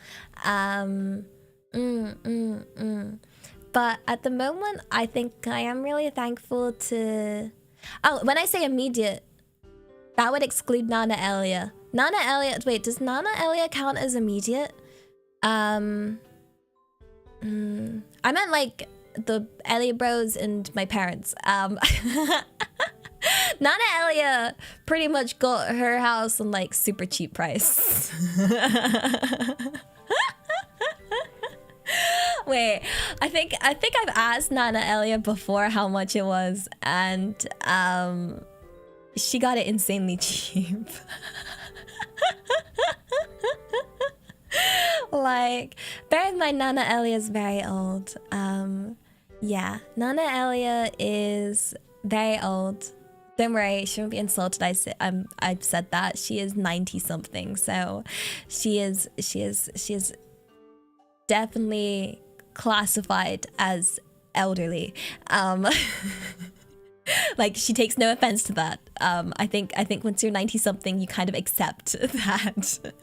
But at the moment, I think I am really thankful to... Oh, when I say immediate, that would exclude Nana Elia. Nana Elia... Wait, does Nana Elia count as immediate? I meant like the Elia bros and my parents. Nana Elia pretty much got her house on like super cheap price. Wait, I think I've asked Nana Elia before how much it was, and she got it insanely cheap. Like, bear in mind, Nana Elia is very old. Yeah, Nana Elia is very old. Don't worry, she won't be insulted. I've said that. She is 90 something, so she is definitely classified as elderly. Like, she takes no offense to that. I think once you're 90 something, you kind of accept that.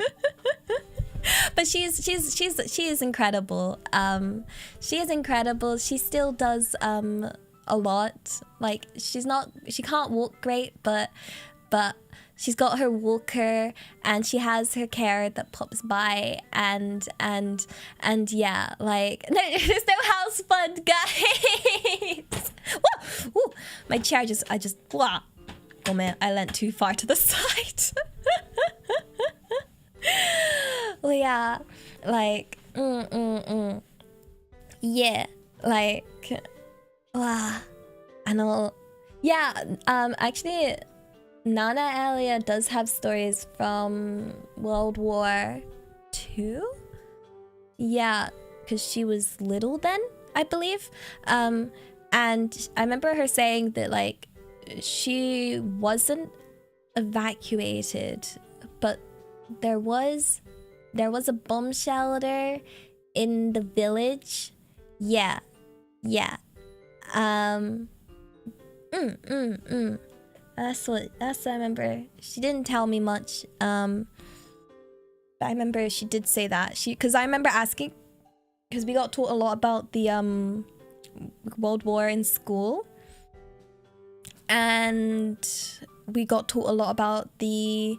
But she is incredible. She is incredible. She still does a lot. Like, she can't walk great, but she's got her walker, and she has her carrot that pops by, and yeah, like, no, there's no house fund, guys. Woo, woo. My chair I just wow. Oh man, I leant too far to the side. Well, yeah, like, yeah, like, wow, I know, yeah, actually, Nana Elia does have stories from World War II? Yeah, because she was little then, I believe, and I remember her saying that, like, she wasn't evacuated, but there was a bomb shelter in the village. Yeah. That's what I remember. She didn't tell me much. But I remember she did say that. Because I remember asking, because we got taught a lot about the World War in school, and we got taught a lot about the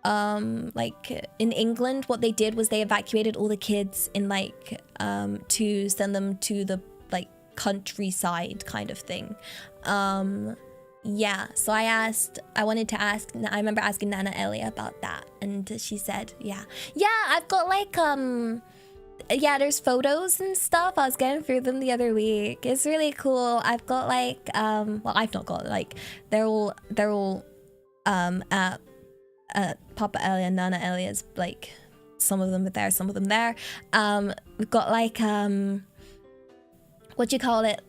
like, in England, what they did was they evacuated all the kids in, like, to send them to the, like, countryside kind of thing. Yeah, so I remember asking Nana Elia about that, and she said, yeah, I've got, like, yeah, there's photos and stuff. I was getting through them the other week. It's really cool. I've got, like, well, I've not got, like, they're all at Papa Elia and Nana Elia's, like, some of them are there, some of them there. We've got, like, what do you call it?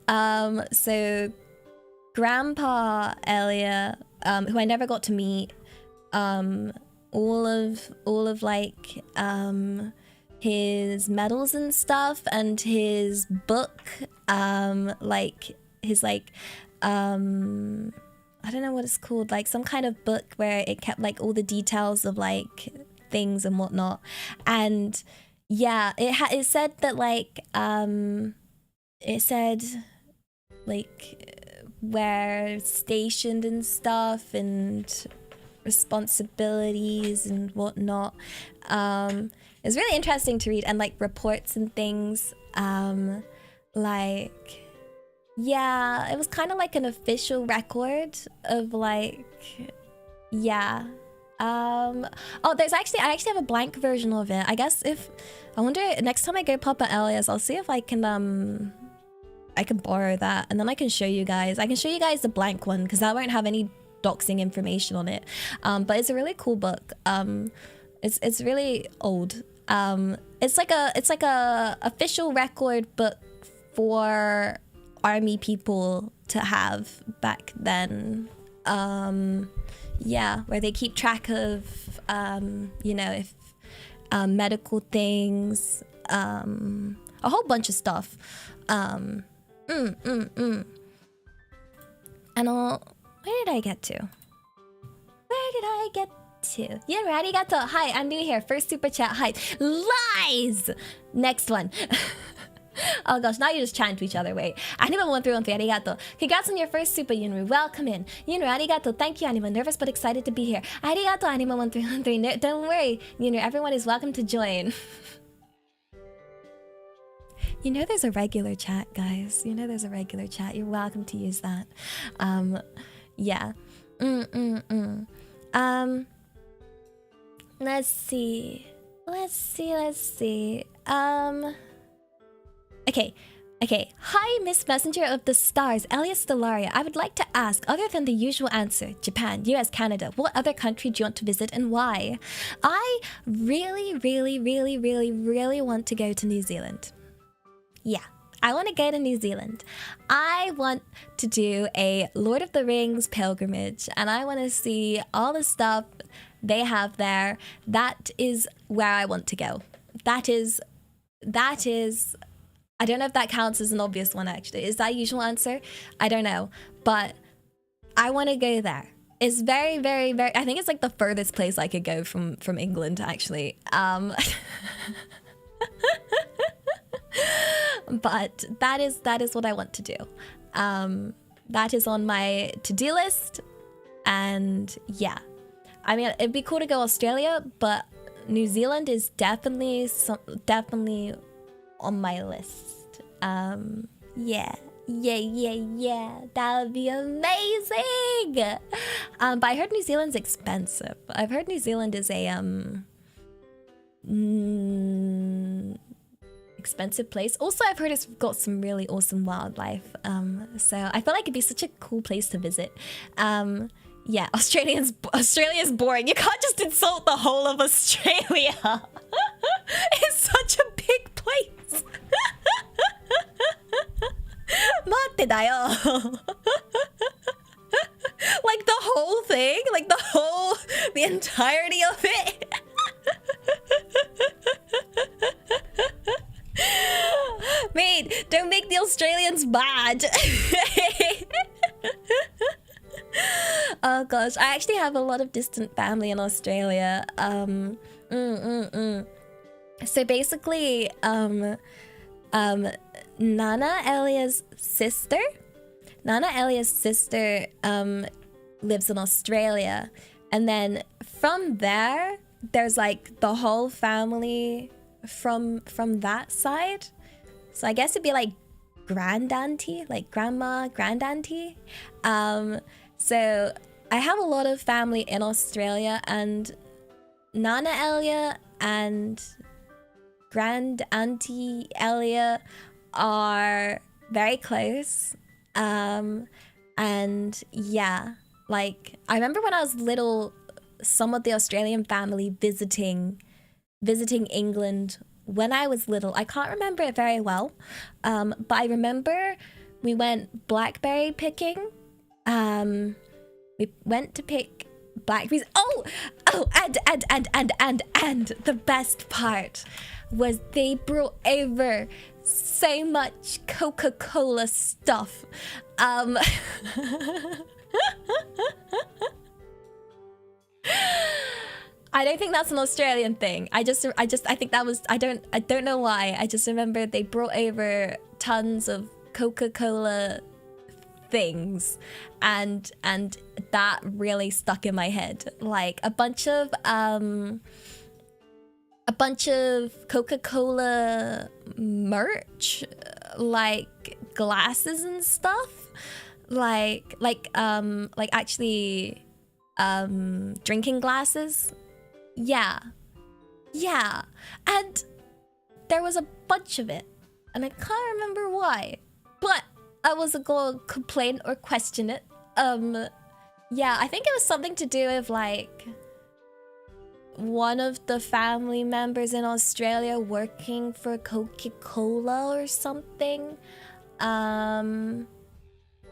So Grandpa Elia, who I never got to meet, all of like his medals and stuff, and his book, like his, like, I don't know what it's called, like some kind of book where it kept, like, all the details of, like, things and whatnot. And yeah, it said that, like, it said, like, we're stationed and stuff, and responsibilities and whatnot. It's really interesting to read, and like reports and things. Like, yeah, it was kind of like an official record of like, yeah. Oh, I actually have a blank version of it. I guess if I wonder next time I go pop at Elia's, I'll see if I can borrow that, and then I can show you guys. I can show you guys the blank one because that won't have any doxing information on it. But it's a really cool book. It's really old. It's like a official record book for army people to have back then. Yeah, where they keep track of, you know, if medical things, a whole bunch of stuff. And where did I get to? Yeah, arigato. Hi, I'm new here. First super chat. Hi. Lies! Next one. Oh gosh, now you're just chatting to each other. Wait. Anima 1313, arigato. Congrats on your first super, Yunru. Welcome in. Yunru, arigato. Thank you, Anima. Nervous but excited to be here. Arigato, Anima 1313. Don't worry, Yunru. Everyone is welcome to join. You know there's a regular chat, guys. You know there's a regular chat. You're welcome to use that. Yeah. Let's see. Okay. Hi, Miss Messenger of the Stars, Elia Stellaria. I would like to ask, other than the usual answer, Japan, US, Canada, what other country do you want to visit and why? I really want to go to New Zealand. Yeah, I want to go to New Zealand. I want to do a Lord of the Rings pilgrimage, and I want to see all the stuff they have there. That is where I want to go. That is... I don't know if that counts as an obvious one, actually. Is that a usual answer? I don't know. But I want to go there. It's very... I think it's like the furthest place I could go from England, actually. But that is what I want to do. That is on my to-do list. And yeah. I mean, it'd be cool to go Australia, but New Zealand is definitely on my list. Yeah. That would be amazing. But I heard New Zealand's expensive. I've heard New Zealand is a expensive place. Also, I've heard it's got some really awesome wildlife. So I feel like it'd be such a cool place to visit. Yeah, Australia's boring. You can't just insult the whole of Australia. It's such a big place. Matte da yo. Like the whole thing? Like the entirety of it? Mate, don't make the Australians bad. Oh gosh, I actually have a lot of distant family in Australia. So basically, Nana Elia's sister lives in Australia, and then from there's like the whole family from that side. So I guess it'd be like grand-auntie, like grandma, grand-auntie. So I have a lot of family in Australia, and Nana Elia and grand-auntie Elia are very close. And yeah, like I remember when I was little, some of the Australian family visiting England when I was little. I can't remember it very well, but I remember we went blackberry picking. We went to pick blackberries. And the best part was they brought over so much Coca-Cola stuff. I don't think that's an Australian thing. I think that was, I don't know why. I just remember they brought over tons of Coca-Cola things, and that really stuck in my head. Like a bunch of Coca-Cola merch, like glasses and stuff, like actually drinking glasses. Yeah, and there was a bunch of it, and I can't remember why, but I wasn't gonna complain or question it. Yeah, I think it was something to do with like one of the family members in Australia working for Coca-Cola or something.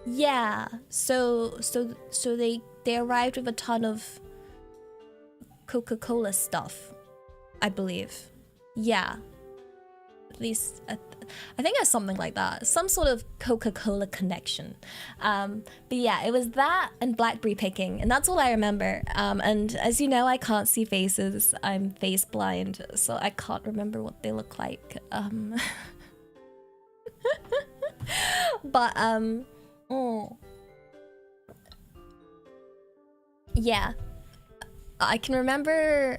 Yeah, so they arrived with a ton of Coca-Cola stuff, I believe. Yeah, at least I think it was something like that, some sort of Coca-Cola connection. But yeah, it was that and blackberry picking, and that's all I remember. And as you know, I can't see faces. I'm face blind, so I can't remember what they look like. But yeah, I can remember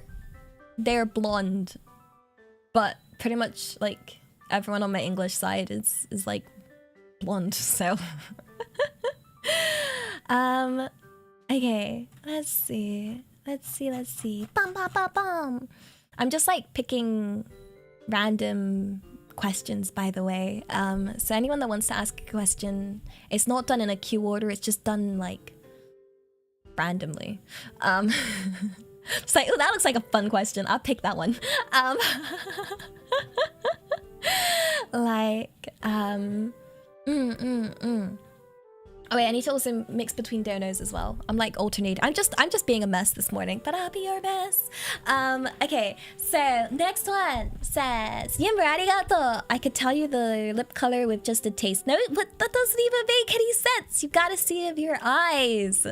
they're blonde, but pretty much like everyone on my English side is like blonde, so okay, let's see. Bum, bum, bum, bum. I'm just like picking random questions, by the way. So anyone that wants to ask a question, it's not done in a queue order, it's just done like randomly. It's like, oh, that looks like a fun question, I'll pick that one. Oh wait, I need to also mix between donos as well. I'm like alternating. I'm just being a mess this morning, but I'll be your mess. Okay, so next one says, Yimber, arigato. I could tell you the lip color with just a taste. No, but that doesn't even make any sense. You gotta see it with your eyes.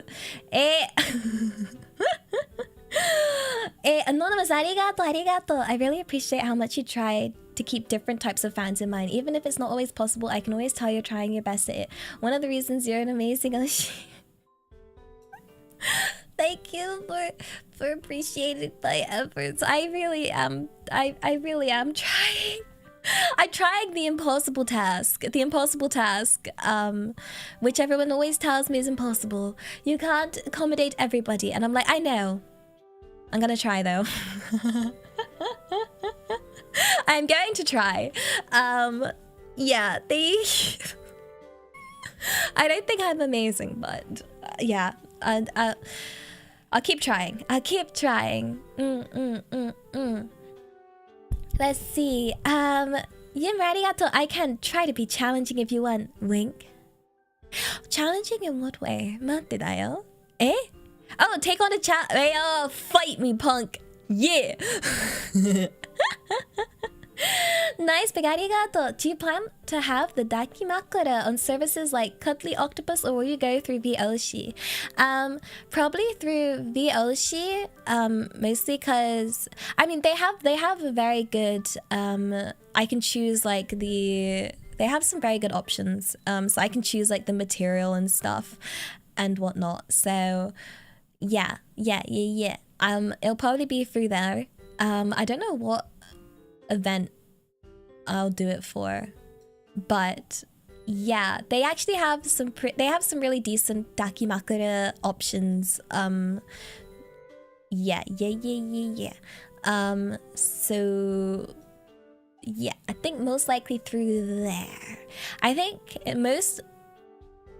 Anonymous, arigato. I really appreciate how much you tried to keep different types of fans in mind. Even if it's not always possible, I can always tell you're trying your best at it. One of the reasons you're an amazing Thank you for appreciating my efforts. I really am trying. I'm trying the impossible task. Which everyone always tells me is impossible. You can't accommodate everybody. And I'm like, I know. I'm gonna try though. I'm going to try. Yeah, I don't think I'm amazing, but yeah, I'll keep trying. Let's see. Yin arigato. I can try to be challenging if you want. Wink. Challenging in what way? 待ってだよ. Eh? Oh, take on a challenge. Oh, fight me, punk. Yeah. Nice, big arigato. Do you plan to have the dakimakura on services like Cuddly Octopus, or will you go through VOC? Probably through VOC, mostly because I mean they have a very good I can choose like they have some very good options, so I can choose like the material and stuff and whatnot. So yeah. It'll probably be through there. I don't know what event I'll do it for, but yeah, they actually have some really decent dakimakura options. Yeah. So yeah, I think most likely through there. I think most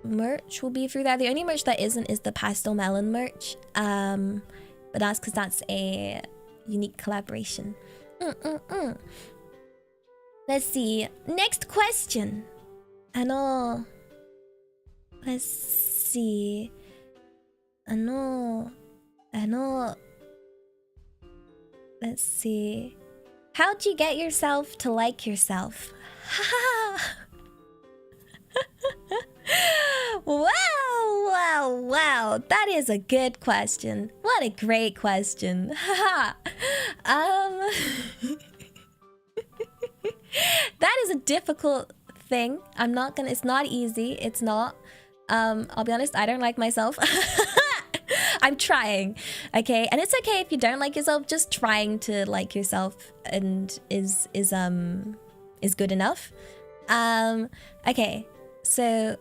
merch will be through there. The only merch that isn't is the pastel melon merch, but that's because that's a unique collaboration. Let's see. Next question. Let's see. Let's see. How'd you get yourself to like yourself? Wow. That is a good question. What a great question. That is a difficult thing. It's not easy. It's not. I'll be honest, I don't like myself. I'm trying, okay? And it's okay if you don't like yourself. Just trying to like yourself and is good enough. Okay, so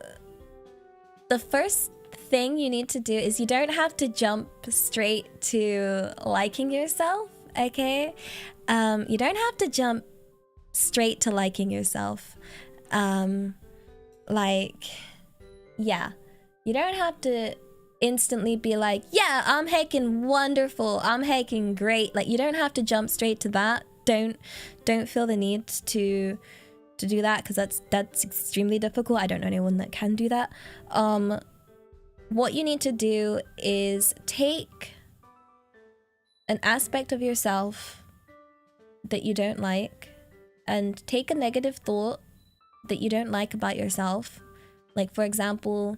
the first thing you need to do is you don't have to jump straight to liking yourself, okay? You don't have to jump straight to liking yourself. Like, yeah, you don't have to instantly be like, yeah, I'm heckin' wonderful, I'm heckin' great. Like, you don't have to jump straight to that. Don't feel the need to do that, because that's extremely difficult. I don't know anyone that can do that. What you need to do is take an aspect of yourself that you don't like, and take a negative thought that you don't like about yourself. Like, for example,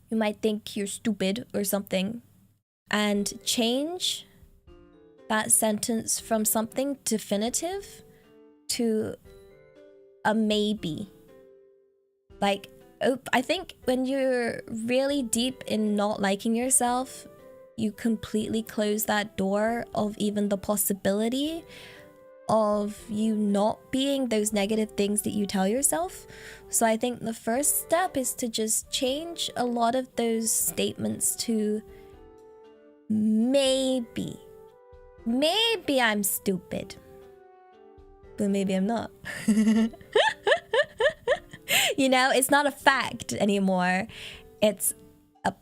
you might think you're stupid or something, and change that sentence from something definitive to a maybe. Like, I think when you're really deep in not liking yourself, you completely close that door of even the possibility of you not being those negative things that you tell yourself. So I think the first step is to just change a lot of those statements to maybe. Maybe I'm stupid, but maybe I'm not. You know, it's not a fact anymore. It's a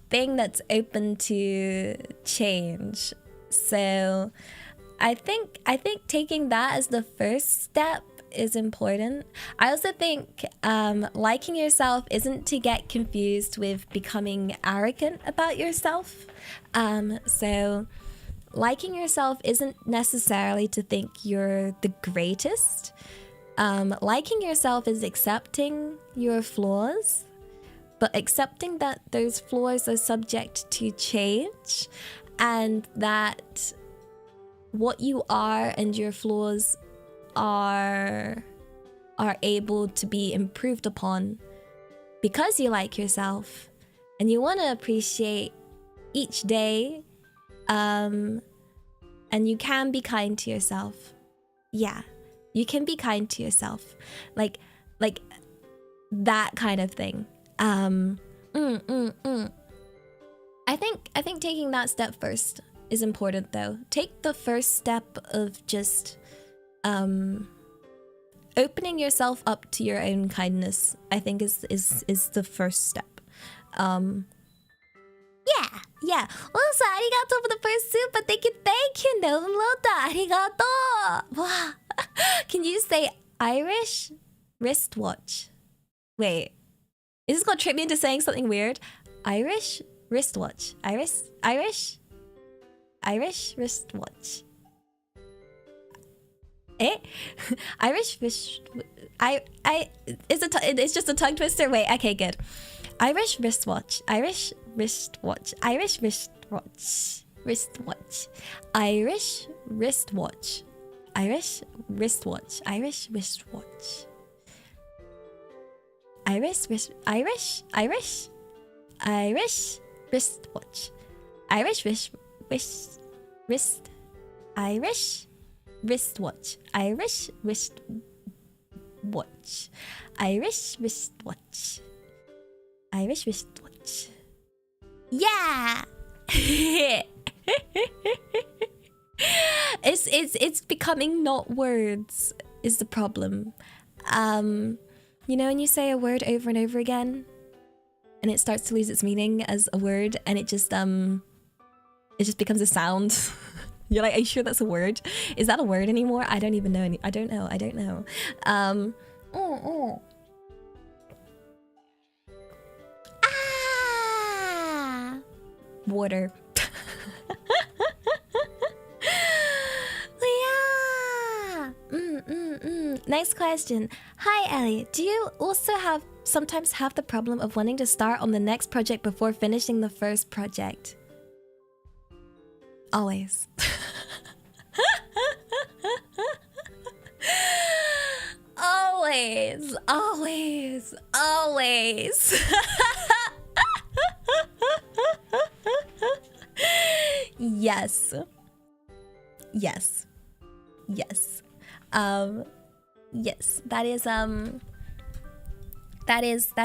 thing that's open to change. So I think taking that as the first step is important. I also think liking yourself isn't to get confused with becoming arrogant about yourself. So liking yourself isn't necessarily to think you're the greatest. Liking yourself is accepting your flaws, but accepting that those flaws are subject to change, and that what you are and your flaws are able to be improved upon because you like yourself and you want to appreciate each day, and you can be kind to yourself. Yeah, you can be kind to yourself, like that kind of thing. I think taking that step first is important, though. Take the first step of just opening yourself up to your own kindness. I think is the first step. Yeah. Also, arigato for the first super. Thank you. Downloada. Arigato. Wow. Can you say Irish wristwatch? Wait, is this gonna trick me into saying something weird? Irish wristwatch. Irish wristwatch. Irish wrist. It's just a tongue twister. Wait. Okay. Good. Irish wristwatch. Irish wristwatch. Irish wristwatch. Wristwatch. Irish wristwatch. Irish wristwatch. Irish wristwatch. Irish wristwatch. Irish wristwatch. Irish wristwatch. Irish wristwatch. Irish wristwatch. Irish wristwatch. Yeah. It's becoming not words is the problem. You know, when you say a word over and over again and it starts to lose its meaning as a word, and it just becomes a sound. You're like, are you sure that's a word? Is that a word anymore? I don't even know. I don't know. Water. Next question. Hi, Elia. Do you also sometimes have the problem of wanting to start on the next project before finishing the first project? Always. Always, always, always. Yes. Yes. Yes. Yes. That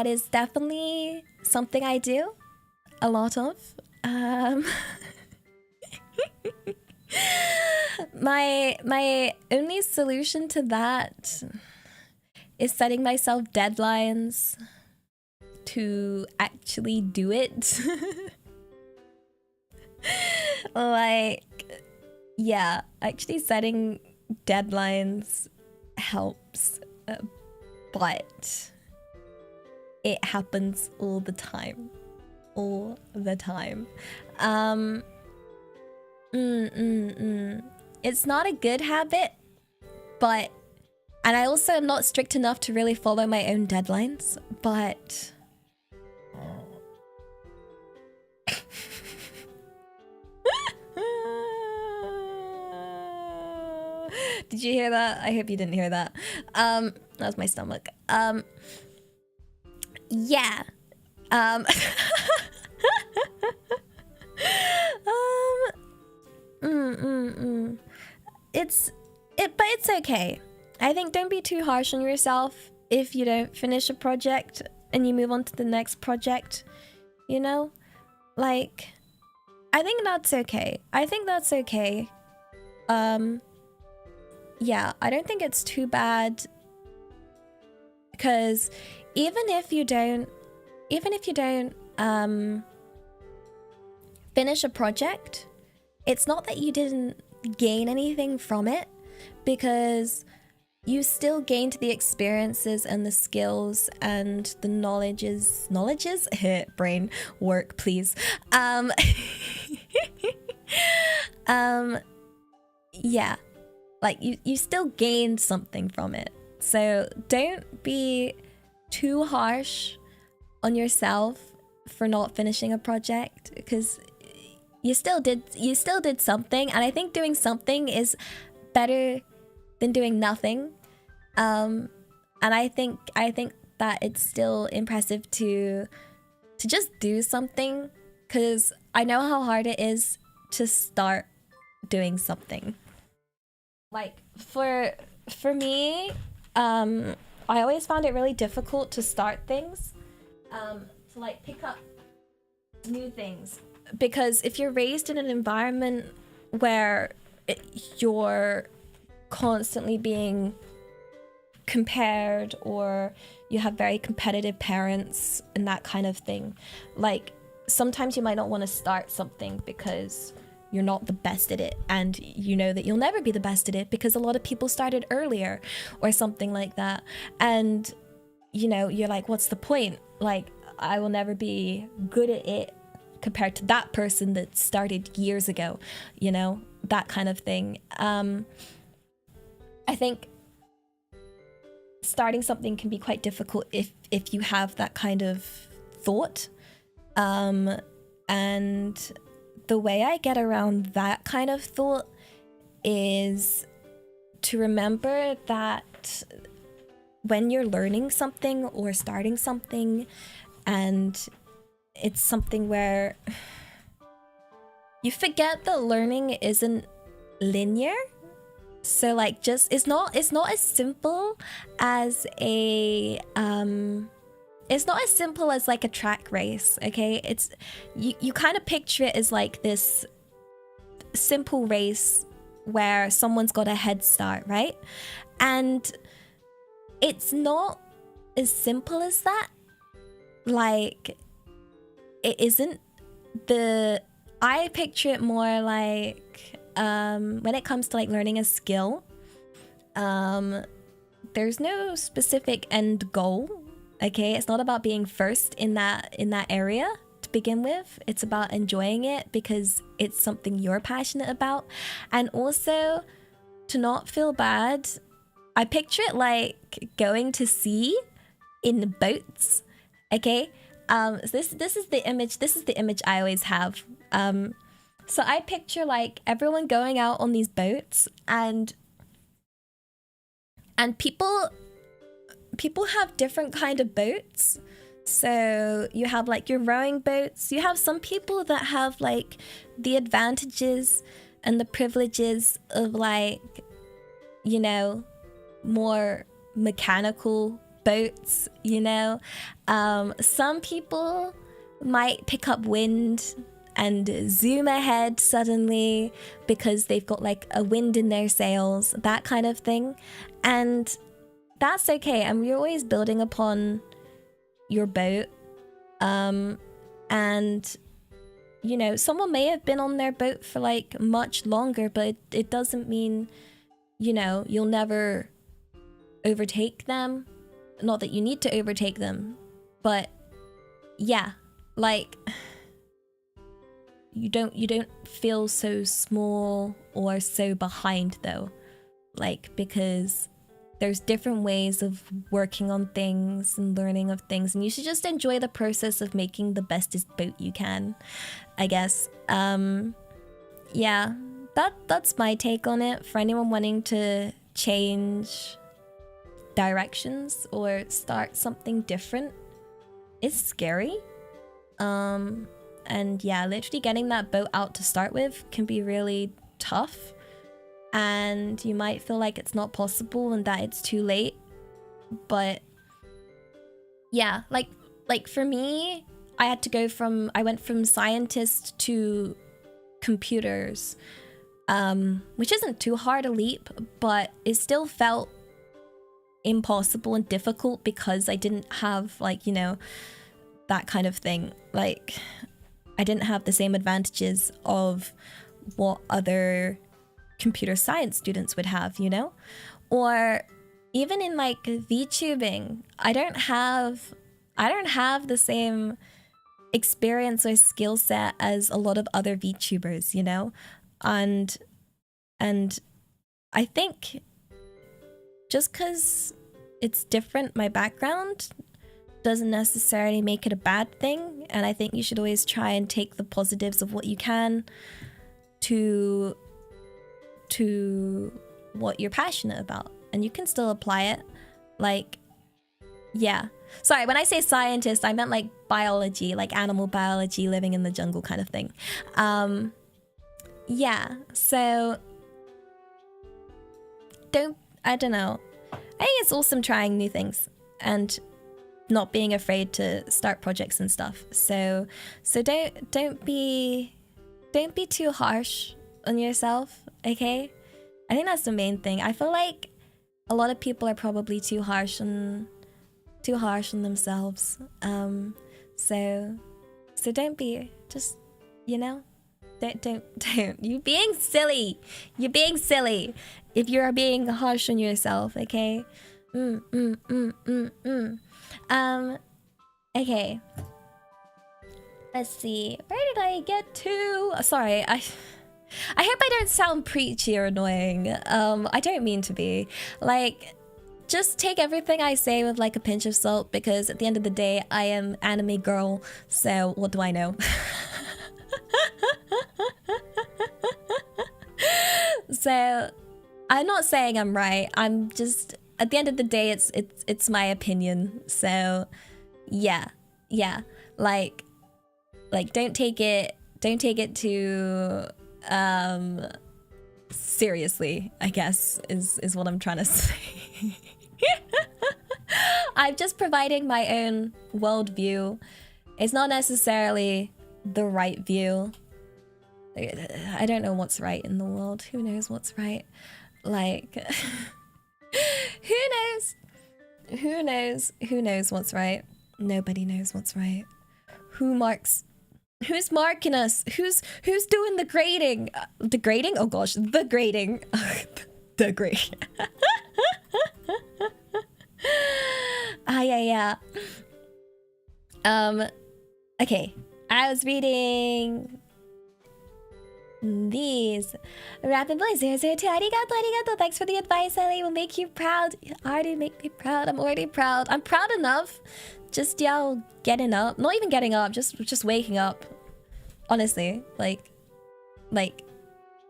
is definitely something I do a lot of. My only solution to that is setting myself deadlines to actually do it. Like, yeah, actually setting deadlines helps, but it happens all the time. All the time. It's not a good habit, but, and I also am not strict enough to really follow my own deadlines, but did you hear that? I hope you didn't hear that. That was my stomach. Yeah. But it's okay. I think don't be too harsh on yourself if you don't finish a project and you move on to the next project, you know? Like, I think that's okay. I think that's okay. Yeah, I don't think it's too bad, because even if you don't finish a project, it's not that you didn't gain anything from it, because you still gained the experiences and the skills and the knowledges brain work, please. Yeah, like you still gained something from it, so don't be too harsh on yourself for not finishing a project, because you still did something, and I think doing something is better than doing nothing. And I think that it's still impressive to just do something, because I know how hard it is to start doing something. Like for me, I always found it really difficult to start things, to like pick up new things, because if you're raised in an environment where you're constantly being compared, or you have very competitive parents and that kind of thing, like sometimes you might not want to start something because you're not the best at it, and you know that you'll never be the best at it because a lot of people started earlier or something like that, and you know, you're like, what's the point? Like, I will never be good at it compared to that person that started years ago, you know, that kind of thing. I think starting something can be quite difficult if you have that kind of thought. And the way I get around that kind of thought is to remember that when you're learning something or starting something, and it's something where you forget that learning isn't linear. So like, just it's not as simple as a it's not as simple as like a track race, okay? It's you kind of picture it as like this simple race where someone's got a head start, right? And it's not as simple as that. Like, it isn't. I picture it more like when it comes to like learning a skill, there's no specific end goal. Okay, it's not about being first in that area to begin with. It's about enjoying it because it's something you're passionate about. And also, to not feel bad, I picture it like going to sea in boats. Okay, so this is the image I always have. So I picture like everyone going out on these boats, and people people have different kind of boats. So you have like your rowing boats. You have some people that have like the advantages and the privileges of like, you know, more mechanical boats, you know. Some people might pick up wind and zoom ahead suddenly because they've got like a wind in their sails, that kind of thing. And that's okay. And you're always building upon your boat. And you know, someone may have been on their boat for like much longer, but it doesn't mean, you know, you'll never overtake them. Not that you need to overtake them, but yeah, like you don't feel so small or so behind though, like, because there's different ways of working on things and learning of things, and you should just enjoy the process of making the bestest boat you can, I guess. Yeah, that's my take on it. For anyone wanting to change directions or start something different, it's scary. And yeah, literally getting that boat out to start with can be really tough, and you might feel like it's not possible and that it's too late. But yeah, like for me, I went from scientist to computers, which isn't too hard a leap, but it still felt impossible and difficult because I didn't have, like, you know, that kind of thing. Like, I didn't have the same advantages of what other computer science students would have, you know? Or even in like VTubing, I don't have the same experience or skill set as a lot of other VTubers, you know? And I think just because it's different, my background doesn't necessarily make it a bad thing. And I think you should always try and take the positives of what you can to what you're passionate about, and you can still apply it. Like, yeah, sorry, when I say scientist, I meant like biology, like animal biology, living in the jungle kind of thing. Yeah, so I don't know, I think it's awesome trying new things and not being afraid to start projects and stuff. So don't be too harsh on yourself, okay? I think that's the main thing. I feel like a lot of people are probably too harsh on themselves. So don't be, just, you know, don't you're being silly. You're being silly if you're being harsh on yourself, okay? Okay. Let's see. Where did I get to? Sorry, I hope I don't sound preachy or annoying. I don't mean to be. Like, just take everything I say with like a pinch of salt, because at the end of the day, I am anime girl, so what do I know? So, I'm not saying I'm right. I'm just, at the end of the day, it's my opinion. So, yeah. Like don't take it too seriously, I guess is what I'm trying to say. I'm just providing my own worldview. It's not necessarily the right view. I don't know what's right in the world. Who knows what's right? Like, who knows what's right? Nobody knows what's right. Who's marking us? Who's doing the grading? The grading? Oh gosh, the grading. The grading. Yeah. Okay. I was reading these. Rapid Boy 002, arigato. Thanks for the advice, Elia. Will make you proud. You already make me proud. I'm already proud. I'm proud enough. Just y'all getting up. Not even getting up, just waking up. Honestly, like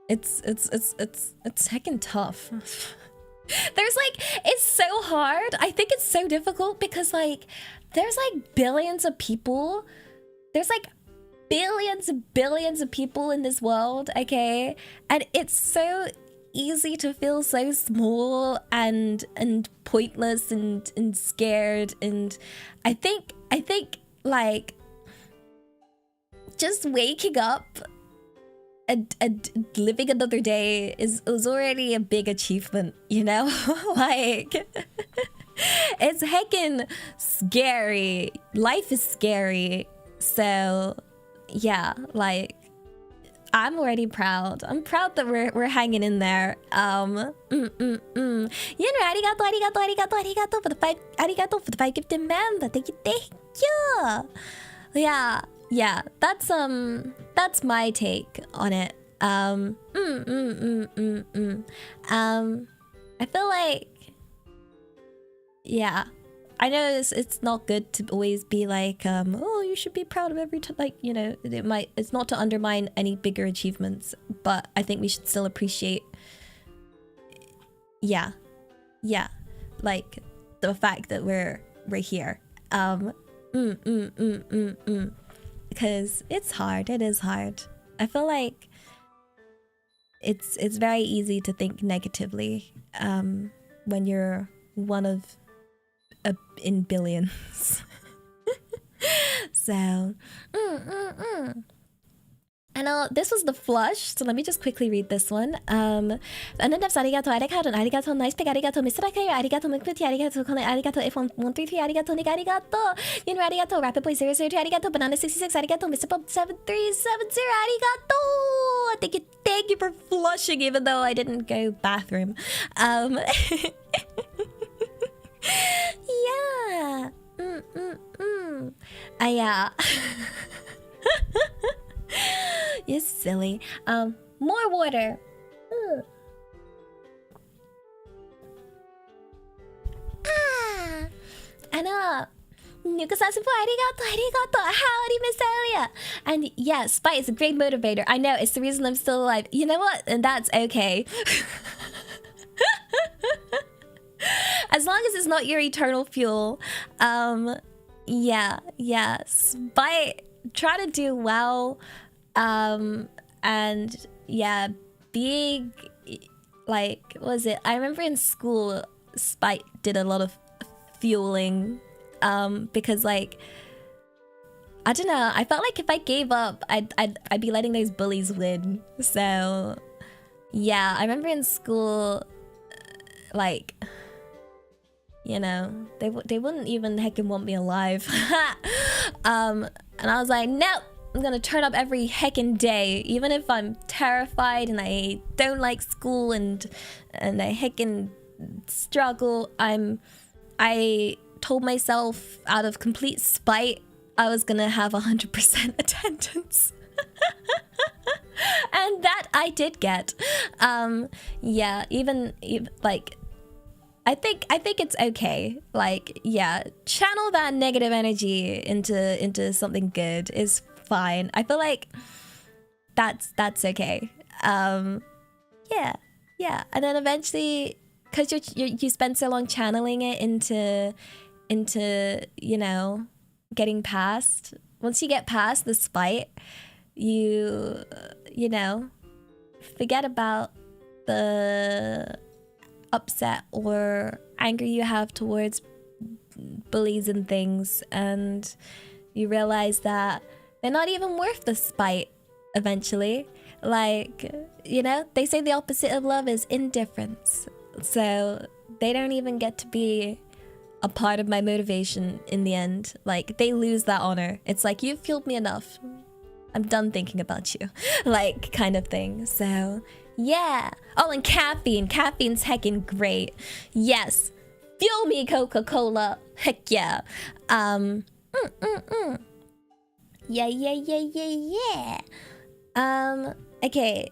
it's heckin' tough. There's like, it's so hard. I think it's so difficult because like, there's like billions of people. There's like billions and billions of people in this world, okay? And it's so easy to feel so small and pointless and scared. And I think like just waking up and living another day is already a big achievement, you know? Like, it's heckin' scary. Life is scary. So yeah, like, I'm already proud. I'm proud that we're hanging in there. You know, arigato for the 5 gifted member. Thank you. Yeah, that's my take on it. I feel like, yeah, I know it's not good to always be like, oh, you should be proud of every time, like, you know, it's not to undermine any bigger achievements, but I think we should still appreciate, yeah, like the fact that we're here. Because it's hard. It is hard. I feel like it's very easy to think negatively when you're one of in billions. So I know this was the flush, so let me just quickly read this one. Anandevs arigato, arigato, nice pick, arigato, Mr. Akari, arigato, Mukputi, arigato, Kone, arigato, F133, arigato, Nick, arigato, Yin, arigato, Rapid Boy 002, arigato, Banana 66, arigato, Mr. Pop 7370, arigato. Thank you for flushing, even though I didn't go bathroom. Yeah. Yeah. You're silly. More water. Anna. Nuka-san-senpai, arigato. Howdy, Miss Elia. And yeah, spite is a great motivator. I know, it's the reason I'm still alive. You know what? And that's okay. As long as it's not your eternal fuel. Yeah. Spite, try to do well. And yeah, being like, what was it? I remember in school, Spite did a lot of fueling. Because like, I don't know, I felt like if I gave up, I'd be letting those bullies win. So yeah, I remember in school, like, you know, they wouldn't even heckin' want me alive. And I was like, nope, I'm gonna turn up every heckin' day, even if I'm terrified and I don't like school and I heckin' struggle. I told myself out of complete spite I was gonna have 100% attendance. And that I did get. Yeah, even like, I think it's okay. Like, yeah, channel that negative energy into something good is fine. I feel like that's okay. Yeah, and then eventually, because you spend so long channeling it into you know, getting past. Once you get past the spite, you know, forget about the upset or anger you have towards bullies and things, and you realize that they're not even worth the spite eventually. Like, you know, they say the opposite of love is indifference, so they don't even get to be a part of my motivation in the end. Like, they lose that honor. It's like, you've fueled me enough, I'm done thinking about you, like, kind of thing. So yeah. Oh, and caffeine's heckin' great. Yes, fuel me, Coca-Cola. Heck yeah. Yeah. Okay,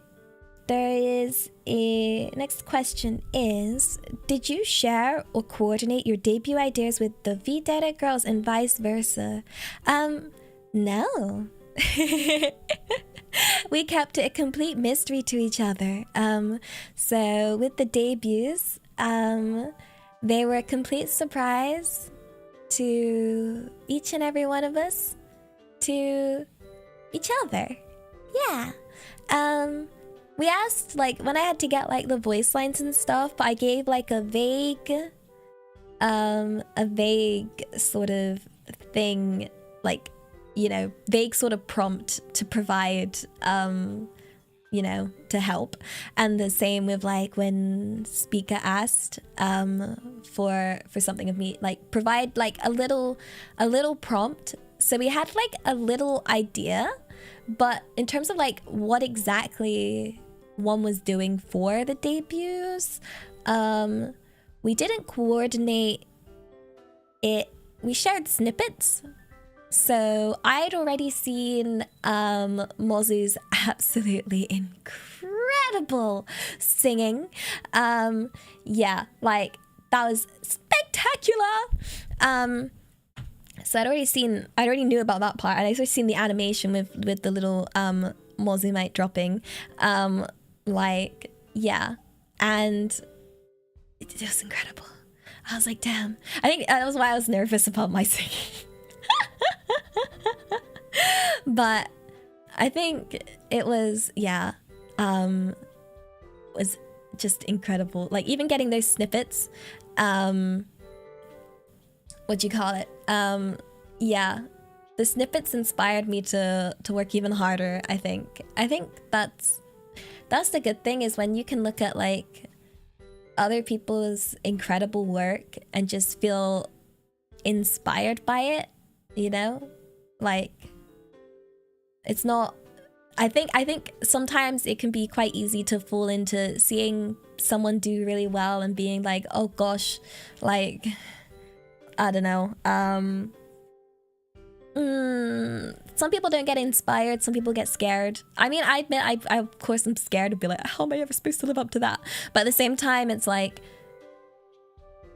there is a next question is, did you share or coordinate your debut ideas with the V-Dere girls and vice versa? No. We kept it a complete mystery to each other. So with the debuts, They were a complete surprise to each and every one of us, to each other. Yeah. We asked, like, when I had to get like the voice lines and stuff, I gave like a vague sort of thing, like, you know, vague sort of prompt to provide, you know, to help. And the same with like when speaker asked for something of me, like provide like a little prompt. So we had like a little idea, but in terms of like what exactly one was doing for the debuts, we didn't coordinate it. We shared snippets. So I'd already seen Mozu's absolutely incredible singing. Yeah, like that was spectacular. So I'd already knew about that part. I'd also seen the animation with the little Mozu mic dropping. Like, yeah, and it was incredible. I was like, damn. I think that was why I was nervous about my singing. But I think it was, yeah, was just incredible. Like even getting those snippets, what do you call it? Yeah, the snippets inspired me to work even harder. I think that's the good thing, is when you can look at like other people's incredible work and just feel inspired by it, you know? Like, it's not, I think sometimes it can be quite easy to fall into seeing someone do really well and being like, oh gosh, like, I don't know, some people don't get inspired, some people get scared. I mean, I admit, I of course I'm scared to be like, how am I ever supposed to live up to that? But at the same time, it's like,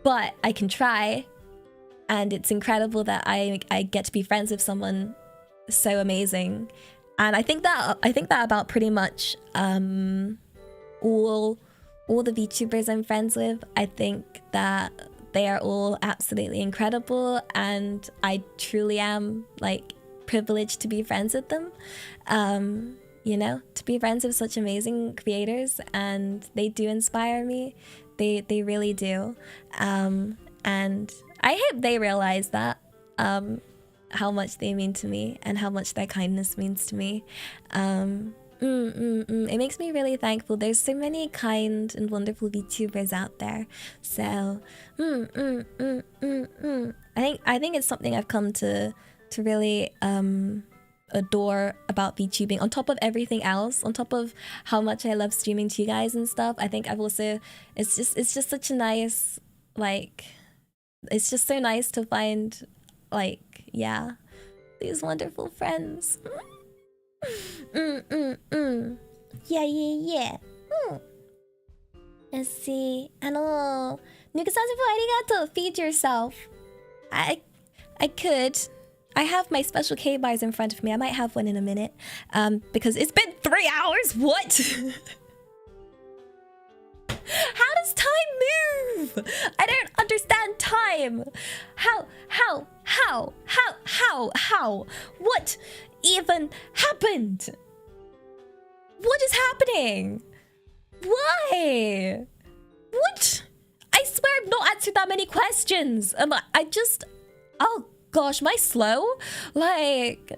but I can try, and it's incredible that I get to be friends with someone so amazing. And I think that about pretty much all the VTubers I'm friends with. I think that they are all absolutely incredible, and I truly am like privileged to be friends with them. You know, to be friends with such amazing creators, and they do inspire me. They really do. And I hope they realize that, how much they mean to me and how much their kindness means to me. It makes me really thankful. There's so many kind and wonderful VTubers out there. So, I think it's something I've come to really adore about VTubing. On top of everything else, on top of how much I love streaming to you guys and stuff, I think I've also, it's just such a nice, like, it's just so nice to find, like, yeah, these wonderful friends. Yeah. Let's see. Nuka-san, arigato. Feed yourself. I could. I have my special K-bars in front of me. I might have one in a minute. Because it's been 3 hours. What? How does time move? I don't understand time. How? What even happened? What is happening? Why? What? I swear I've not answered that many questions. I just... Oh gosh, am I slow? Like...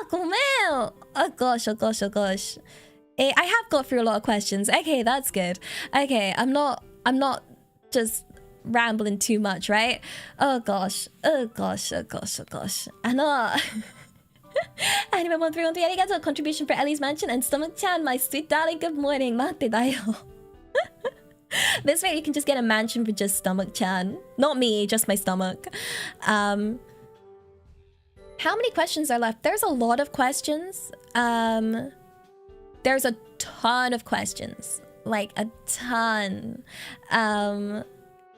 Gomel. Oh gosh. I have got through a lot of questions. Okay, that's good. Okay, I'm not just rambling too much, right? Oh gosh. Anime 1313, arigato. Contribution for Ellie's mansion and stomach-chan, my sweet darling. Good morning. Mate dayo. This way you can just get a mansion for just stomach-chan. Not me, just my stomach. How many questions are left? There's a lot of questions. There's a ton of questions. Like a ton.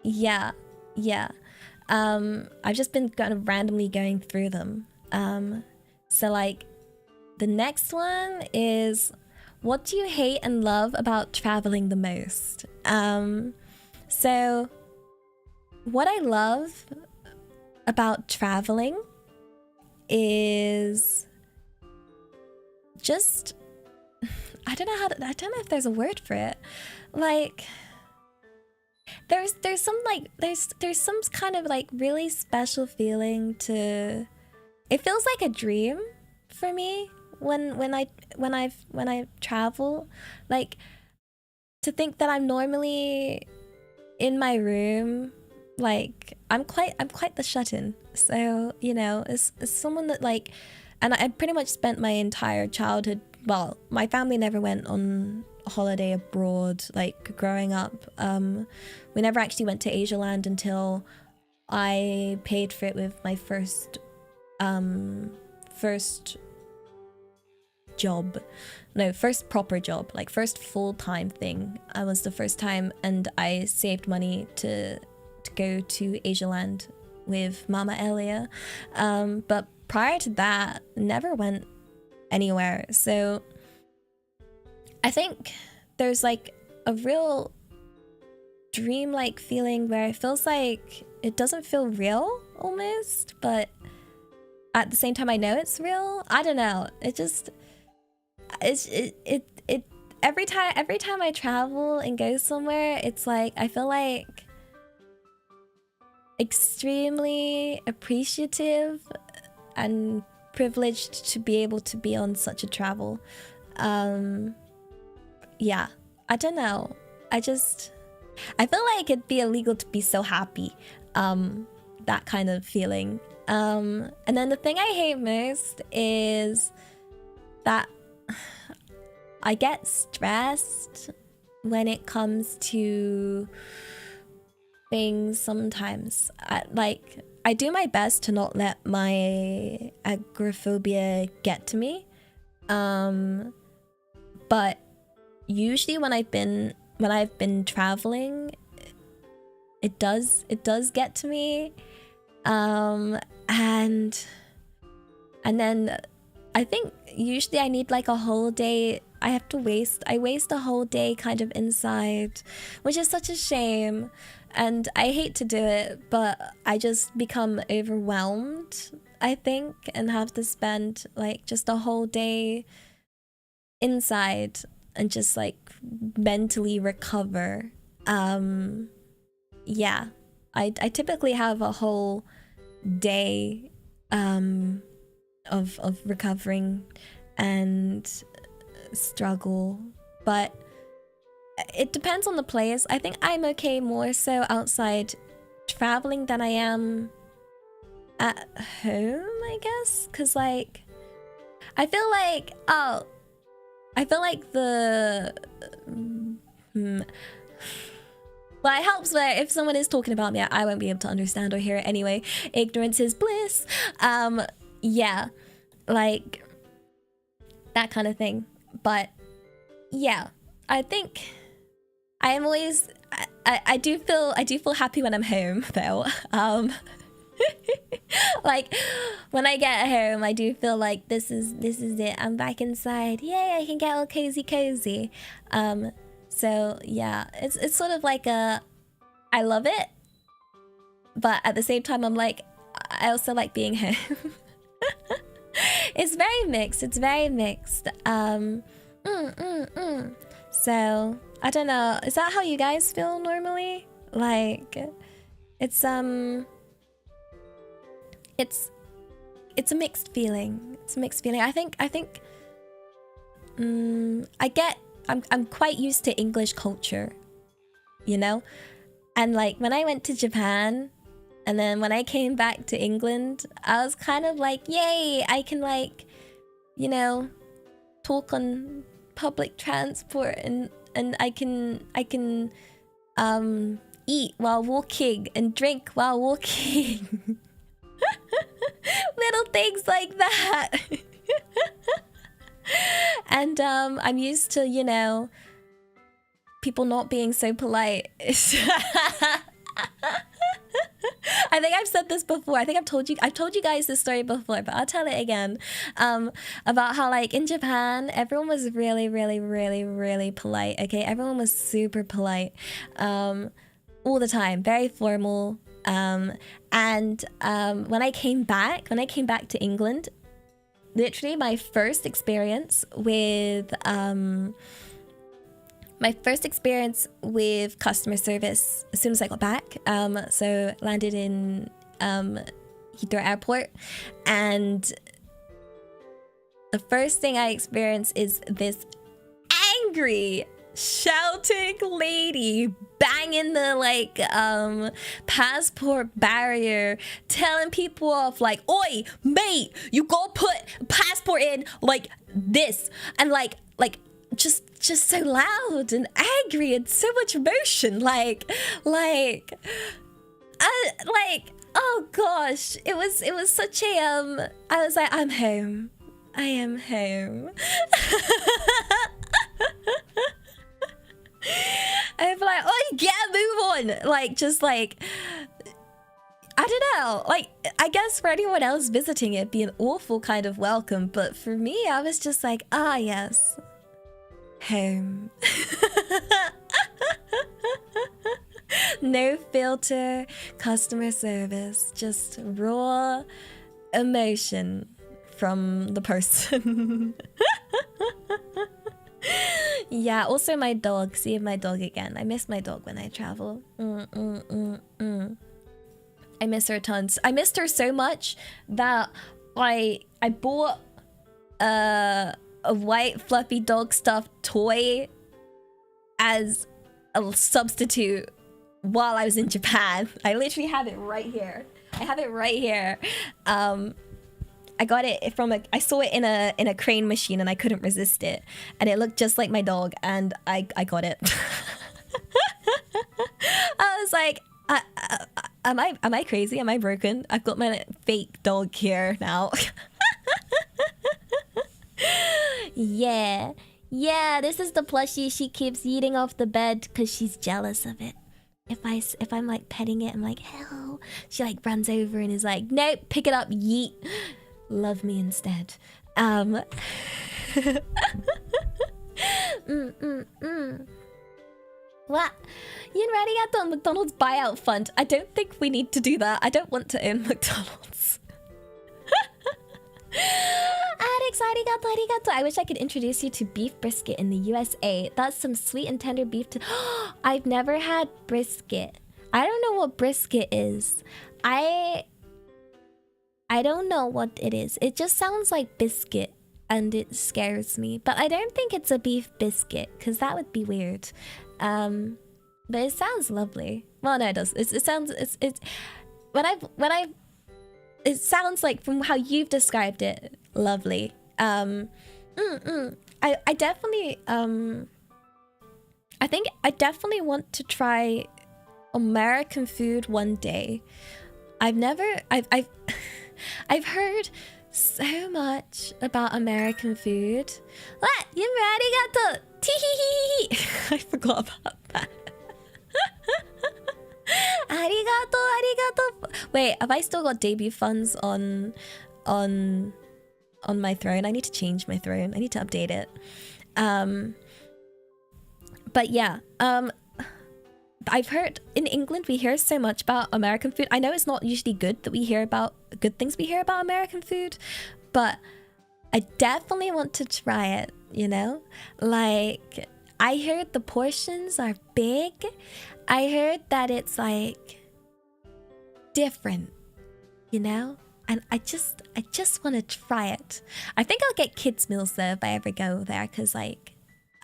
Yeah. I've just been kind of randomly going through them. So like the next one is, what do you hate and love about traveling the most? So what I love about traveling is just, I don't know if there's a word for it. Like, there's some kind of like really special feeling to, it feels like a dream for me when I travel. Like, to think that I'm normally in my room, like I'm quite the shut-in. So, you know, as someone that like, and I pretty much spent my entire childhood, well, my family never went on a holiday abroad, like growing up. We never actually went to Asia Land until I paid for it with my first proper job, like first full-time thing. I was the first time, and I saved money to go to Asia Land with Mama Elia. But prior to that, never went anywhere. So I think there's like a real dream-like feeling where it feels like it doesn't feel real almost, but at the same time I know it's real. I don't know. It just, it every time I travel and go somewhere, it's like I feel like extremely appreciative and privileged to be able to be on such a travel. Yeah, I don't know. I feel like it'd be illegal to be so happy. That kind of feeling. And then the thing I hate most is that I get stressed when it comes to things sometimes. I do my best to not let my agoraphobia get to me. But usually when I've been traveling, it does get to me. And then I think usually I need like a whole day. I waste a whole day kind of inside, which is such a shame. And I hate to do it, but I just become overwhelmed, I think, and have to spend like just a whole day inside and just like mentally recover. Yeah, I typically have a whole day of recovering and struggle, but it depends on the place. I think I'm okay more so outside traveling than I am at home, I guess, because like I feel like the well, it helps where if someone is talking about me, I won't be able to understand or hear it anyway. Ignorance is bliss. Yeah, like that kind of thing. But yeah, I think I am always I do feel happy when I'm home though. Like when I get home, I do feel like this is it. I'm back inside. Yay, I can get all cozy. So yeah, it's sort of like I love it, but at the same time I'm like, I also like being home. It's very mixed. So I don't know, is that how you guys feel normally? Like it's a mixed feeling. I think I'm quite used to English culture, you know? And like when I went to Japan and then when I came back to England, I was kind of like, yay, I can like, you know, talk on public transport and I can eat while walking and drink while walking. Little things like that. And I'm used to, you know, people not being so polite. I think I've said this before. I think I've told you guys this story before, but I'll tell it again. About how like in Japan, everyone was really, really, really, really polite. Okay, everyone was super polite, all the time, very formal. And when I came back to England, literally my first experience with customer service as soon as I got back. So landed in Heathrow Airport, and the first thing I experienced is this angry, shouting lady banging the like passport barrier, telling people off like, "Oi, mate, you gotta put passport in like this," and like just so loud and angry and so much emotion, like oh gosh, it was such a I was like, I'm home, I am home. I'm like, oh yeah, move on, like just like I don't know, like I guess for anyone else visiting it'd be an awful kind of welcome, but for me I was just like, ah yes, home. No filter, customer service, just raw emotion from the person. Yeah, also my dog, seeing my dog again. I miss my dog when I travel. I miss her tons. I missed her so much that I bought a white fluffy dog stuffed toy as a substitute while I was in Japan. I literally have it right here. I have it right here. I got it from I saw it in a crane machine and I couldn't resist it, and it looked just like my dog, and I got it. I was like, am I crazy? Am I broken? I've got my fake dog here now. Yeah, this is the plushie she keeps eating off the bed because she's jealous of it. If I'm like petting it, I'm like, hello. She like runs over and is like, nope, pick it up, yeet. Love me instead. What? Arigato McDonald's buyout fund. I don't think we need to do that. I don't want to own McDonald's. Alex, arigato. I wish I could introduce you to beef brisket in the USA. That's some sweet and tender beef to... I've never had brisket. I don't know what brisket is. I don't know what it is. It just sounds like biscuit and it scares me. But I don't think it's a beef biscuit because that would be weird. But it sounds lovely. Well, no, it does. It sounds... It sounds like, from how you've described it, lovely. I definitely I think I definitely want to try American food one day. I've heard so much about American food. What? Arigato. I forgot about that. Arigato. Wait, have I still got debut funds on my throne? I need to change my throne. I need to update it. But yeah, I've heard in England we hear so much about American food. I know it's not usually good that we hear about good things we hear about American food, but I definitely want to try it, you know? Like, I heard the portions are big. I heard that it's like different, you know? And I just want to try it. I think I'll get kids meals though if I ever go there, because like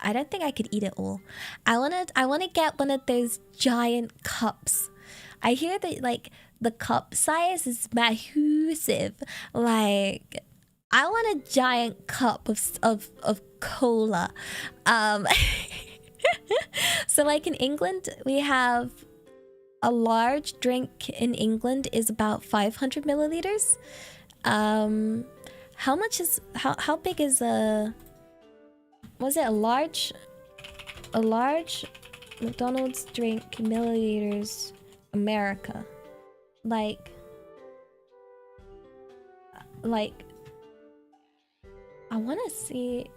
I don't think I could eat it all. I wanna get one of those giant cups. I hear that like the cup size is massive. Like, I want a giant cup of cola. So like in England, we have a large drink in England is about 500 milliliters. How big is was it a large McDonald's drink milliliters America? Like, I want to see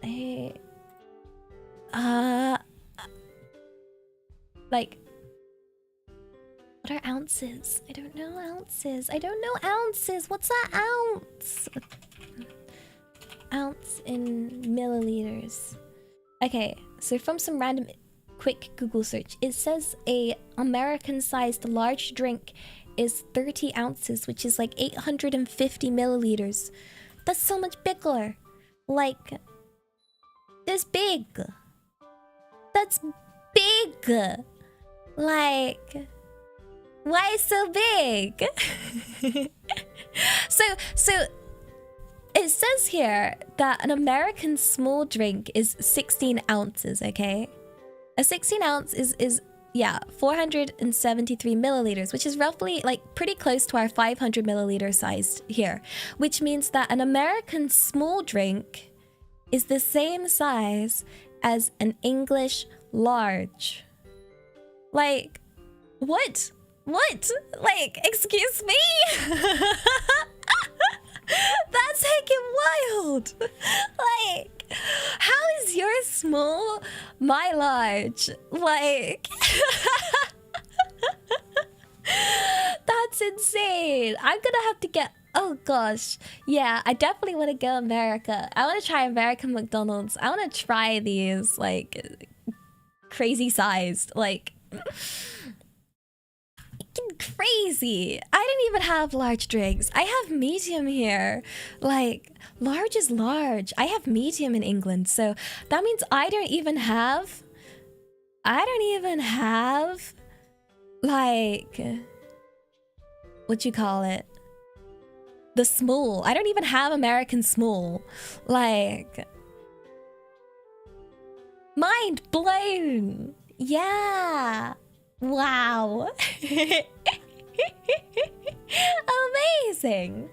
a like, what are ounces? I don't know ounces. I don't know ounces. What's that ounce? Ounce in milliliters. Okay, so from some random quick Google search, it says a American-sized large drink is 30 ounces, which is like 850 milliliters. That's so much bigger. Like, this big. That's big. Like, why so big? So it says here that an American small drink is 16 ounces, okay? A 16 ounce is yeah, 473 milliliters, which is roughly like pretty close to our 500 milliliter size here, which means that an American small drink is the same size as an English large. Like, what? What? Like, excuse me? That's heckin' wild. Like, how is your small my large? Like, that's insane. I'm gonna have to get, oh gosh, yeah, I definitely want to go America. I want to try American McDonald's. I want to try these like crazy sized, like crazy. I didn't even have large drinks. I have medium here. Like, large is large. I have medium in England, so that means I don't even have like, what you call it, the small. I don't even have American small. Like, mind blown. Yeah. Wow. Amazing.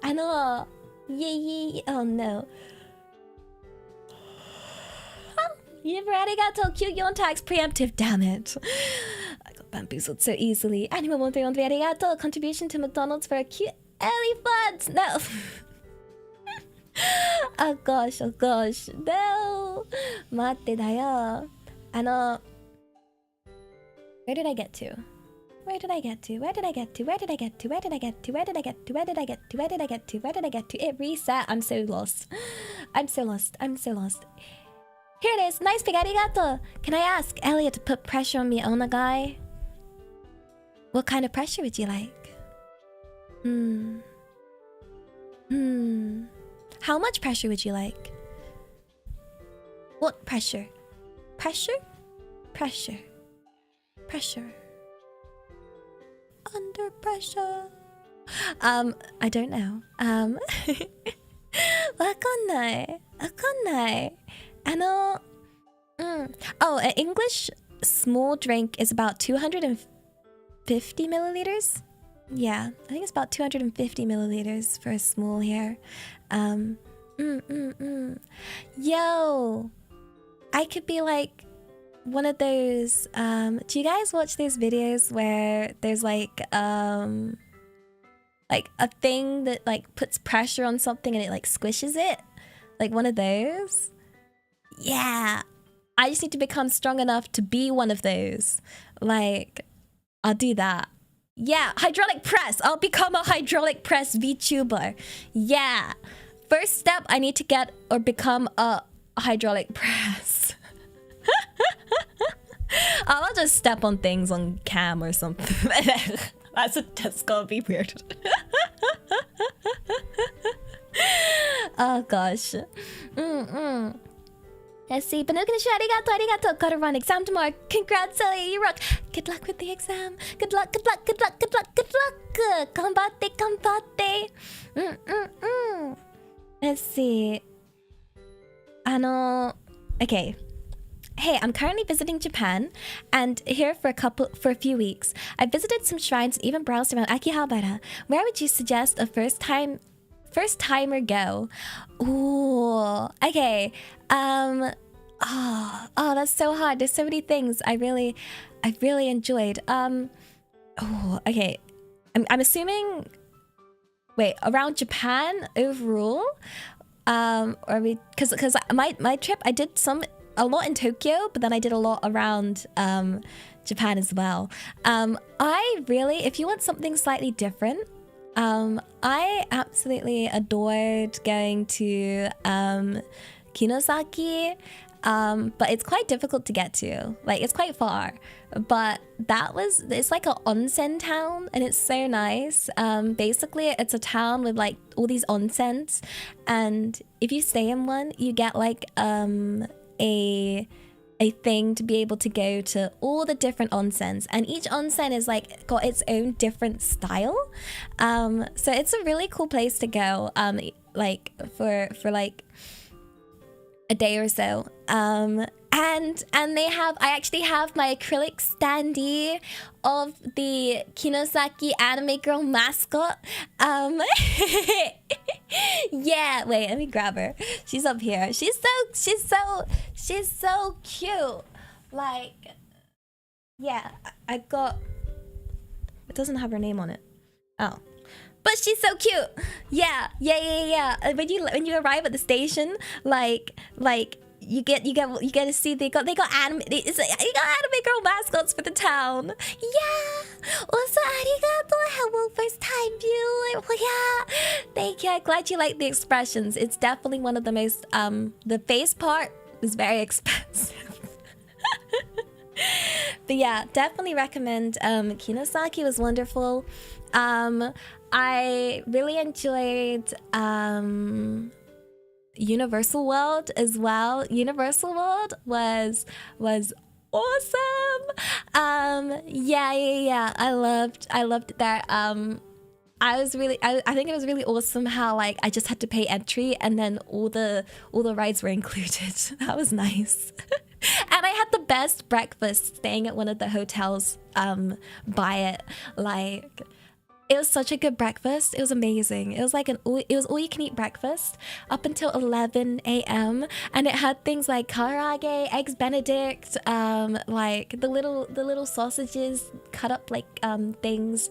Oh no. You've already got to Kingyoyasai tax preemptive, damn it. I got bamboozled so easily. Anima1313 arigato. Contribution to McDonald's for a cute Elia funds. No. Oh gosh, oh gosh. No. Matte da yo. Where did I get to? Where did I get to? Where did I get to? Where did I get to? Where did I get to? Where did I get to? Where did I get to? Where did I get to? Where did I get to? It reset. I'm so lost. I'm so lost. I'm so lost. Here it is. Nice pig. Arigato. Can I ask Elia to put pressure on me, Ona guy? What kind of pressure would you like? How much pressure would you like? What pressure? Pressure? Pressure. Pressure. Under pressure. I don't know. わかんない。わかんない。Oh, an English small drink is about 250 milliliters. Yeah, I think it's about 250 milliliters for a small here. Yo, I could be like one of those, do you guys watch those videos where there's like a thing that like puts pressure on something and it like squishes it? Like one of those? Yeah, I just need to become strong enough to be one of those. Like, I'll do that. Yeah, hydraulic press. I'll become a hydraulic press VTuber. Yeah. First step, I need to get or become a hydraulic press. I'll just step on things on cam or something. That's gonna be weird. Oh gosh. Let's see. Arigato. Gotta run. Exam tomorrow. Congrats, Elia. You rock. Good luck with the exam. Good luck. Ganbatte. Let's see. Okay. Hey, I'm currently visiting Japan and here for a few weeks. I visited some shrines and even browsed around Akihabara. Where would you suggest a first timer go? Ooh, okay. Oh, that's so hard. There's so many things I really enjoyed. Oh, okay. I'm assuming. Wait, around Japan overall, or because my trip I did a lot in Tokyo, but then I did a lot around Japan as well. I really, if you want something slightly different, I absolutely adored going to Kinosaki. But it's quite difficult to get to. Like, it's quite far. But it's like an onsen town, and it's so nice. Basically, it's a town with like all these onsens, and if you stay in one, you get like a thing to be able to go to all the different onsens, and each onsen is like got its own different style. So it's a really cool place to go. Like for like a day or so. And I actually have my acrylic standee of the Kinosaki anime girl mascot. Yeah, wait, let me grab her. She's up here. She's so cute. Like, yeah, I got, it doesn't have her name on it. Oh. But she's so cute. Yeah. When you arrive at the station, like you get to see they got anime. You got anime girl mascots for the town. Yeah. Also, arigato. Hello, first time viewer. Yeah. Thank you. I'm glad you like the expressions. It's definitely one of the most. The face part is very expensive. But yeah, definitely recommend. Kinosaki was wonderful. I really enjoyed Universal World as well. Universal World was awesome. Yeah. I loved it there. I think it was really awesome how like I just had to pay entry and then all the rides were included. That was nice. And I had the best breakfast staying at one of the hotels by it. Like, it was such a good breakfast. It was amazing. It was like it was all you can eat breakfast up until 11 a.m. and it had things like karaage, eggs Benedict, like the little sausages cut up like things.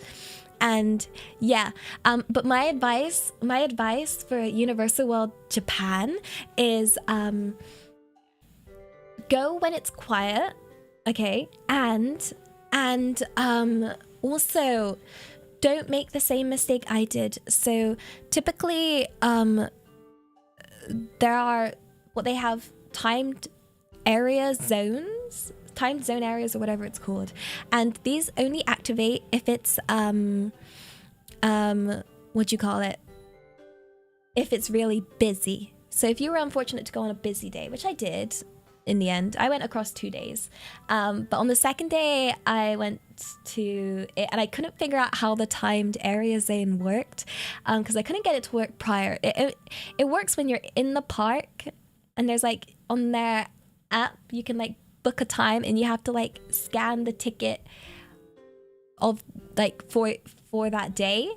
And yeah, but my advice for Universal World Japan is go when it's quiet, okay? And also don't make the same mistake I did. So typically they have timed zone areas or whatever it's called, and these only activate if it's if it's really busy. So if you were unfortunate to go on a busy day, which I did in the end, I went across 2 days, but on the second day I went to it and I couldn't figure out how the timed area zone worked, because I couldn't get it to work prior. It works when you're in the park and there's like on their app you can like book a time and you have to like scan the ticket of like for that day.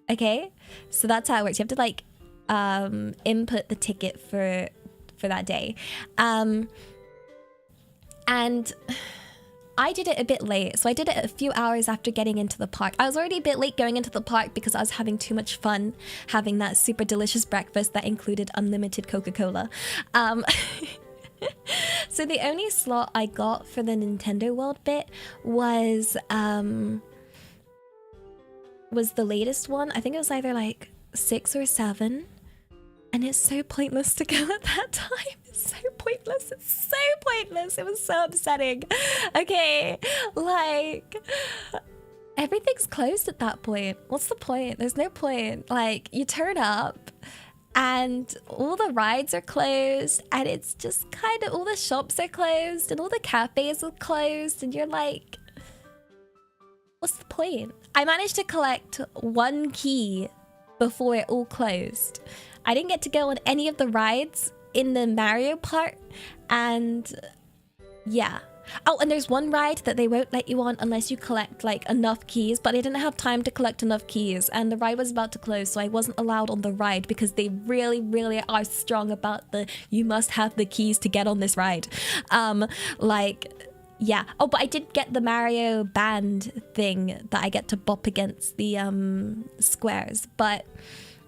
Okay, so that's how it works. You have to like input the ticket for that day, and I did it a bit late, so I did it a few hours after getting into the park. I was already a bit late going into the park because I was having too much fun having that super delicious breakfast that included unlimited Coca-Cola. So the only slot I got for the Nintendo World bit was the latest one. I think it was either like 6 or 7. And it's so pointless to go at that time. It's so pointless. It was so upsetting. Okay, like everything's closed at that point. What's the point? There's no point. Like, you turn up and all the rides are closed and it's just kind of all the shops are closed and all the cafes are closed and you're like, what's the point? I managed to collect 1 key before it all closed. I didn't get to go on any of the rides in the Mario part, and yeah. Oh, and there's one ride that they won't let you on unless you collect like enough keys, but I didn't have time to collect enough keys and the ride was about to close, so I wasn't allowed on the ride because they really, really are strong about you must have the keys to get on this ride. Like, yeah. Oh, but I did get the Mario band thing that I get to bop against the squares. But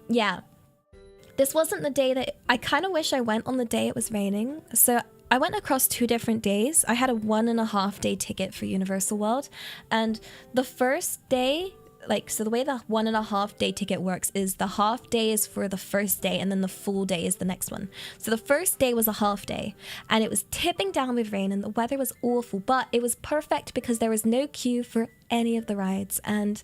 yeah, this wasn't the day that I kind of wish I went on the day it was raining. So I went across 2 different days. I had a 1.5 day ticket for Universal World, and the first day, like, so the way the 1.5 day ticket works is the half day is for the first day and then the full day is the next one. So the first day was a half day and it was tipping down with rain and the weather was awful, but it was perfect because there was no queue for any of the rides, and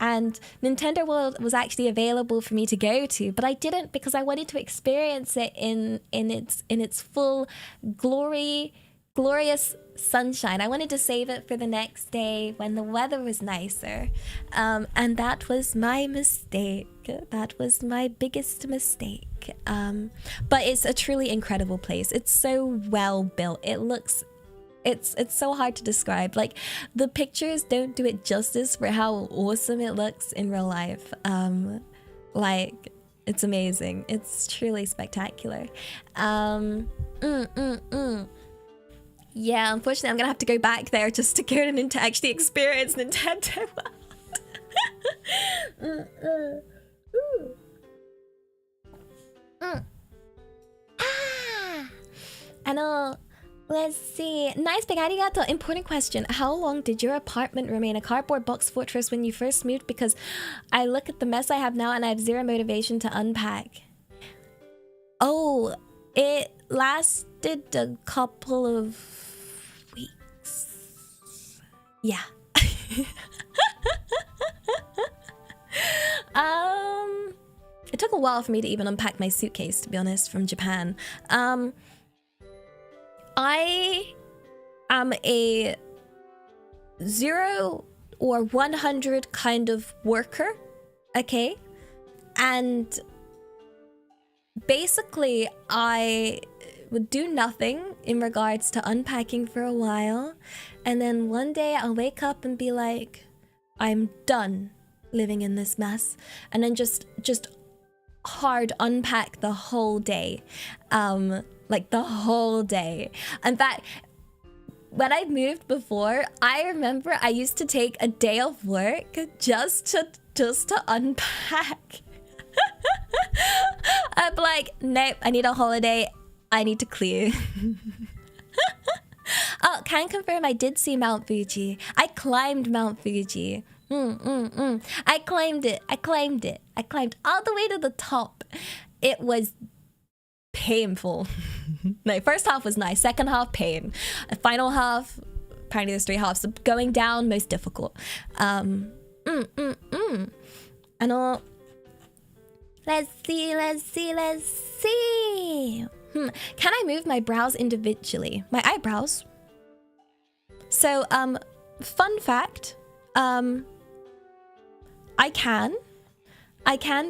Nintendo World was actually available for me to go to, but I didn't because I wanted to experience it in its full glorious sunshine. I wanted to save it for the next day when the weather was nicer, and that was my mistake. That was my biggest mistake. But it's a truly incredible place. It's so well built. It looks, it's so hard to describe. Like, the pictures don't do it justice for how awesome it looks in real life. Like, it's amazing. It's truly spectacular. Yeah, unfortunately, I'm gonna have to go back there just to go to actually experience Nintendo World. Let's see. Nice big arigato. Important question. How long did your apartment remain a cardboard box fortress when you first moved? Because I look at the mess I have now and I have zero motivation to unpack. Oh, it lasted a couple of weeks. Yeah. It took a while for me to even unpack my suitcase, to be honest, from Japan. I am a 0 or 100 kind of worker, okay? And basically, I would do nothing in regards to unpacking for a while, and then one day I'll wake up and be like, I'm done living in this mess, and then just hard unpack the whole day. Like the whole day. In fact, when I moved before, I remember I used to take a day of work just to unpack. I'm like, nope, I need a holiday. I need to clear. Oh, can confirm I did see Mount Fuji. I climbed Mount Fuji. I climbed it. I climbed all the way to the top. It was painful. No, first half was nice. Second half, pain. The final half, apparently there's 3 halves. So going down, most difficult. Let's see. Can I move my brows individually? My eyebrows? So, fun fact, I can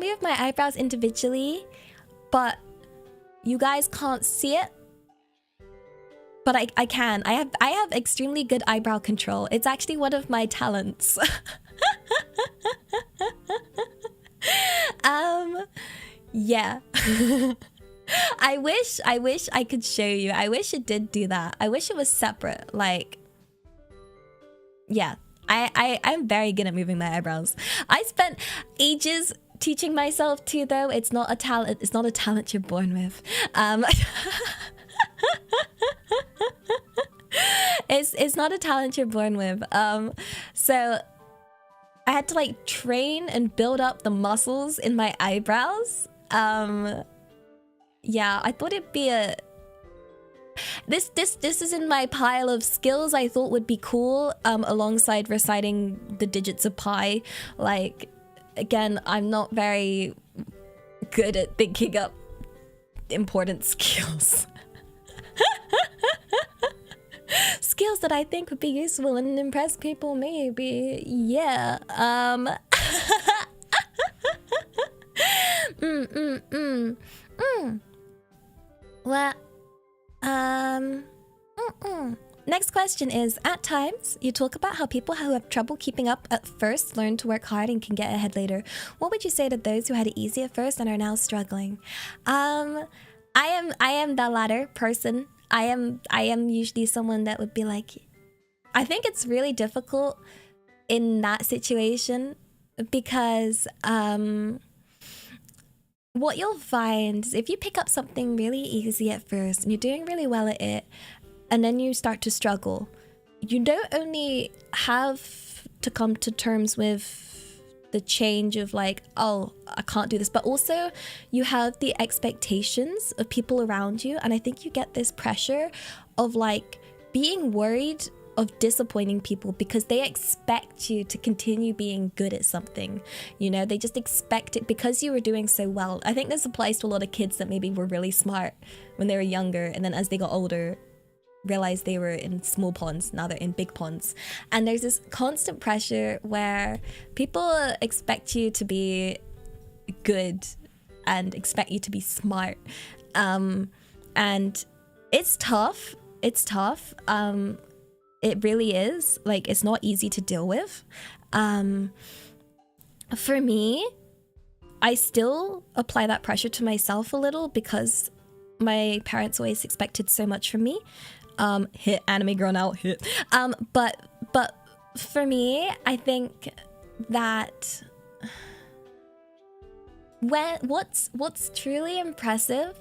move my eyebrows individually, but you guys can't see it. But I can. I have extremely good eyebrow control. It's actually one of my talents. Yeah. I wish I could show you. I wish it did do that. I wish it was separate. Like, yeah. I'm very good at moving my eyebrows. I spent ages teaching myself to, though. It's not a talent. It's not a talent you're born with. It's not a talent you're born with. So I had to like train and build up the muscles in my eyebrows. Yeah, I thought it'd be a. This is in my pile of skills I thought would be cool, alongside reciting the digits of pi. Like, again, I'm not very good at thinking up important skills. Skills that I think would be useful and impress people, maybe. Yeah. Well, next question is, at times, you talk about how people who have trouble keeping up at first learn to work hard and can get ahead later. What would you say to those who had it easy at first and are now struggling? I am the latter person. I am usually someone that would be like, I think it's really difficult in that situation because what you'll find is if you pick up something really easy at first and you're doing really well at it, and then you start to struggle, you don't only have to come to terms with the change of like, oh, I can't do this, but also you have the expectations of people around you. And I think you get this pressure of like being worried of disappointing people because they expect you to continue being good at something. You know, they just expect it because you were doing so well. I think this applies to a lot of kids that maybe were really smart when they were younger, and then as they got older realized they were in small ponds, now they're in big ponds. And there's this constant pressure where people expect you to be good and expect you to be smart, and it's tough. It really is. Like, it's not easy to deal with. For me, I still apply that pressure to myself a little because my parents always expected so much from me. Hit anime girl now, hit. But for me, I think that what's truly impressive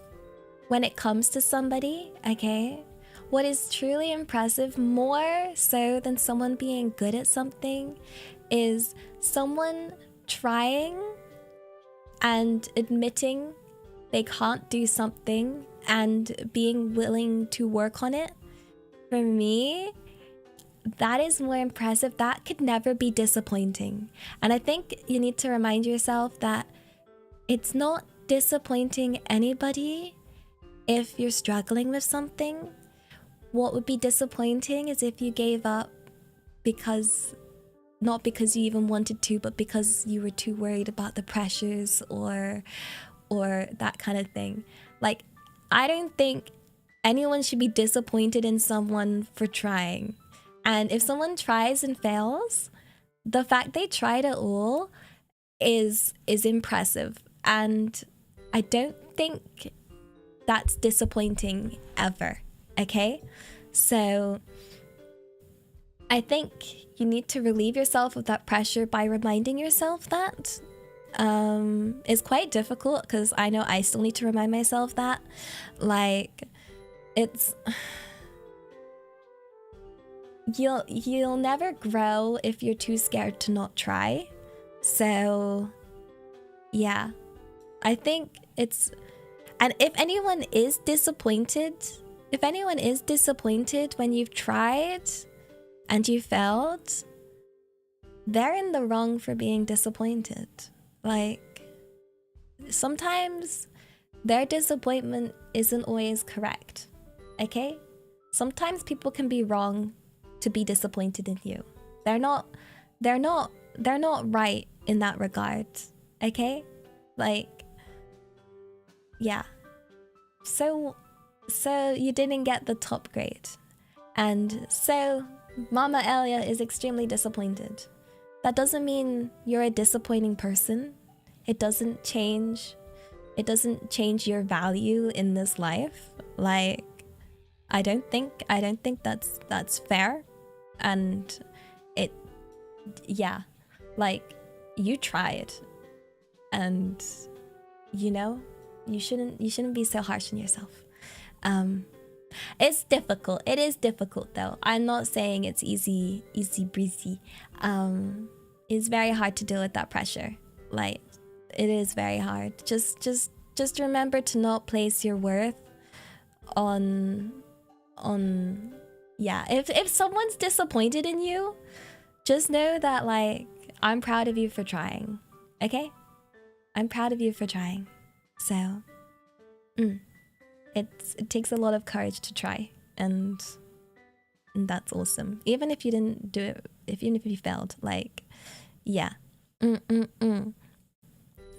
when it comes to somebody, okay? What is truly impressive, more so than someone being good at something, is someone trying and admitting they can't do something and being willing to work on it. For me, that is more impressive. That could never be disappointing. And I think you need to remind yourself that it's not disappointing anybody if you're struggling with something. What would be disappointing is if you gave up because, not because you even wanted to, but because you were too worried about the pressures or that kind of thing. Like, I don't think anyone should be disappointed in someone for trying. And if someone tries and fails, the fact they tried at all is impressive. And I don't think that's disappointing ever. Okay? So I think you need to relieve yourself of that pressure by reminding yourself that. It's quite difficult because I know I still need to remind myself that. Like, it's... You'll never grow if you're too scared to not try. So, yeah. I think it's... And if anyone is disappointed when you've tried and you failed, they're in the wrong for being disappointed. Like, sometimes their disappointment isn't always correct, okay? Sometimes people can be wrong to be disappointed in you. They're not right in that regard, okay? Like, yeah. So you didn't get the top grade. And so Mama Elia is extremely disappointed. That doesn't mean you're a disappointing person. It doesn't change your value in this life. Like, I don't think that's fair. And like, you tried, and you know, you shouldn't be so harsh on yourself. It's difficult. It is difficult though. I'm not saying it's easy breezy. It's very hard to deal with that pressure. Like, it is very hard. Just remember to not place your worth on yeah. If someone's disappointed in you, just know that, like, I'm proud of you for trying. Okay? I'm proud of you for trying. So, it takes a lot of courage to try, and that's awesome. Even if you didn't do it, even if you failed, like, yeah.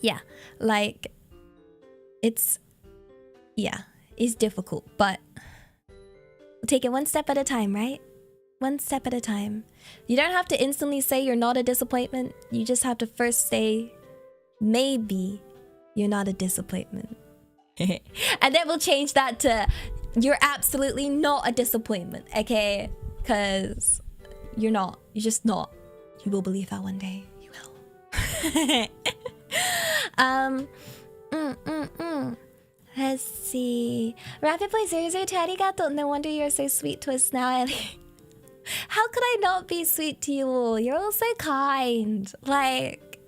Yeah, like, it's difficult, but take it one step at a time, right? One step at a time. You don't have to instantly say you're not a disappointment. You just have to first say, maybe you're not a disappointment. And then we'll change that to, you're absolutely not a disappointment, okay? Because You're not. You're just not. You will believe that one day. You will. Let's see. Rapid Play 002 arigato. No wonder you're so sweet to us now, Ellie. How could I not be sweet to you all? You're all so kind. Like,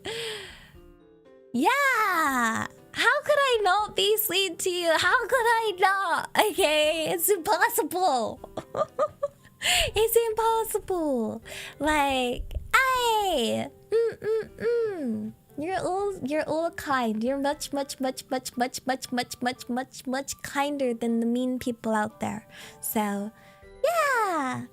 yeah. How could I not be sweet to you? How could I not? Okay, it's impossible. It's impossible. Like, ay. You're all kind. You're much kinder than the mean people out there. So, yeah.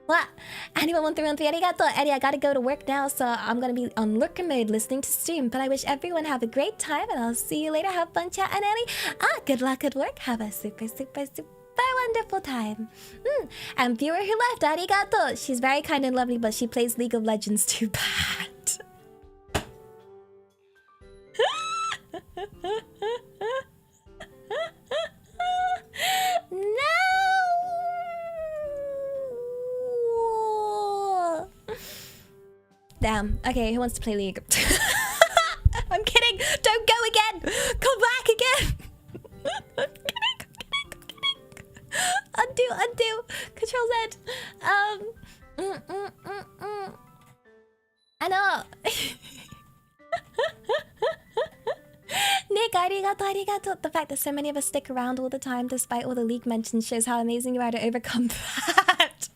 What? Anyone 1313 arigato. Eddie, I gotta go to work now, so I'm gonna be on lurker mode listening to stream. But I wish everyone have a great time, and I'll see you later. Have fun chatting, Eddie. Good luck at work. Have a super wonderful time. And viewer who left, arigato. She's very kind and lovely, but she plays League of Legends too bad. No! Damn. Okay, who wants to play League? I'm kidding. Don't go again. Come back again. I'm kidding. Undo. Control Z. I know. Nick, arigato. The fact that so many of us stick around all the time despite all the League mentions shows how amazing you are to overcome that.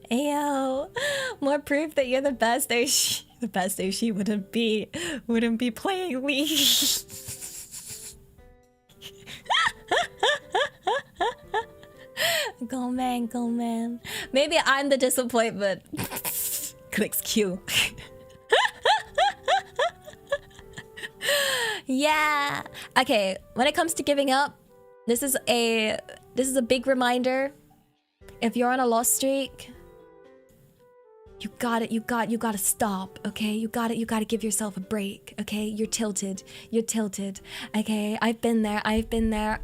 Ayo, more proof that you're the best Oshi. The best Oshi wouldn't be playing League. Go man. Maybe I'm the disappointment. Clicks Q. Yeah. Okay, when it comes to giving up, this is a big reminder. If you're on a loss streak, you gotta stop, okay? You gotta give yourself a break, okay? You're tilted, okay? I've been there,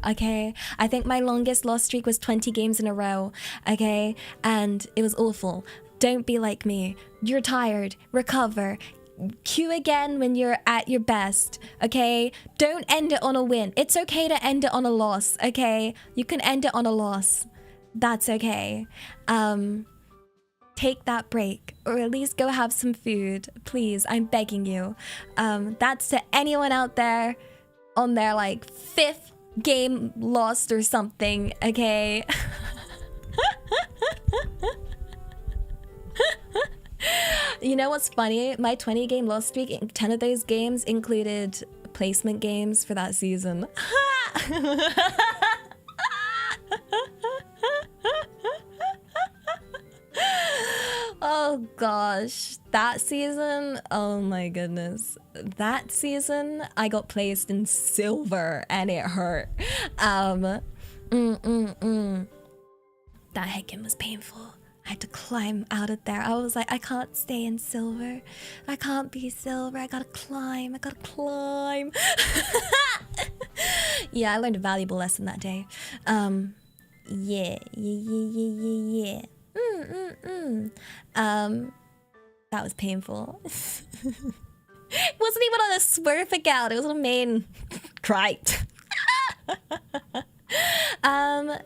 okay? I think my longest loss streak was 20 games in a row, okay? And it was awful. Don't be like me. You're tired, recover. Queue again when you're at your best, okay? Don't end it on a win. It's okay to end it on a loss, okay? You can end it on a loss. That's okay. Take that break, or at least go have some food, please. I'm begging you. That's to anyone out there on their like 5th game lost or something, okay? You know what's funny? My 20 game loss streak, 10 of those games included placement games for that season. Oh gosh, that season, oh my goodness. That season, I got placed in silver and it hurt. That heckin' was painful. I had to climb out of there. I was like, I can't stay in silver. I can't be silver. I gotta climb. Yeah, I learned a valuable lesson that day. Yeah. That was painful. It wasn't even on a Smurf account. It was on a main crite.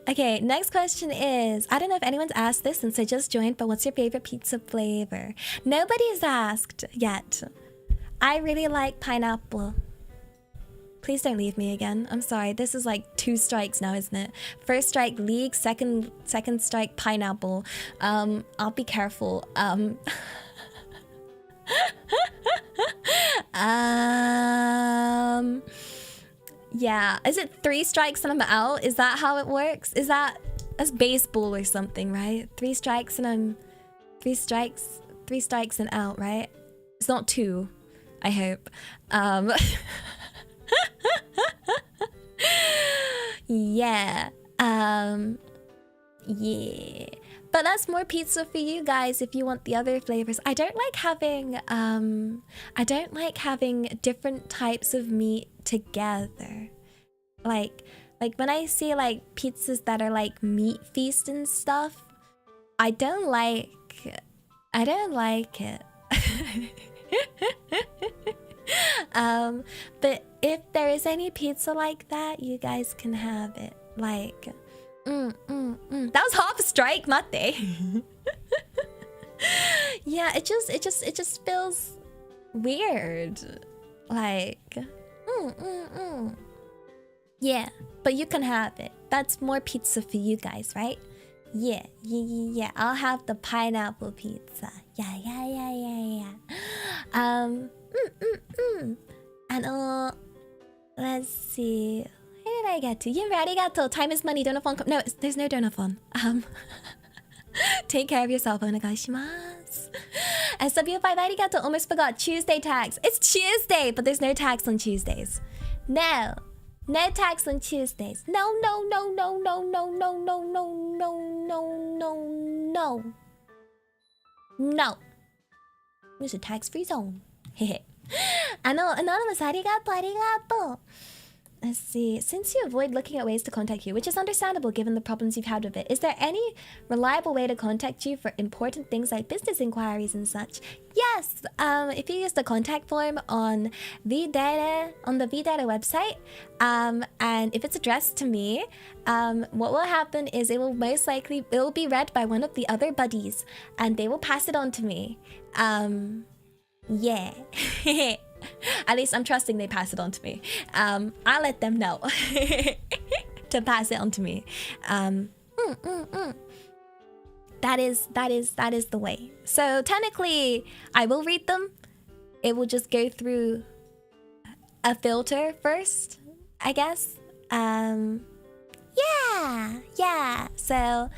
Okay, next question is, I don't know if anyone's asked this since I just joined, but what's your favorite pizza flavor? Nobody's asked yet. I really like pineapple. Please don't leave me again. I'm sorry. This is like 2 strikes now, isn't it? First strike League, second strike pineapple. I'll be careful. Yeah. Is it 3 strikes and I'm out? Is that how it works? That's baseball or something, right? 3 strikes and I'm 3 strikes and out, right? It's not 2, I hope. Yeah. Yeah. But that's more pizza for you guys if you want the other flavors. I don't like having different types of meat together. Like when I see like pizzas that are like meat feast and stuff, I don't like it. But if there is any pizza like that, you guys can have it. Like, that was half a strike, mate. Yeah, it just feels weird. Like, yeah, but you can have it. That's more pizza for you guys, right? Yeah. I'll have the pineapple pizza. Yeah. And let's see. Where did I get to? Yeah, arigato. Time is money. Donaphone. No, there's no donaphone. Take care of yourself. Onegaishimasu. SW5 arigato. Almost forgot. Tuesday tax. It's Tuesday, but there's no tax on Tuesdays. No tax on Tuesdays. No. It's a tax-free zone. Anonymous, arigato. Let's see. Since you avoid looking at ways to contact you, which is understandable given the problems you've had with it, is there any reliable way to contact you for important things like business inquiries and such? Yes. If you use the contact form on V-Dere, on the V-Dere website, and if it's addressed to me, what will happen is it will be read by one of the other buddies, and they will pass it on to me. Yeah. At least I'm trusting they pass it on to me. I'll let them know to pass it on to me. That is the way. So technically, I will read them. It will just go through a filter first, I guess. Yeah. So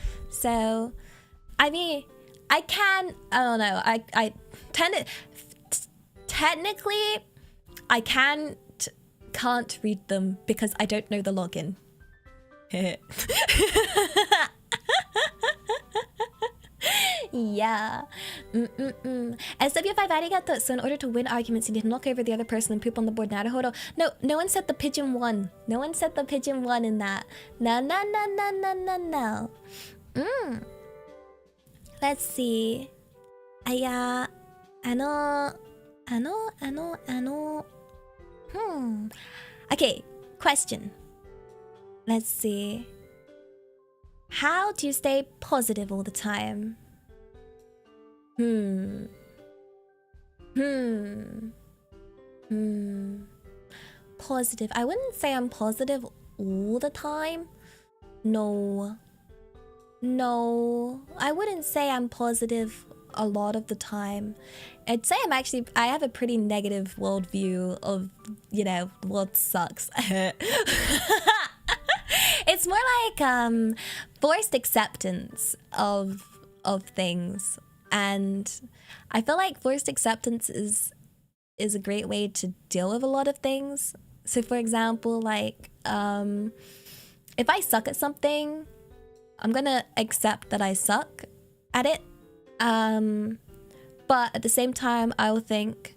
I mean, I don't know. I technically, I can't read them because I don't know the login. Yeah. SW5 arigato. So in order to win arguments, you need to knock over the other person and poop on the board. Naruhodo. No one said the pigeon won. No one said the pigeon won in that. No. Let's see. Okay, question. Let's see. How do you stay positive all the time? Positive. I wouldn't say I'm positive all the time. No. I wouldn't say I'm positive a lot of the time. I'd say I have a pretty negative worldview of, the world sucks. It's more like forced acceptance of things. And I feel like forced acceptance is a great way to deal with a lot of things. So for example, like if I suck at something, I'm gonna accept that I suck at it. But at the same time, I will think,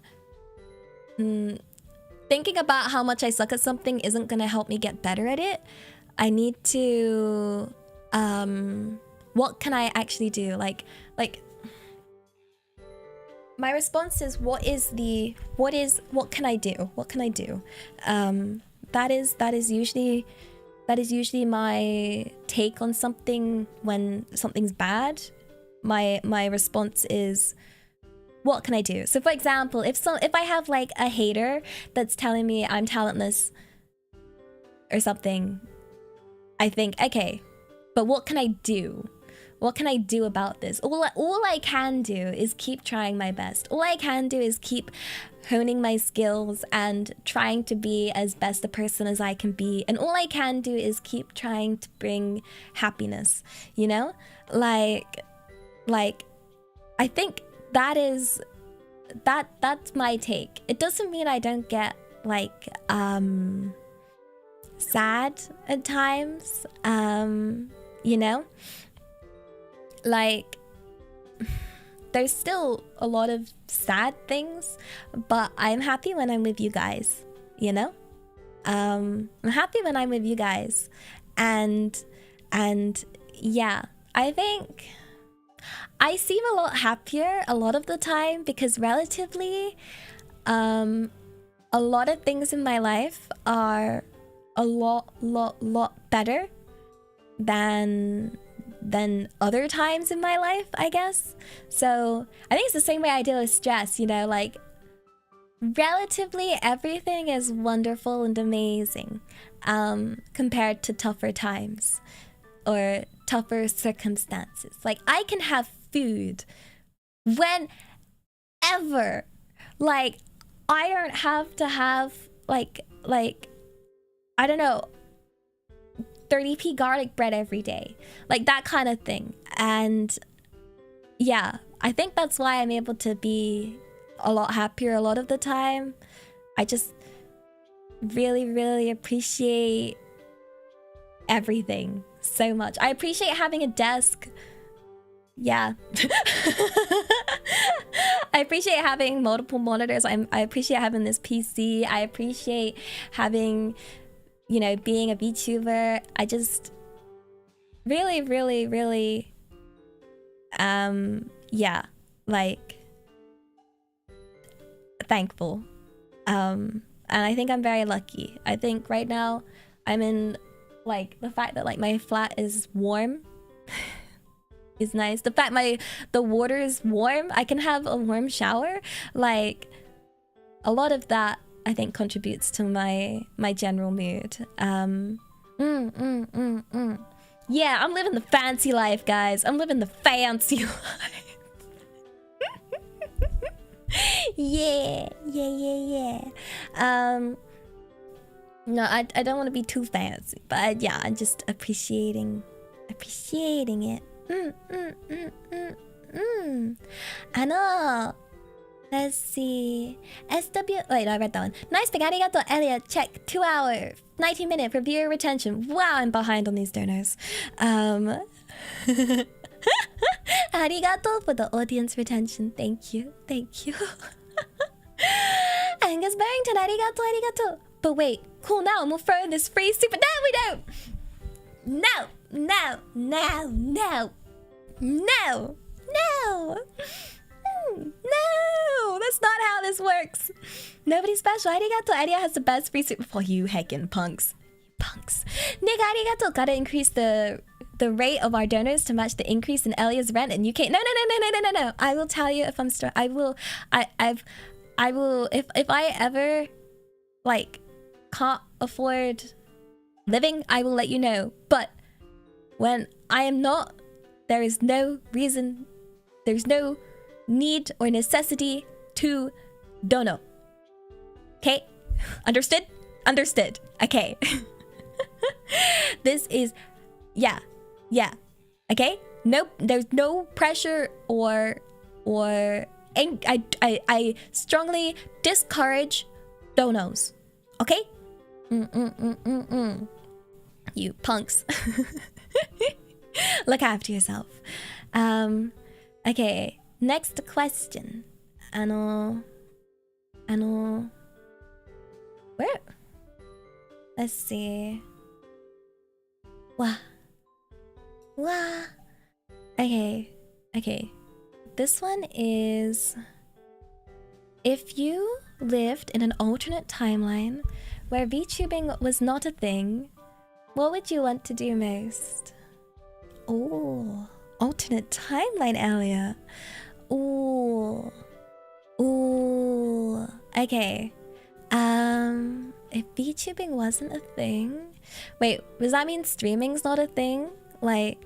thinking about how much I suck at something isn't gonna help me get better at it. I need to, what can I actually do? Like, my response is, what can I do? What can I do? That is usually my take on something when something's bad. My response is, what can I do? So for example, if I have like a hater that's telling me I'm talentless or something, I think, okay, but what can I do? What can I do about this? All I can do is keep trying my best. All I can do is keep honing my skills and trying to be as best a person as I can be. And all I can do is keep trying to bring happiness, Like, I think that's my take. It doesn't mean I don't get like sad at times, like there's still a lot of sad things, but I'm happy when I'm with you guys, I'm happy when I'm with you guys. And yeah, I think I seem a lot happier a lot of the time because relatively a lot of things in my life are a lot better than other times in my life, I guess. So I think it's the same way I deal with stress, you know, like relatively everything is wonderful and amazing compared to tougher times or tougher circumstances. Like I can have food whenever. Like I don't have to have like I don't know 30p garlic bread every day, like that kind of thing. And yeah, I think that's why I'm able to be a lot happier a lot of the time. I just really appreciate everything so much. I appreciate having a desk. Yeah. I appreciate having multiple monitors. I appreciate having this PC. I appreciate having, you know, being a VTuber. I just really yeah, like thankful. And I think I'm very lucky. I think right now I'm in like the fact that like my flat is warm is nice. The fact the water is warm, I can have a warm shower. Like a lot of that I think contributes to my general mood. Yeah, I'm living the fancy life, guys. I'm living the fancy life. Yeah. No, I don't want to be too fancy, but yeah, I'm just appreciating it. I know. Let's see. SW. Wait, no, I read that one. Nice pick. Arigato, Elia. Check. 2 hour, 19 minute for viewer retention. Wow, I'm behind on these donors. Arigato for the audience retention. Thank you. Angus Barrington. Arigato. But wait, cool. Now we'll throw in this free super. No, we don't. No. No, that's not how this works. Nobody special. Arigato. Elia has the best free super for you heckin' punks. Nigga, arigato. Gotta increase the rate of our donors to match the increase in Elia's rent in UK. No. I will tell you if I'm I will if I ever like can't afford living, I will let you know. But when I am not, there is no reason, there's no need or necessity to dono. Okay? Understood? Okay. This is yeah. Okay? Nope, there's no pressure or I strongly discourage donos. Okay? You punks. Look after yourself. Okay, next question. Where? Let's see. Wow. Okay. This one is, if you lived in an alternate timeline where VTubing was not a thing, what would you want to do most? Oh, alternate timeline, Elia. Ooh. Okay. If VTubing wasn't a thing, wait, does that mean streaming's not a thing? Like,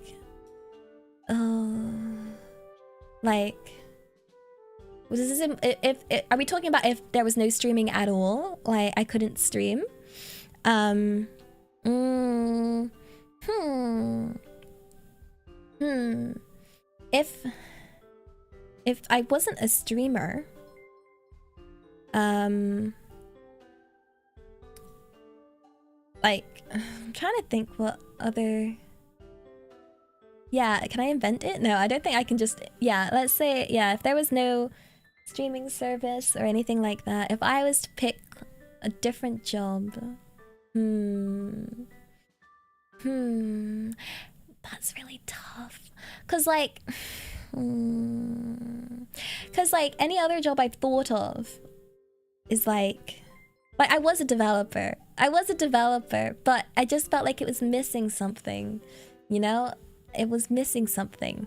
was this if are we talking about if there was no streaming at all? Like I couldn't stream? If I wasn't a streamer, like I'm trying to think what other. Yeah, can I invent it? No, I don't think I can just. Yeah, let's say if there was no streaming service or anything like that, if I was to pick a different job, Hmm. Hmm. That's really tough. Cause like, cause like any other job I've thought of is like I was a developer. But I just felt like it was missing something. You know, it was missing something.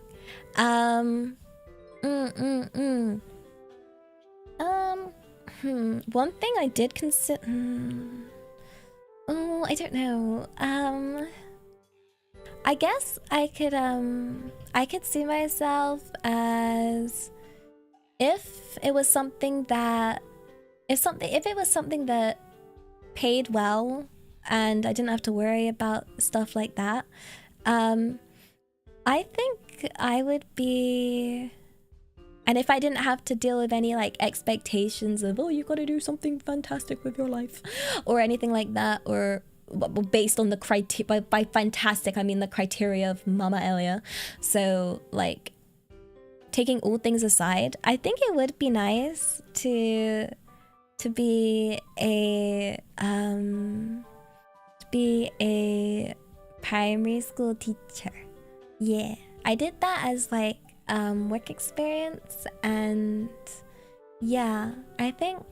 One thing I did consider. Oh, I don't know. I guess I could see myself as if it was something that if it was something that paid well and I didn't have to worry about stuff like that. I think I would be, and if I didn't have to deal with any like expectations of, oh, you gotta do something fantastic with your life or anything like that, or based on the criteria, by fantastic I mean the criteria of Mama Elia. So like taking all things aside, I think it would be nice to be a primary school teacher. Yeah, I did that as like work experience, and yeah, I think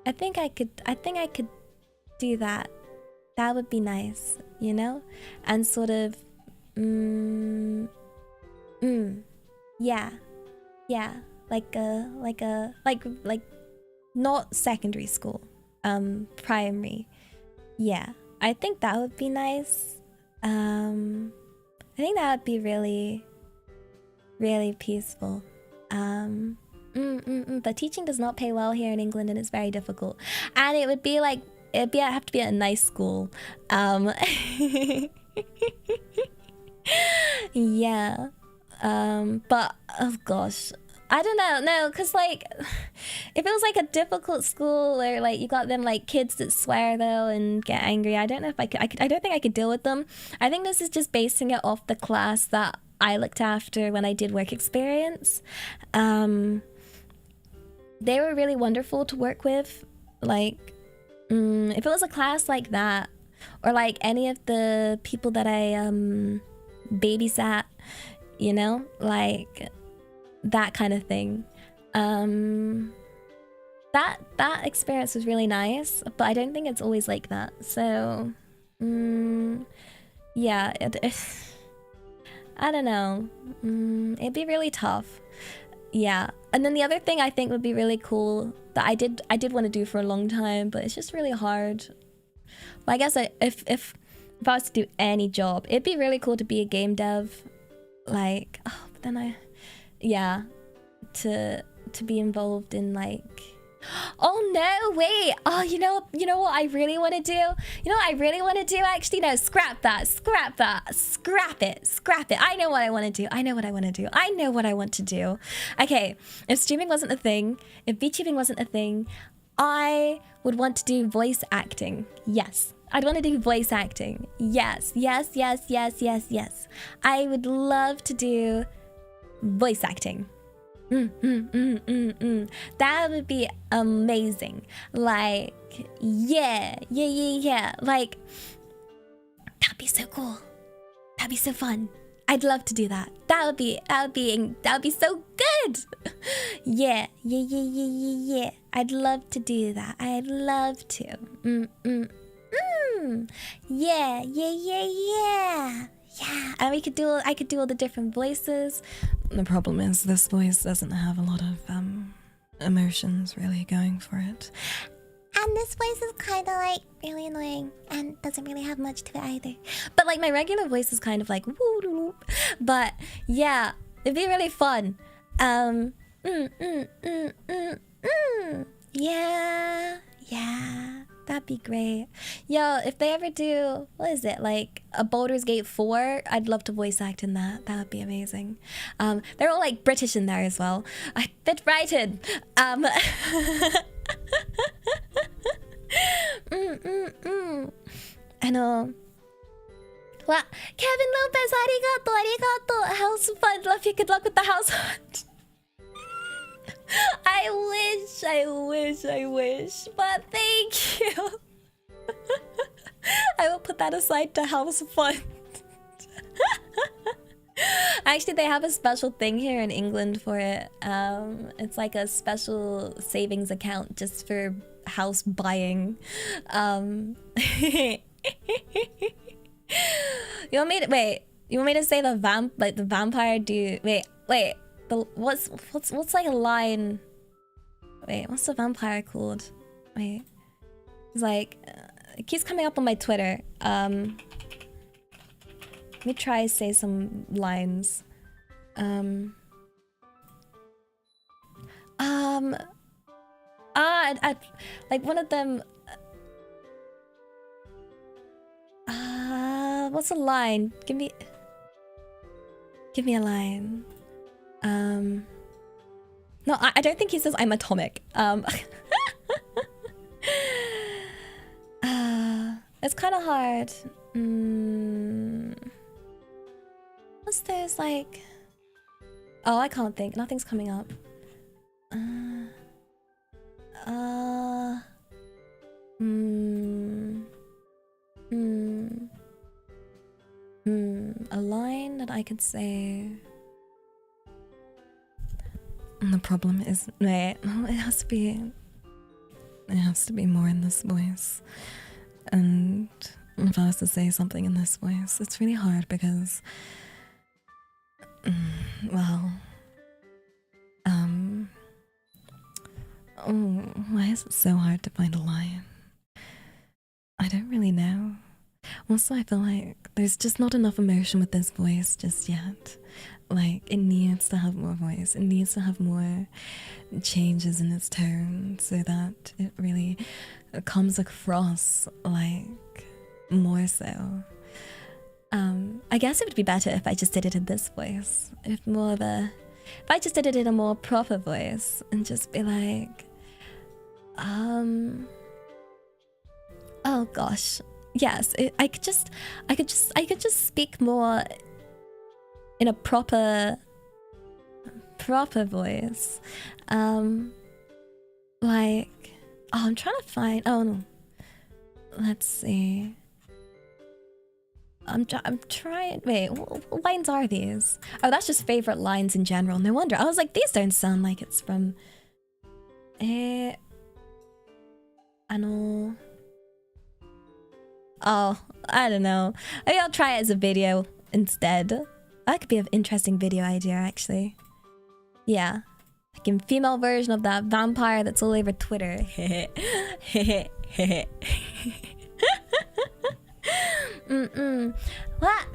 I could do that. That would be nice, you know? And sort of yeah, like not secondary school, primary. Yeah, I think that would be nice. I think that would be really, really peaceful. But teaching does not pay well here in England, and it's very difficult. And it would be like, I'd have to be at a nice school. Yeah. But oh gosh, I don't know. No, because like if it was like a difficult school or like you got them like kids that swear though and get angry, I don't know if I don't think I could deal with them. I think this is just basing it off the class that I looked after when I did work experience. They were really wonderful to work with. Like if it was a class like that, or like any of the people that I babysat, you know, like that kind of thing, that experience was really nice, but I don't think it's always like that. So yeah, I don't know. It'd be really tough. Yeah. And then the other thing I think would be really cool that I did want to do for a long time, but it's just really hard. But I guess if I was to do any job, it'd be really cool to be a game dev. Like, oh, but then to be involved in like, oh no, wait, oh, you know what I really want to do? Actually, no, scrap it. I know what I want to do. Okay, if streaming wasn't a thing, if VTubing wasn't a thing, I would want to do voice acting. Yes, I'd want to do voice acting. Yes. I would love to do voice acting. That would be amazing. Like, yeah. Like, that'd be so cool. That'd be so fun. I'd love to do that. That would be so good. Yeah. I'd love to do that. I'd love to. Yeah. And I could do all the different voices. The problem is this voice doesn't have a lot of emotions really going for it. And this voice is kind of like really annoying and doesn't really have much to it either. But like my regular voice is kind of like woo. But yeah, it'd be really fun. Yeah. That'd be great. Yo, if they ever do, what is it, like a Baldur's Gate 4, I'd love to voice act in that. That would be amazing. They're all like British in there as well. I fit right in. I know. Well, Kevin Lopez, arigato. House fund. Love you. Good luck with the house hunt. I wish, but thank you. I will put that aside to house fund. Actually, they have a special thing here in England for it. It's like a special savings account just for house buying. You want me to wait? You want me to say the vampire dude? Wait. What's like a line? Wait, what's the vampire called? Wait, it's like it keeps coming up on my Twitter. Let me try to say some lines. Like one of them. What's a line? Give me a line. No, I don't think he says I'm atomic. It's kind of hard. What's those like? Oh, I can't think. Nothing's coming up. A line that I could say. The problem is, wait, no, it has to be more in this voice. And if I was to say something in this voice, it's really hard because, well, oh, why is it so hard to find a line? I don't really know. Also, I feel like there's just not enough emotion with this voice just yet. Like, it needs to have more voice. It needs to have more changes in its tone so that it really comes across, like, more so. I guess it would be better if I just did it in this voice. If I just did it in a more proper voice and just be like, oh gosh. Yes, I could just speak more in a proper voice. Like, oh, I'm trying to find. Oh no, let's see. I'm trying. Wait, what lines are these? Oh, that's just favorite lines in general. No wonder. I was like, these don't sound like it's from. I know. Oh, I don't know. Maybe I'll try it as a video instead. That could be an interesting video idea, actually. Yeah. Like a female version of that vampire that's all over Twitter. What?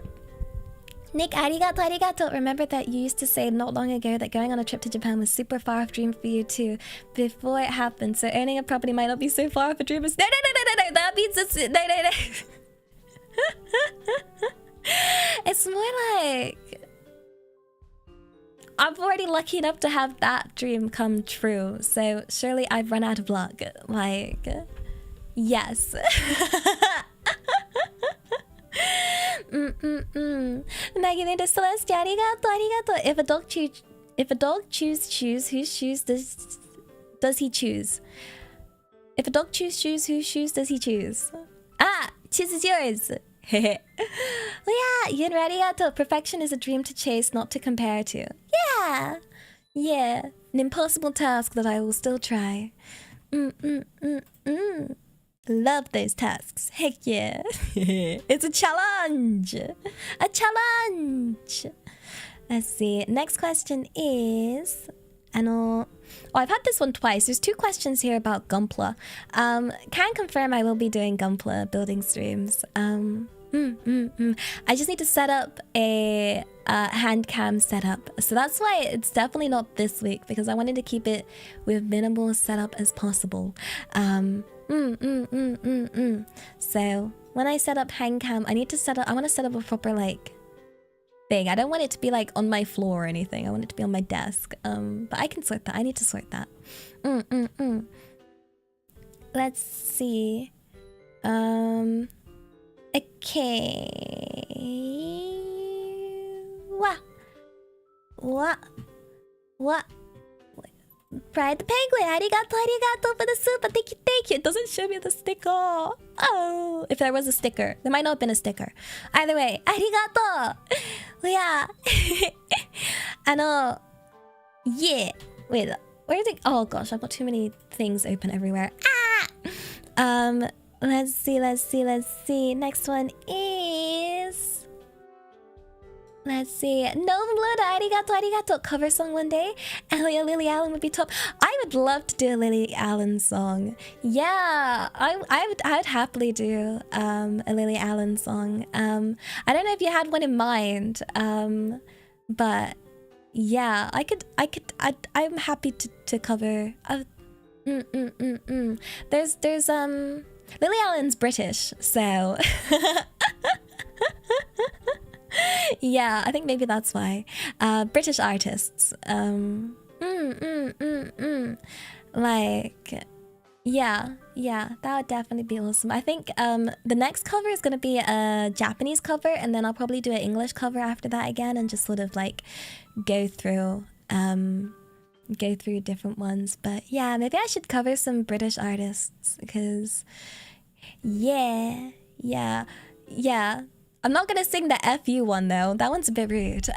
Nick, arigato. Remember that you used to say not long ago that going on a trip to Japan was super far off dream for you too before it happened. So owning a property might not be so far off a dream. No. That means it's no. It's more like I'm already lucky enough to have that dream come true. So surely I've run out of luck. Like, yes. Magneto Celeste, arigato. If a dog choose, whose shoes does he choose? If a dog choose, whose shoes does he choose? Ah, chooses yours. Well, yeah, yin arigato. Perfection is a dream to chase, not to compare to. Yeah, an impossible task that I will still try. Love those tasks. Heck yeah. It's a challenge. Let's see. Next question is... Oh, I've had this one twice. There's 2 questions here about Gunpla. Can confirm I will be doing Gunpla building streams. I just need to set up a hand cam setup. So that's why it's definitely not this week, because I wanted to keep it with minimal setup as possible. So when I set up hand cam, I want to set up a proper like thing. I don't want it to be like on my floor or anything. I want it to be on my desk. But I can sort that. I need to sort that. Let's see. Okay. What? Pride the Penguin. Arigato for the super. Thank you, thank you. It doesn't show me the sticker. Oh, if there was a sticker. There might not have been a sticker. Either way, arigato. Yeah. Yeah. Wait, where is it? Oh gosh, I've got too many things open everywhere. Ah! Let's see. Next one is... Let's see. No Blood, arigato. Cover song one day. Elia, Lily Allen would be top. I would love to do a Lily Allen song. Yeah, I would happily do a Lily Allen song. I don't know if you had one in mind. But yeah, I'm happy to cover. There's Lily Allen's British, so yeah, I think maybe that's why. British artists. Like, yeah, that would definitely be awesome. I think the next cover is gonna be a Japanese cover, and then I'll probably do an English cover after that again, and just sort of like go through different ones. But yeah, maybe I should cover some British artists, because yeah. I'm not gonna sing the FU one though. That one's a bit rude.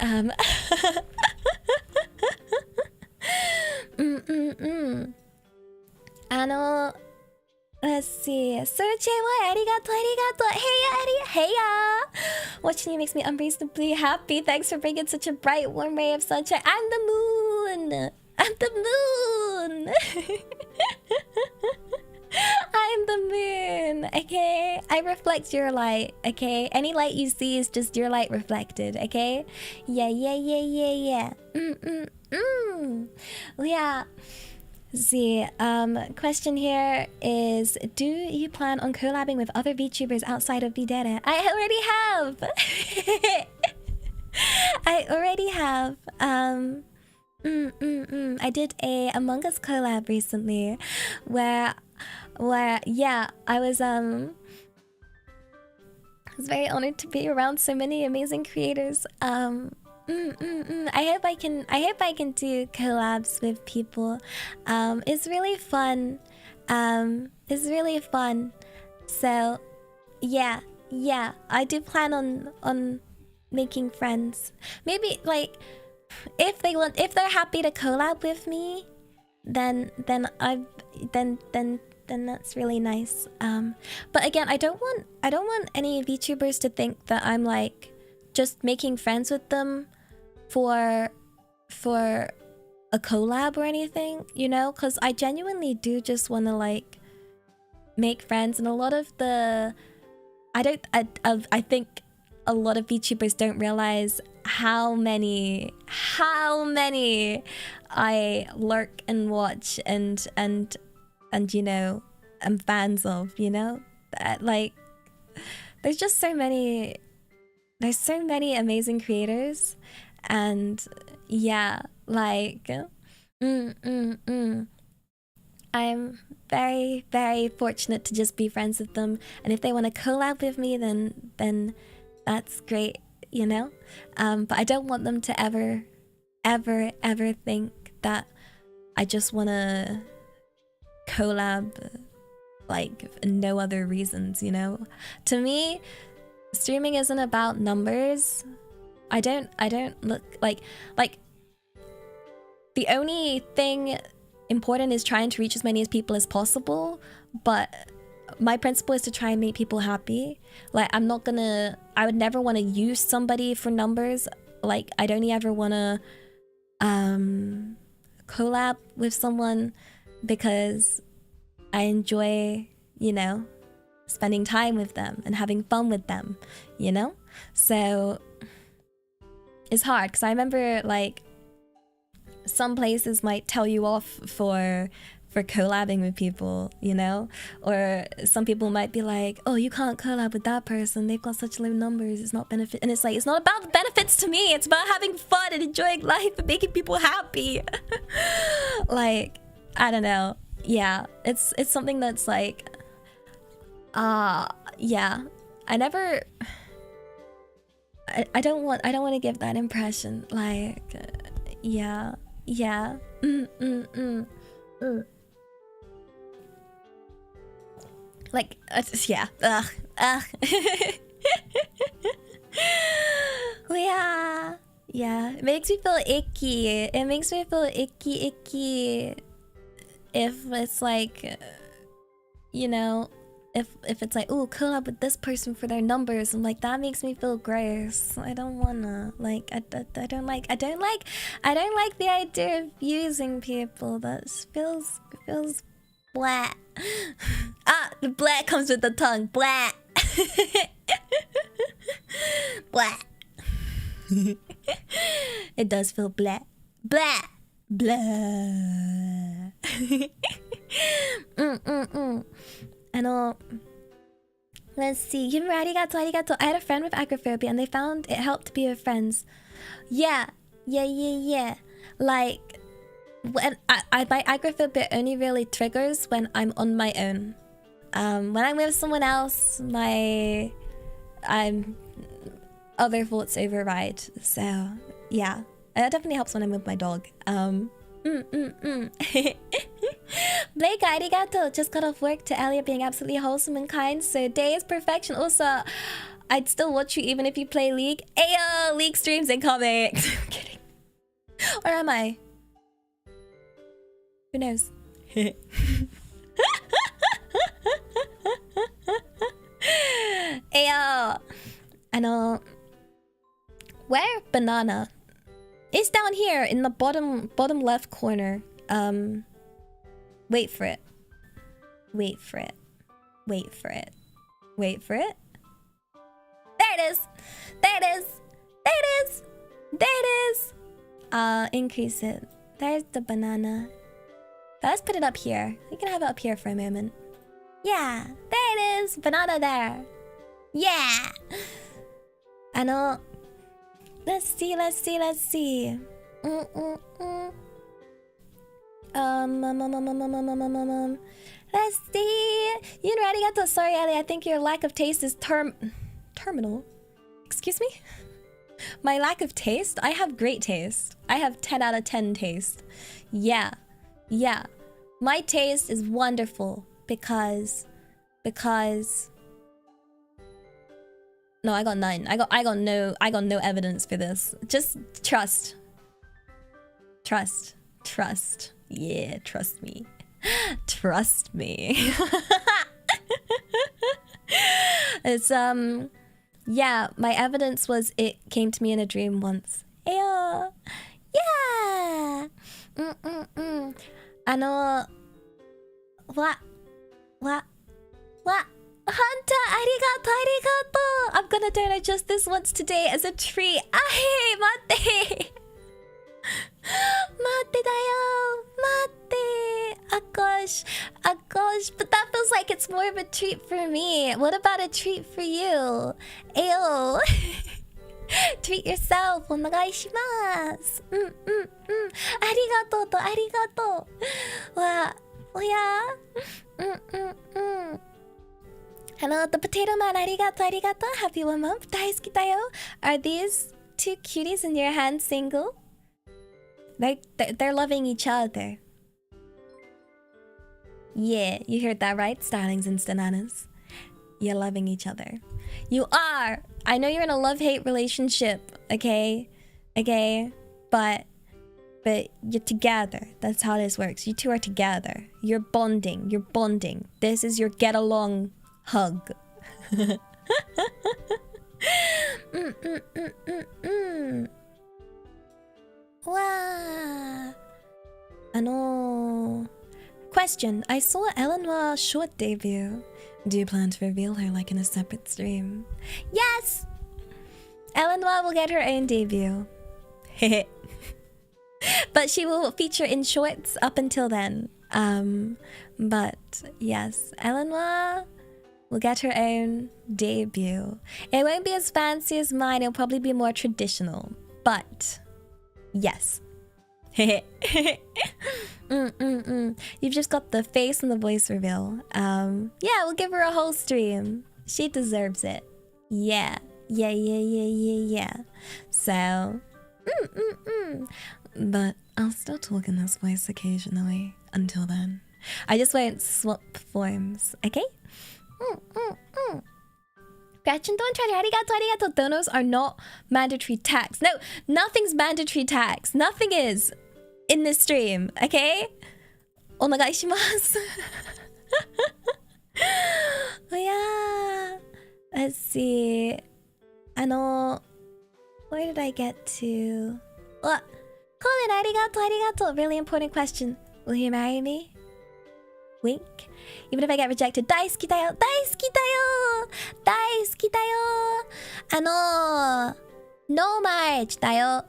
Let's see. Search arigato. Heya. Watching you makes me unreasonably happy. Thanks for bringing such a bright, warm ray of sunshine. I'm the moon. I'm the moon, okay? I reflect your light, okay? Any light you see is just your light reflected, okay? Yeah. Yeah. See, question here is, do you plan on collabing with other VTubers outside of V-Dere? I already have. I did a Among Us collab recently where yeah, I was very honored to be around so many amazing creators. I hope I can do collabs with people. It's really fun. So yeah, I do plan on making friends. Maybe like if they're happy to collab with me, then that's really nice. But again, I don't want any VTubers to think that I'm like just making friends with them for a collab or anything, you know? Because I genuinely do just want to like make friends, and a lot of the I think a lot of VTubers don't realize how many I lurk and watch and you know, I'm fans of, you know? Like, there's just so many amazing creators, and yeah, like I'm very, very fortunate to just be friends with them, and if they want to collab with me, then that's great, you know? But I don't want them to ever think that I just want to collab like for no other reasons, you know? To me, streaming isn't about numbers. I don't look like the only thing important is trying to reach as many people as possible, but my principle is to try and make people happy. Like, I would never want to use somebody for numbers. Like, I'd only ever want to collab with someone because I enjoy, you know, spending time with them and having fun with them, you know? So it's hard because I remember like some places might tell you off for collabing with people, you know? Or some people might be like, oh, you can't collab with that person, they've got such low numbers, it's not benefit. And it's like, it's not about the benefits to me, it's about having fun and enjoying life and making people happy. Like, I don't know. Yeah, it's something that's like, yeah, I don't want to give that impression. Like, yeah. Like, yeah. Ugh. Yeah. Yeah. It makes me feel icky. It makes me feel icky. If it's like, you know, if it's like, ooh, collab with this person for their numbers, I'm like, that makes me feel gross. I don't wanna. Like, I don't like the idea of using people. That feels blah. Ah, the blah comes with the tongue. Blah. Blah. It does feel blah. Blah. Blah. Let's see. Arigato. I had a friend with agoraphobia and they found it helped to be with friends. Yeah. Like, when my agoraphobia only really triggers when I'm on my own. When I'm with someone else, other thoughts override. So yeah, it definitely helps when I'm with my dog. Blake, arigato. Just got off work to Elia being absolutely wholesome and kind. So day is perfection. Also, I'd still watch you even if you play League. Ayo, League streams incoming. I'm kidding. Or am I? Who knows? Ayo. Where banana? It's down here in the bottom left corner. Wait for it. There it is. Increase it. There's the banana. Let's put it up here. We can have it up here for a moment. Yeah, there it is. Banana there. Yeah. Let's see. Let's see. You know, arigato. Sorry, Elia. I think your lack of taste is terminal. Excuse me? My lack of taste? I have great taste. I have 10 out of 10 taste. Yeah. My taste is wonderful because no, I got 9. I got no evidence for this. Just trust. Yeah, trust me. Trust me. It's yeah, my evidence was it came to me in a dream once. Ayo. Yeah. What? Hunter, arigato. I'm gonna donate just this once today as a treat. Ahe, mate. Mate Agosh. But that feels like it's more of a treat for me. What about a treat for you? Ayo. Treat yourself. Onegaishimasu. Arigato. Wow. Yeah. Hello, the potato man. Arigato. Happy 1 month. Daisuki dayo. Are these two cuties in your hand single? They're loving each other. Yeah, you heard that right, starlings and stananas. You're loving each other. You are. I know you're in a love-hate relationship, okay? But you're together. That's how this works. You two are together. You're bonding. This is your get-along hug. Wow. Question. I saw Eleanor's short debut. Do you plan to reveal her like in a separate stream? Yes! Eleanor will get her own debut. But she will feature in shorts up until then. But yes, Eleanor will get her own debut. It won't be as fancy as mine. It'll probably be more traditional. But yes. You've just got the face and the voice reveal. Yeah, we'll give her a whole stream. She deserves it. Yeah. So But I'll still talk in this voice occasionally until then. I just won't swap forms, okay? Gretchen, don't try to arigato. Donos are not mandatory tax. No, nothing's mandatory tax. Nothing is in this stream, okay? Onegaishimasu. Oh yeah. Let's see. Where did I get to? What? Colin, arigato. Really important question. Will you marry me? Wink. Even if I get rejected. Daisuki dayo. No marriage dayo.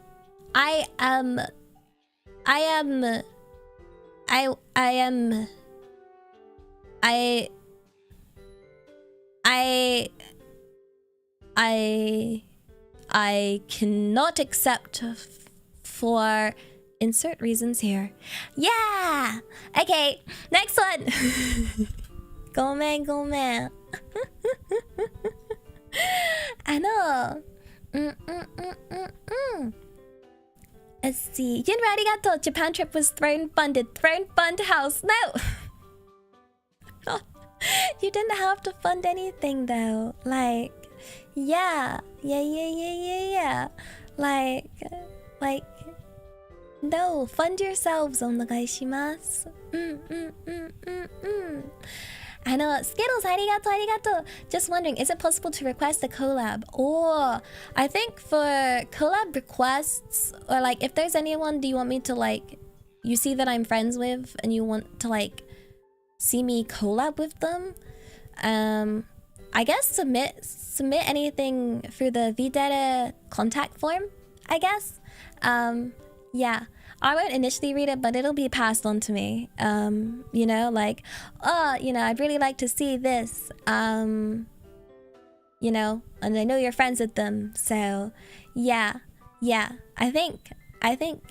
I cannot accept for insert reasons here. Yeah! Okay, next one! Gomen. Let's see. Yunra arigato! Japan trip was throne funded. Throne fund house. No! You didn't have to fund anything though. Like, yeah. Like, no, fund yourselves, onegaishimasu. Skittles, arigato. Just wondering, is it possible to request a collab? Or, I think for collab requests, or like, if there's anyone do you want me to like, you see that I'm friends with, and you want to like, see me collab with them, I guess submit anything through the V-Dere contact form, I guess. Yeah, I won't initially read it, but it'll be passed on to me. You know, like, oh, you know, I'd really like to see this. You know, and I know you're friends with them, so yeah. I think,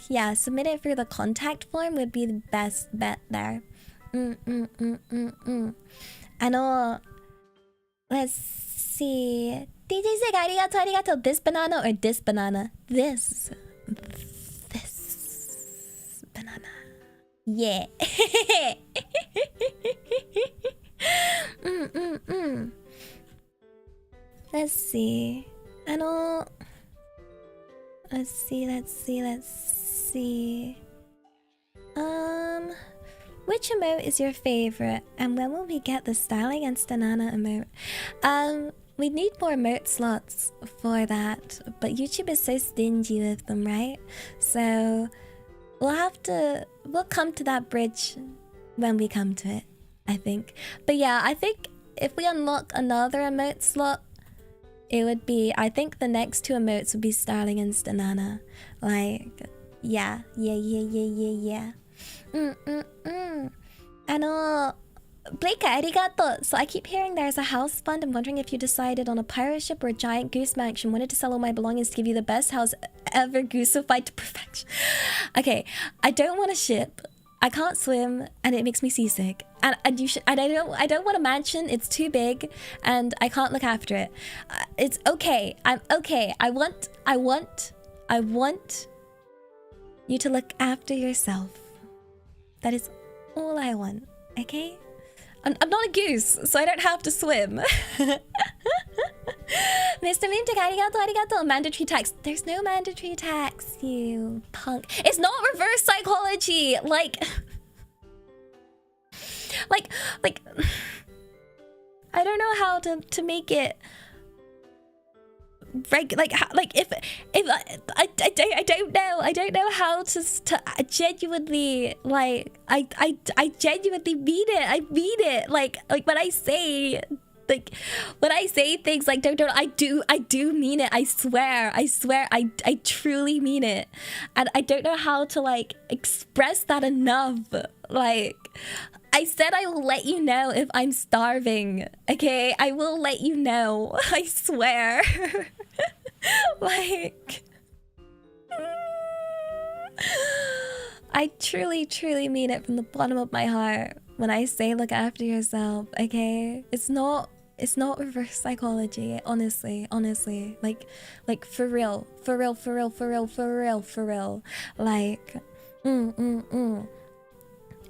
yeah, submit it through the contact form would be the best bet there. Let's see. DJ Sig, arigato. This banana or this banana? This banana. Yeah. Let's see. Let's see. Which emote is your favorite? And when will we get the styling and Stanana emote? We need more emote slots for that, but YouTube is so stingy with them, right? So we'll come to that bridge when we come to it, I think. But yeah, I think if we unlock another emote slot, it would be, I think the next two emotes would be styling and Stanana. Like, yeah. Blake, arigato. So I keep hearing there's a house fund. I'm wondering if you decided on a pirate ship or a giant goose mansion. Wanted to sell all my belongings to give you the best house ever, gooseified to perfection. Okay, I don't want a ship. I can't swim, and it makes me seasick. And you should. And I don't want a mansion. It's too big, and I can't look after it. It's okay. I'm okay. I want you to look after yourself. That is all I want, okay? I'm not a goose, so I don't have to swim. Mr. Moontic, arigato. Mandatory tax. There's no mandatory tax, you punk. It's not reverse psychology. Like, I don't know how to make it if I don't know how to genuinely, like, I genuinely mean it. I mean it. Like when I say things like I do mean it. I swear I truly mean it, and I don't know how to like express that enough. Like, I said I will let you know if I'm starving, okay? I will let you know, I swear. Like, I truly mean it from the bottom of my heart when I say look after yourself, okay? It's not It's not reverse psychology. Honestly. Like for real. Like,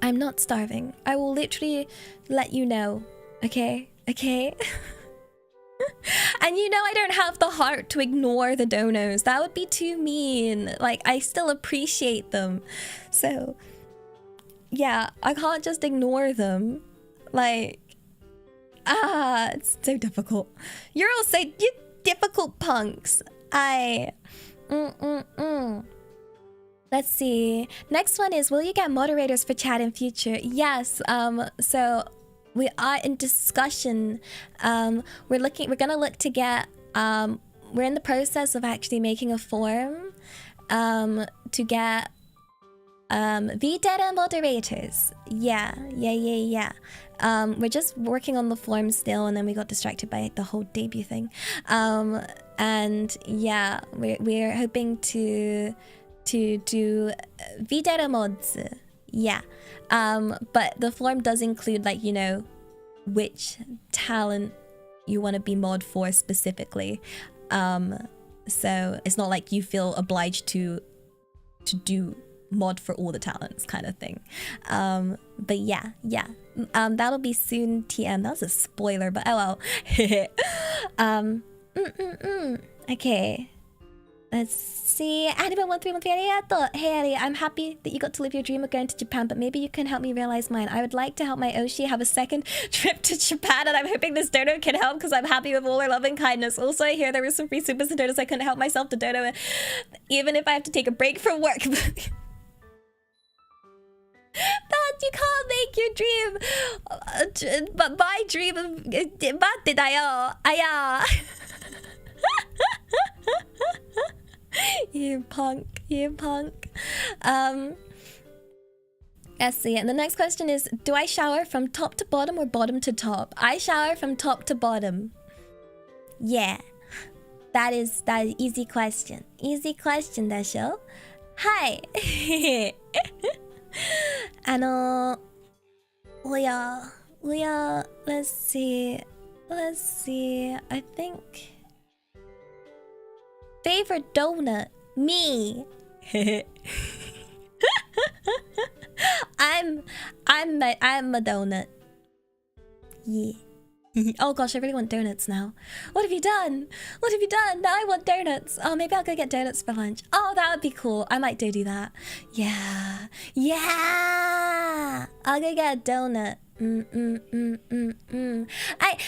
I'm not starving. I will literally let you know. Okay? And you know I don't have the heart to ignore the donos. That would be too mean. Like, I still appreciate them. So, yeah, I can't just ignore them. Like, it's so difficult. You're all so you difficult punks. Let's see. Next one is, will you get moderators for chat in future? Yes. So we are in discussion. We're gonna look to get we're in the process of actually making a form to get V-Dere moderators. Yeah. We're just working on the form still, and then we got distracted by the whole debut thing. And yeah, we're hoping to do V-Dere mods. Yeah. But the form does include, like, you know, which talent you want to be mod for specifically. So it's not like you feel obliged to do mod for all the talents kind of thing. But yeah. That'll be soon, TM. That was a spoiler, but oh well. Okay. Let's see. Anima1313. Hey Elia, I'm happy that you got to live your dream of going to Japan, but maybe you can help me realize mine. I would like to help my Oshi have a second trip to Japan, and I'm hoping this dono can help because I'm happy with all her loving kindness. Also, I hear there was some free supers and donos. I couldn't help myself to dono, even if I have to take a break from work. That you can't make your dream. But my dream of... You punk. Let's see. And the next question is, do I shower from top to bottom or bottom to top? I shower from top to bottom. Yeah. That is easy question. Easy question でしょ? Hi. Let's see. I think favorite donut, me. I'm a donut. Yeah. Oh gosh, I really want donuts now. What have you done? Now I want donuts. Oh, maybe I'll go get donuts for lunch. Oh, that would be cool. I might do that. Yeah. I'll go get a donut.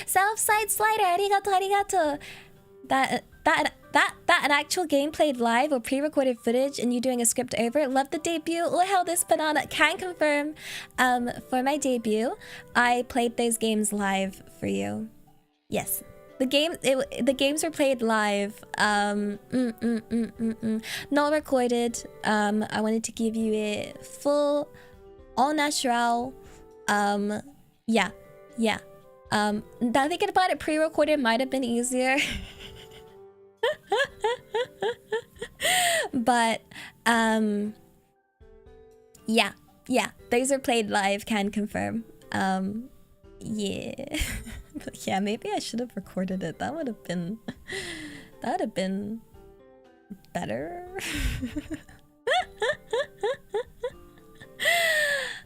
Self-side slider. Arigato. That an actual game played live or pre-recorded footage and you doing a script over. Love the debut. Oh hell, this banana can confirm. For my debut, I played those games live for you. Yes, the games were played live. Not recorded. I wanted to give you a full, all natural. Yeah. Now thinking about it, pre-recorded might have been easier. But yeah, those are played live, can confirm. Yeah. But yeah, maybe I should have recorded it. That would have been better.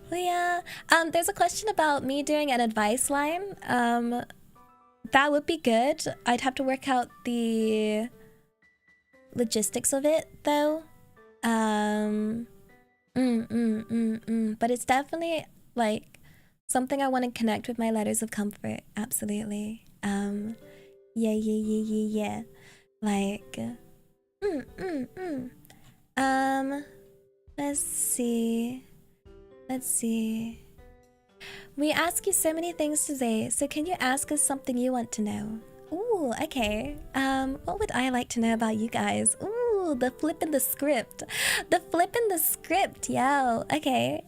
Well, yeah. There's a question about me doing an advice line. That would be good. I'd have to work out the logistics of it, though. But it's definitely, like, something I want to connect with my letters of comfort. Absolutely. Yeah. Like, let's see. We ask you so many things today, so can you ask us something you want to know? Ooh, okay. What would I like to know about you guys? Ooh, the flip in the script. Yo. Okay.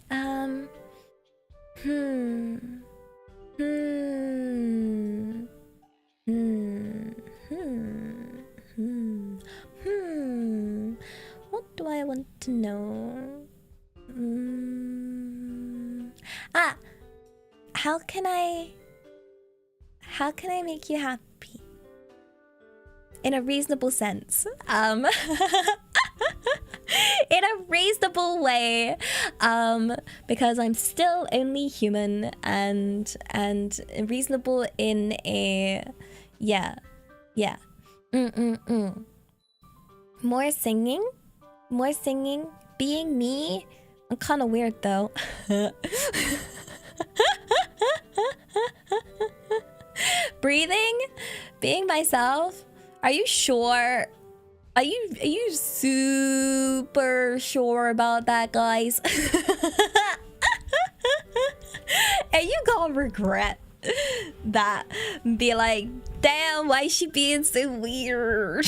What do I want to know? How How can I make you happy? In a reasonable sense. In a reasonable way. Because I'm still only human and reasonable in a... Yeah. More singing? Being me? I'm kind of weird though. Breathing? Being myself? Are you sure? Are you super sure about that, guys? And you gonna regret that. Be like, damn, why is she being so weird?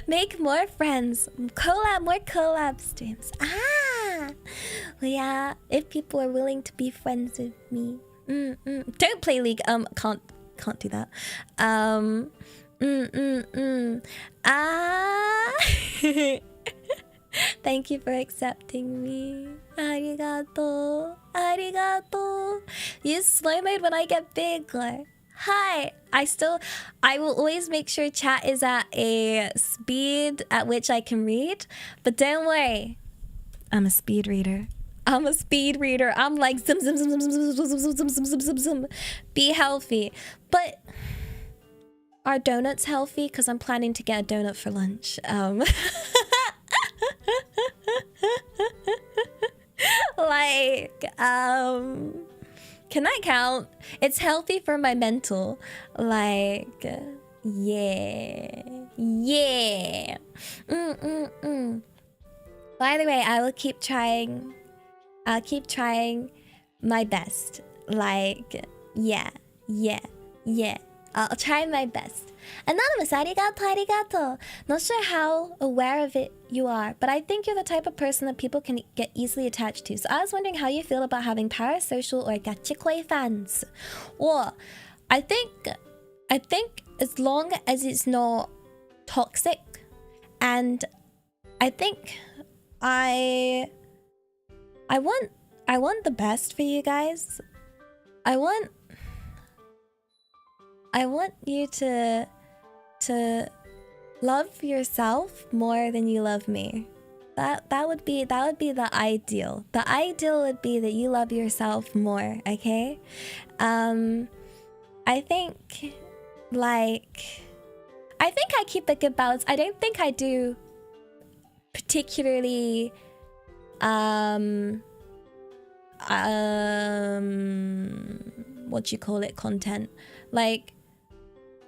Make more friends. More collab streams. Well, yeah, if people are willing to be friends with me. Don't play League. Can't do that. Thank you for accepting me. Arigato. Use slow mode when I get bigger. Hi. I will always make sure chat is at a speed at which I can read. But don't worry. I'm a speed reader. I'm like zum. Be healthy. But are donuts healthy? Because I'm planning to get a donut for lunch. Can that count? It's healthy for my mental. Yeah. By the way, I will keep trying. I'll keep trying my best. Yeah. I'll try my best. Anonymous, arigato. Not sure how aware of it you are, but I think you're the type of person that people can get easily attached to. So I was wondering how you feel about having parasocial or gachikoi fans. Or I think as long as it's not toxic, and I think I want the best for you guys. I want you to love yourself more than you love me. That would be the ideal. The ideal would be that you love yourself more, okay? I think I keep a good balance. I don't think I do particularly what you call it, content. Like,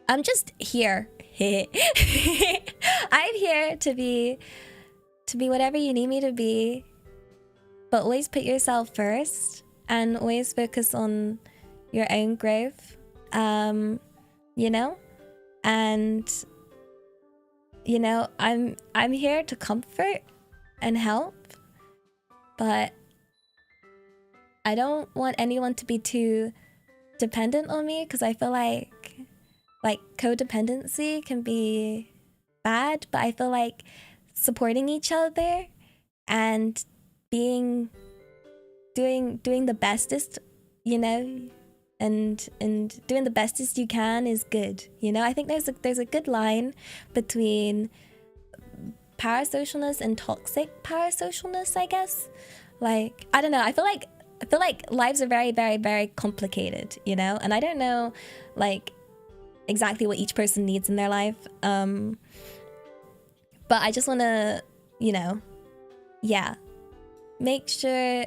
I'm just here. I'm here to be whatever you need me to be, but always put yourself first and always focus on your own growth. You know? And you know, I'm here to comfort and help, but I don't want anyone to be too dependent on me, because I feel like codependency can be bad, but I feel like supporting each other and doing the bestest, you know, and doing the bestest you can is good, you know. I think there's a good line between parasocialness and toxic parasocialness, I guess. Like, I don't know, I feel like lives are very, very, very complicated, you know, and I don't know like exactly what each person needs in their life, but I just want to, you know, yeah, make sure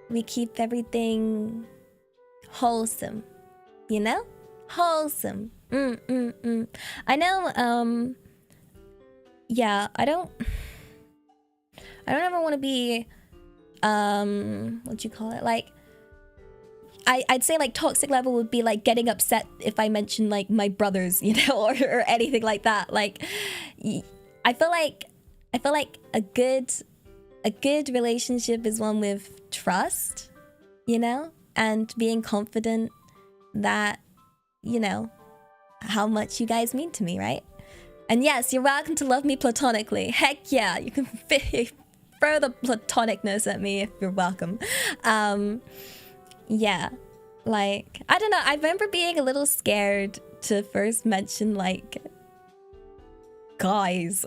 we keep everything wholesome, you know, wholesome. I know, yeah, I don't ever want to be what you call it, like, I'd say like toxic level would be like getting upset if I mention like my brothers, you know, or anything like that. Like, I feel like a good relationship is one with trust, you know, and being confident that, you know, how much you guys mean to me, right? And yes, you're welcome to love me platonically. Heck yeah, you can throw the platonicness at me if you're welcome. Yeah, Like, I don't know. I remember being a little scared to first mention, like, guys.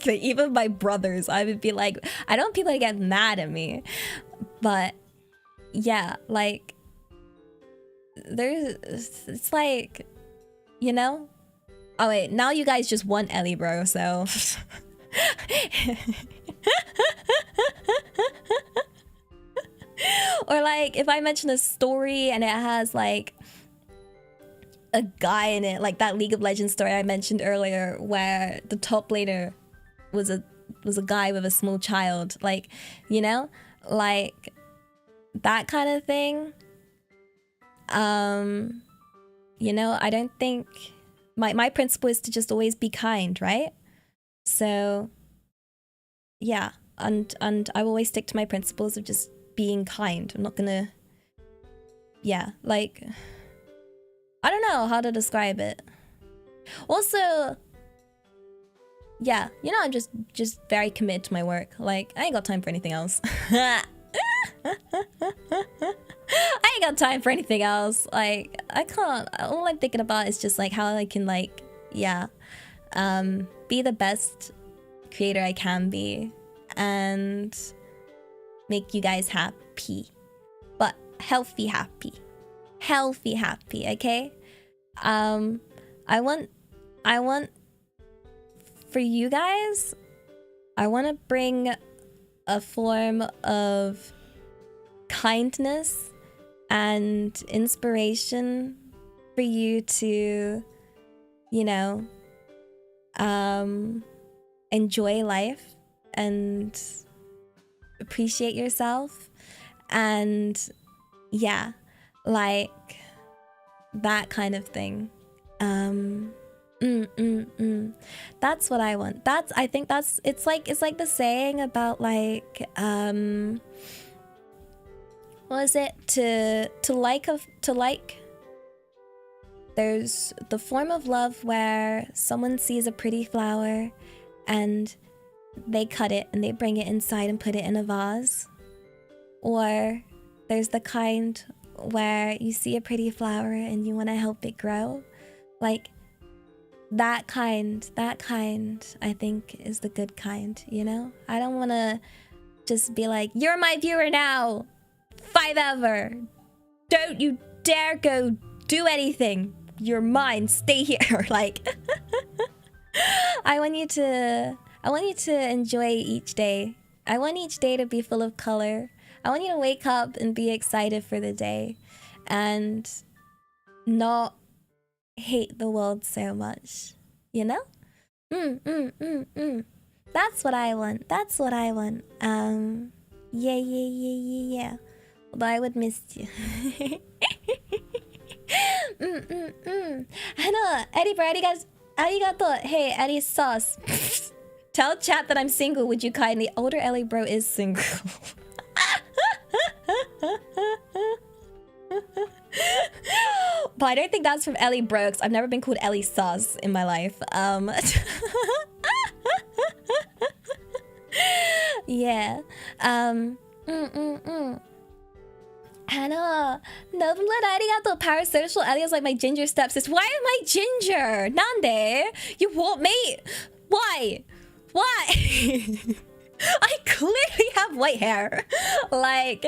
Like, even my brothers, I would be like, I don't want people to get mad at me. But, yeah, like, it's like, you know? Oh, wait, now you guys just want Ellie, bro, so... Or like if I mention a story and it has like a guy in it, like that League of Legends story I mentioned earlier where the top laner was a guy with a small child, like, you know, like that kind of thing. You know, I don't think my principle is to just always be kind, right? So yeah, and I will always stick to my principles of just being kind. I'm not gonna, yeah, like, I don't know how to describe it. Also, yeah, you know, I'm just very committed to my work. Like, I ain't got time for anything else. I ain't got time for anything else. Like, I can't, all I'm thinking about is just like how I can, like, yeah, be the best creator I can be and make you guys happy, but healthy happy, okay? I want for you guys, I want to bring a form of kindness and inspiration for you to, you know, enjoy life and appreciate yourself, and yeah, like that kind of thing. That's what I want. I think that's it's like the saying about like what is it, to like there's the form of love where someone sees a pretty flower and they cut it and they bring it inside and put it in a vase. Or there's the kind where you see a pretty flower and you want to help it grow. Like that kind, I think is the good kind, you know? I don't want to just be like, you're my viewer now, 5 ever. Don't you dare go do anything. You're mine, stay here. Like, I want you to enjoy each day. I want each day to be full of color. I want you to wake up and be excited for the day and not hate the world so much, you know? That's what I want. Yeah. Although I would miss you. Hello, Eddie, bro, arigato. Hey, Eddie sauce. Tell chat that I'm single, would you kindly? Older Ellie bro is single. But I don't think that's from Ellie Brooks. I've never been called Ellie Sauce in my life. Yeah. Hannah, Noblet arigato. Parasocial Elia's like my ginger stepsister. Why am I ginger? Nande? You want me? Why? I clearly have white hair. Like,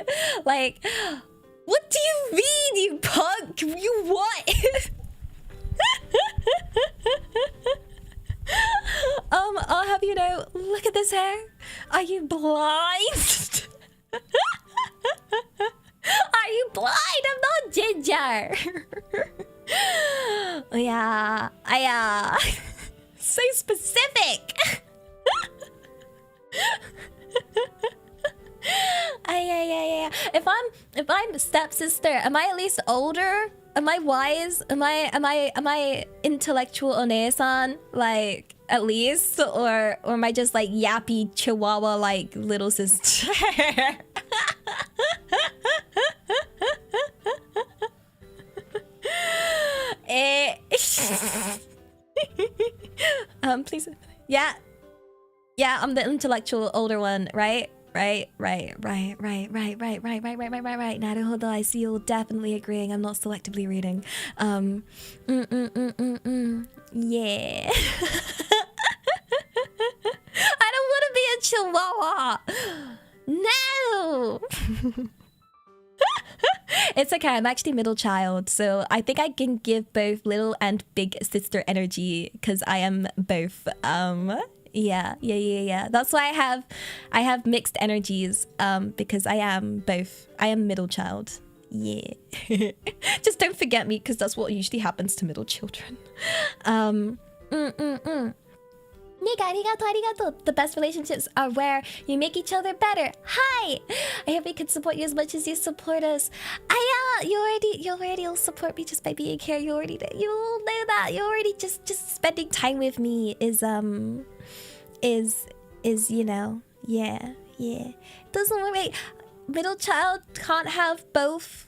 what do you mean, you punk? You what? I'll have you know, look at this hair. Are you blind? Are you blind? I'm not ginger. Yeah, so specific. Yeah. If I'm stepsister, am I at least older? Am I wise? Am I intellectual onesan? Like at least, or am I just like yappy chihuahua like little sister? Please. Yeah, I'm the intellectual older one, right? Right. Naruhodo, I see you're definitely agreeing. I'm not selectively reading. Yeah. I don't want to be a chihuahua. No. It's okay. I'm actually middle child, so I think I can give both little and big sister energy because I am both. Yeah. That's why I have mixed energies. Because I am both. I am middle child. Yeah. Just don't forget me because that's what usually happens to middle children. Nika, arigato. The best relationships are where you make each other better. Hi! I hope we can support you as much as you support us. You already will support me just by being here. You all know that. You already just spending time with me is you know, yeah. Doesn't worry. Middle child can't have both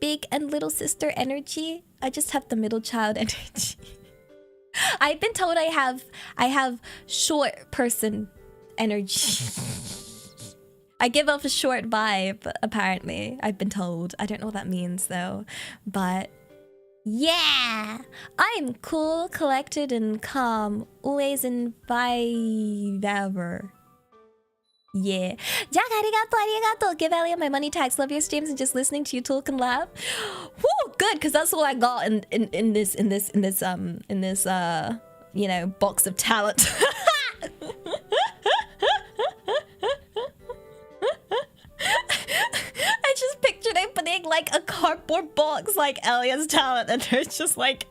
big and little sister energy. I just have the middle child energy. I've been told I have short person energy. I give off a short vibe, apparently. I've been told. I don't know what that means though. But yeah, I'm cool, collected, and calm. Always in vibe ever. Yeah. Jack, arigato. Give Elia my money tags. Love your streams and just listening to you talk and laugh. Woo, good, because that's all I got in this you know, box of talent. I just pictured him putting like a cardboard box like Elia's talent, and there's just like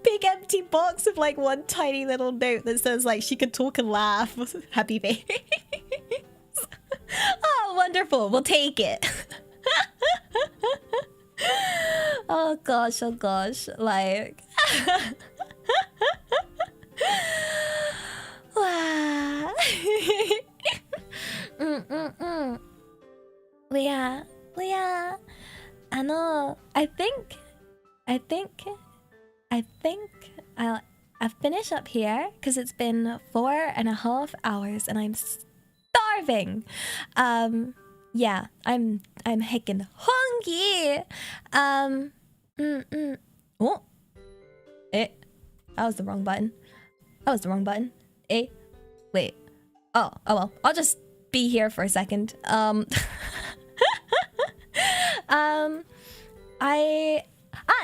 big empty box of like one tiny little note that says like she could talk and laugh. Happy face. Oh, wonderful. We'll take it. Oh gosh. Like wow. Leah. I think I'll finish up here because it's been 4.5 hours and I'm starving. Yeah, I'm heckin' hungry. Oh, that was the wrong button. Wait. Oh well. I'll just be here for a second.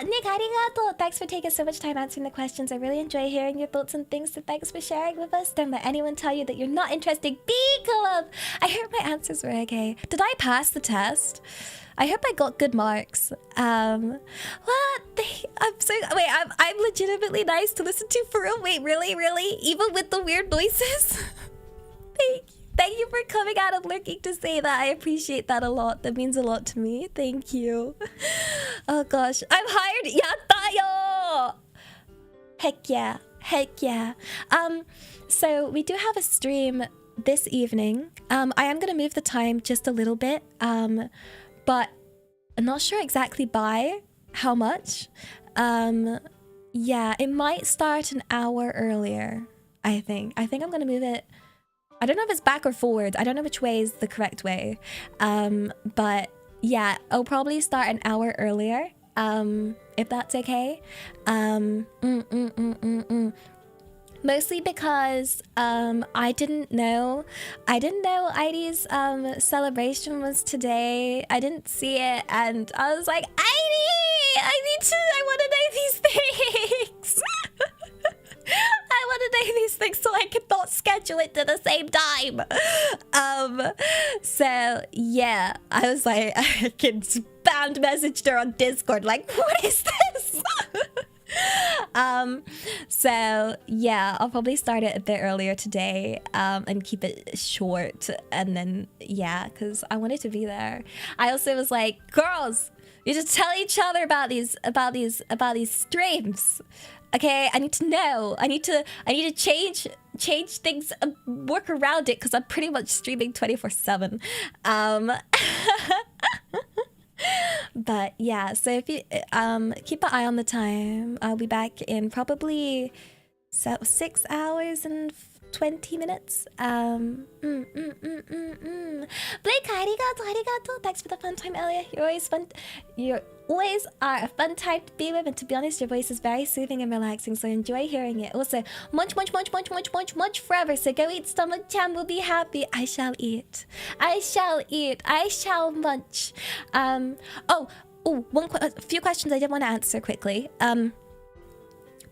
Nick, arigato! Thanks for taking so much time answering the questions. I really enjoy hearing your thoughts and things, so thanks for sharing with us. Don't let anyone tell you that you're not interested. Be club! I hope my answers were okay. Did I pass the test? I hope I got good marks. I'm legitimately nice to listen to for real. Wait, really? Even with the weird noises? Thank you for coming out and lurking to say that. I appreciate that a lot. That means a lot to me. Thank you. Oh gosh. I'm hired. Yatta yo! Heck yeah. So we do have a stream this evening. I am gonna move the time just a little bit. But I'm not sure exactly by how much. Yeah, it might start an hour earlier, I think. I think I'm gonna move it. I don't know if it's back or forward. I don't know which way is the correct way. But yeah, I'll probably start an hour earlier. If that's okay. Mostly because I didn't know Idi's celebration was today. I didn't see it and I was like, Idi! I want to know these things. I want to know these things so I could not schedule it to the same time. So yeah, I was like, I can spam messaged her on Discord like, what is this? So yeah, I'll probably start it a bit earlier today and keep it short, and then yeah, because I wanted to be there. I also was like, girls, you just tell each other about these streams. Okay, I need to know. I need to change things, work around it, because I'm pretty much streaming 24/7. But yeah, so if you keep an eye on the time, I'll be back in probably So 6 hours and 20 minutes. Blake, arigato. Thanks for the fun time, Elia. You're always fun. You always are a fun type to be with, and to be honest, your voice is very soothing and relaxing, so I enjoy hearing it. Also, munch forever. So go eat, stomach-chan will be happy. I shall eat. I shall eat. I shall munch. A few questions I did want to answer quickly.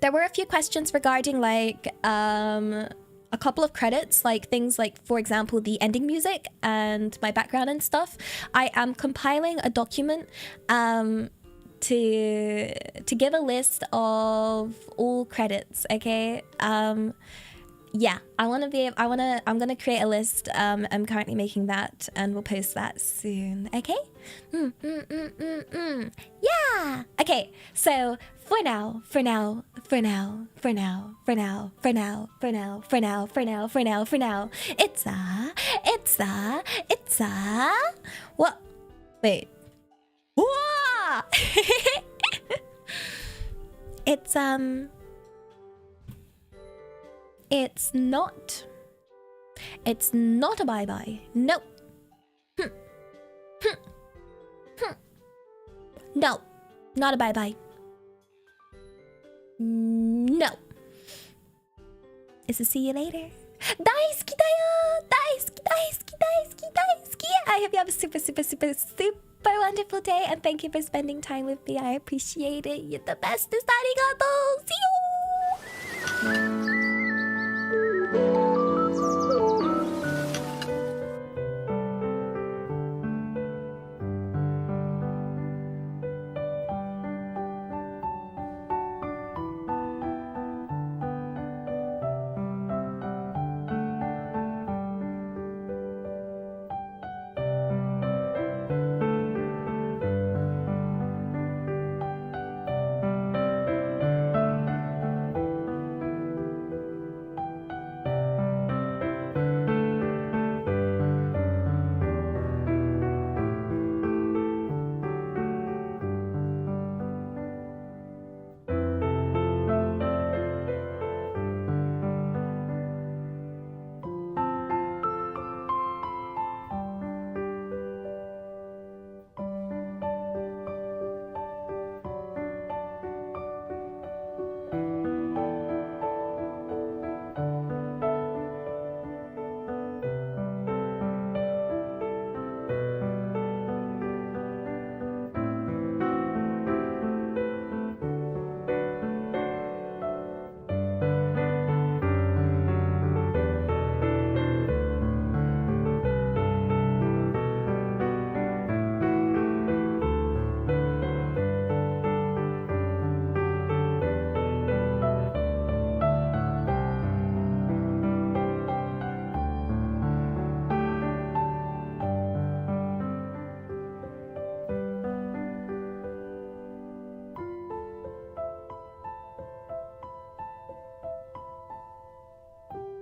There were a few questions regarding like a couple of credits, like things like, for example, the ending music and my background and stuff. I am compiling a document to give a list of all credits. Okay. Yeah, I'm gonna create a list. I'm currently making that, and we'll post that soon. Okay. Yeah. Okay. So for now, it's a what? Wait. Whoa! It's not a bye-bye. Nope. No, not a bye-bye. No. It's a see you later. Daisuki dayo! Daisuki! I hope you have a super wonderful day, and thank you for spending time with me. I appreciate it. You're the bestest. Arigato! See you!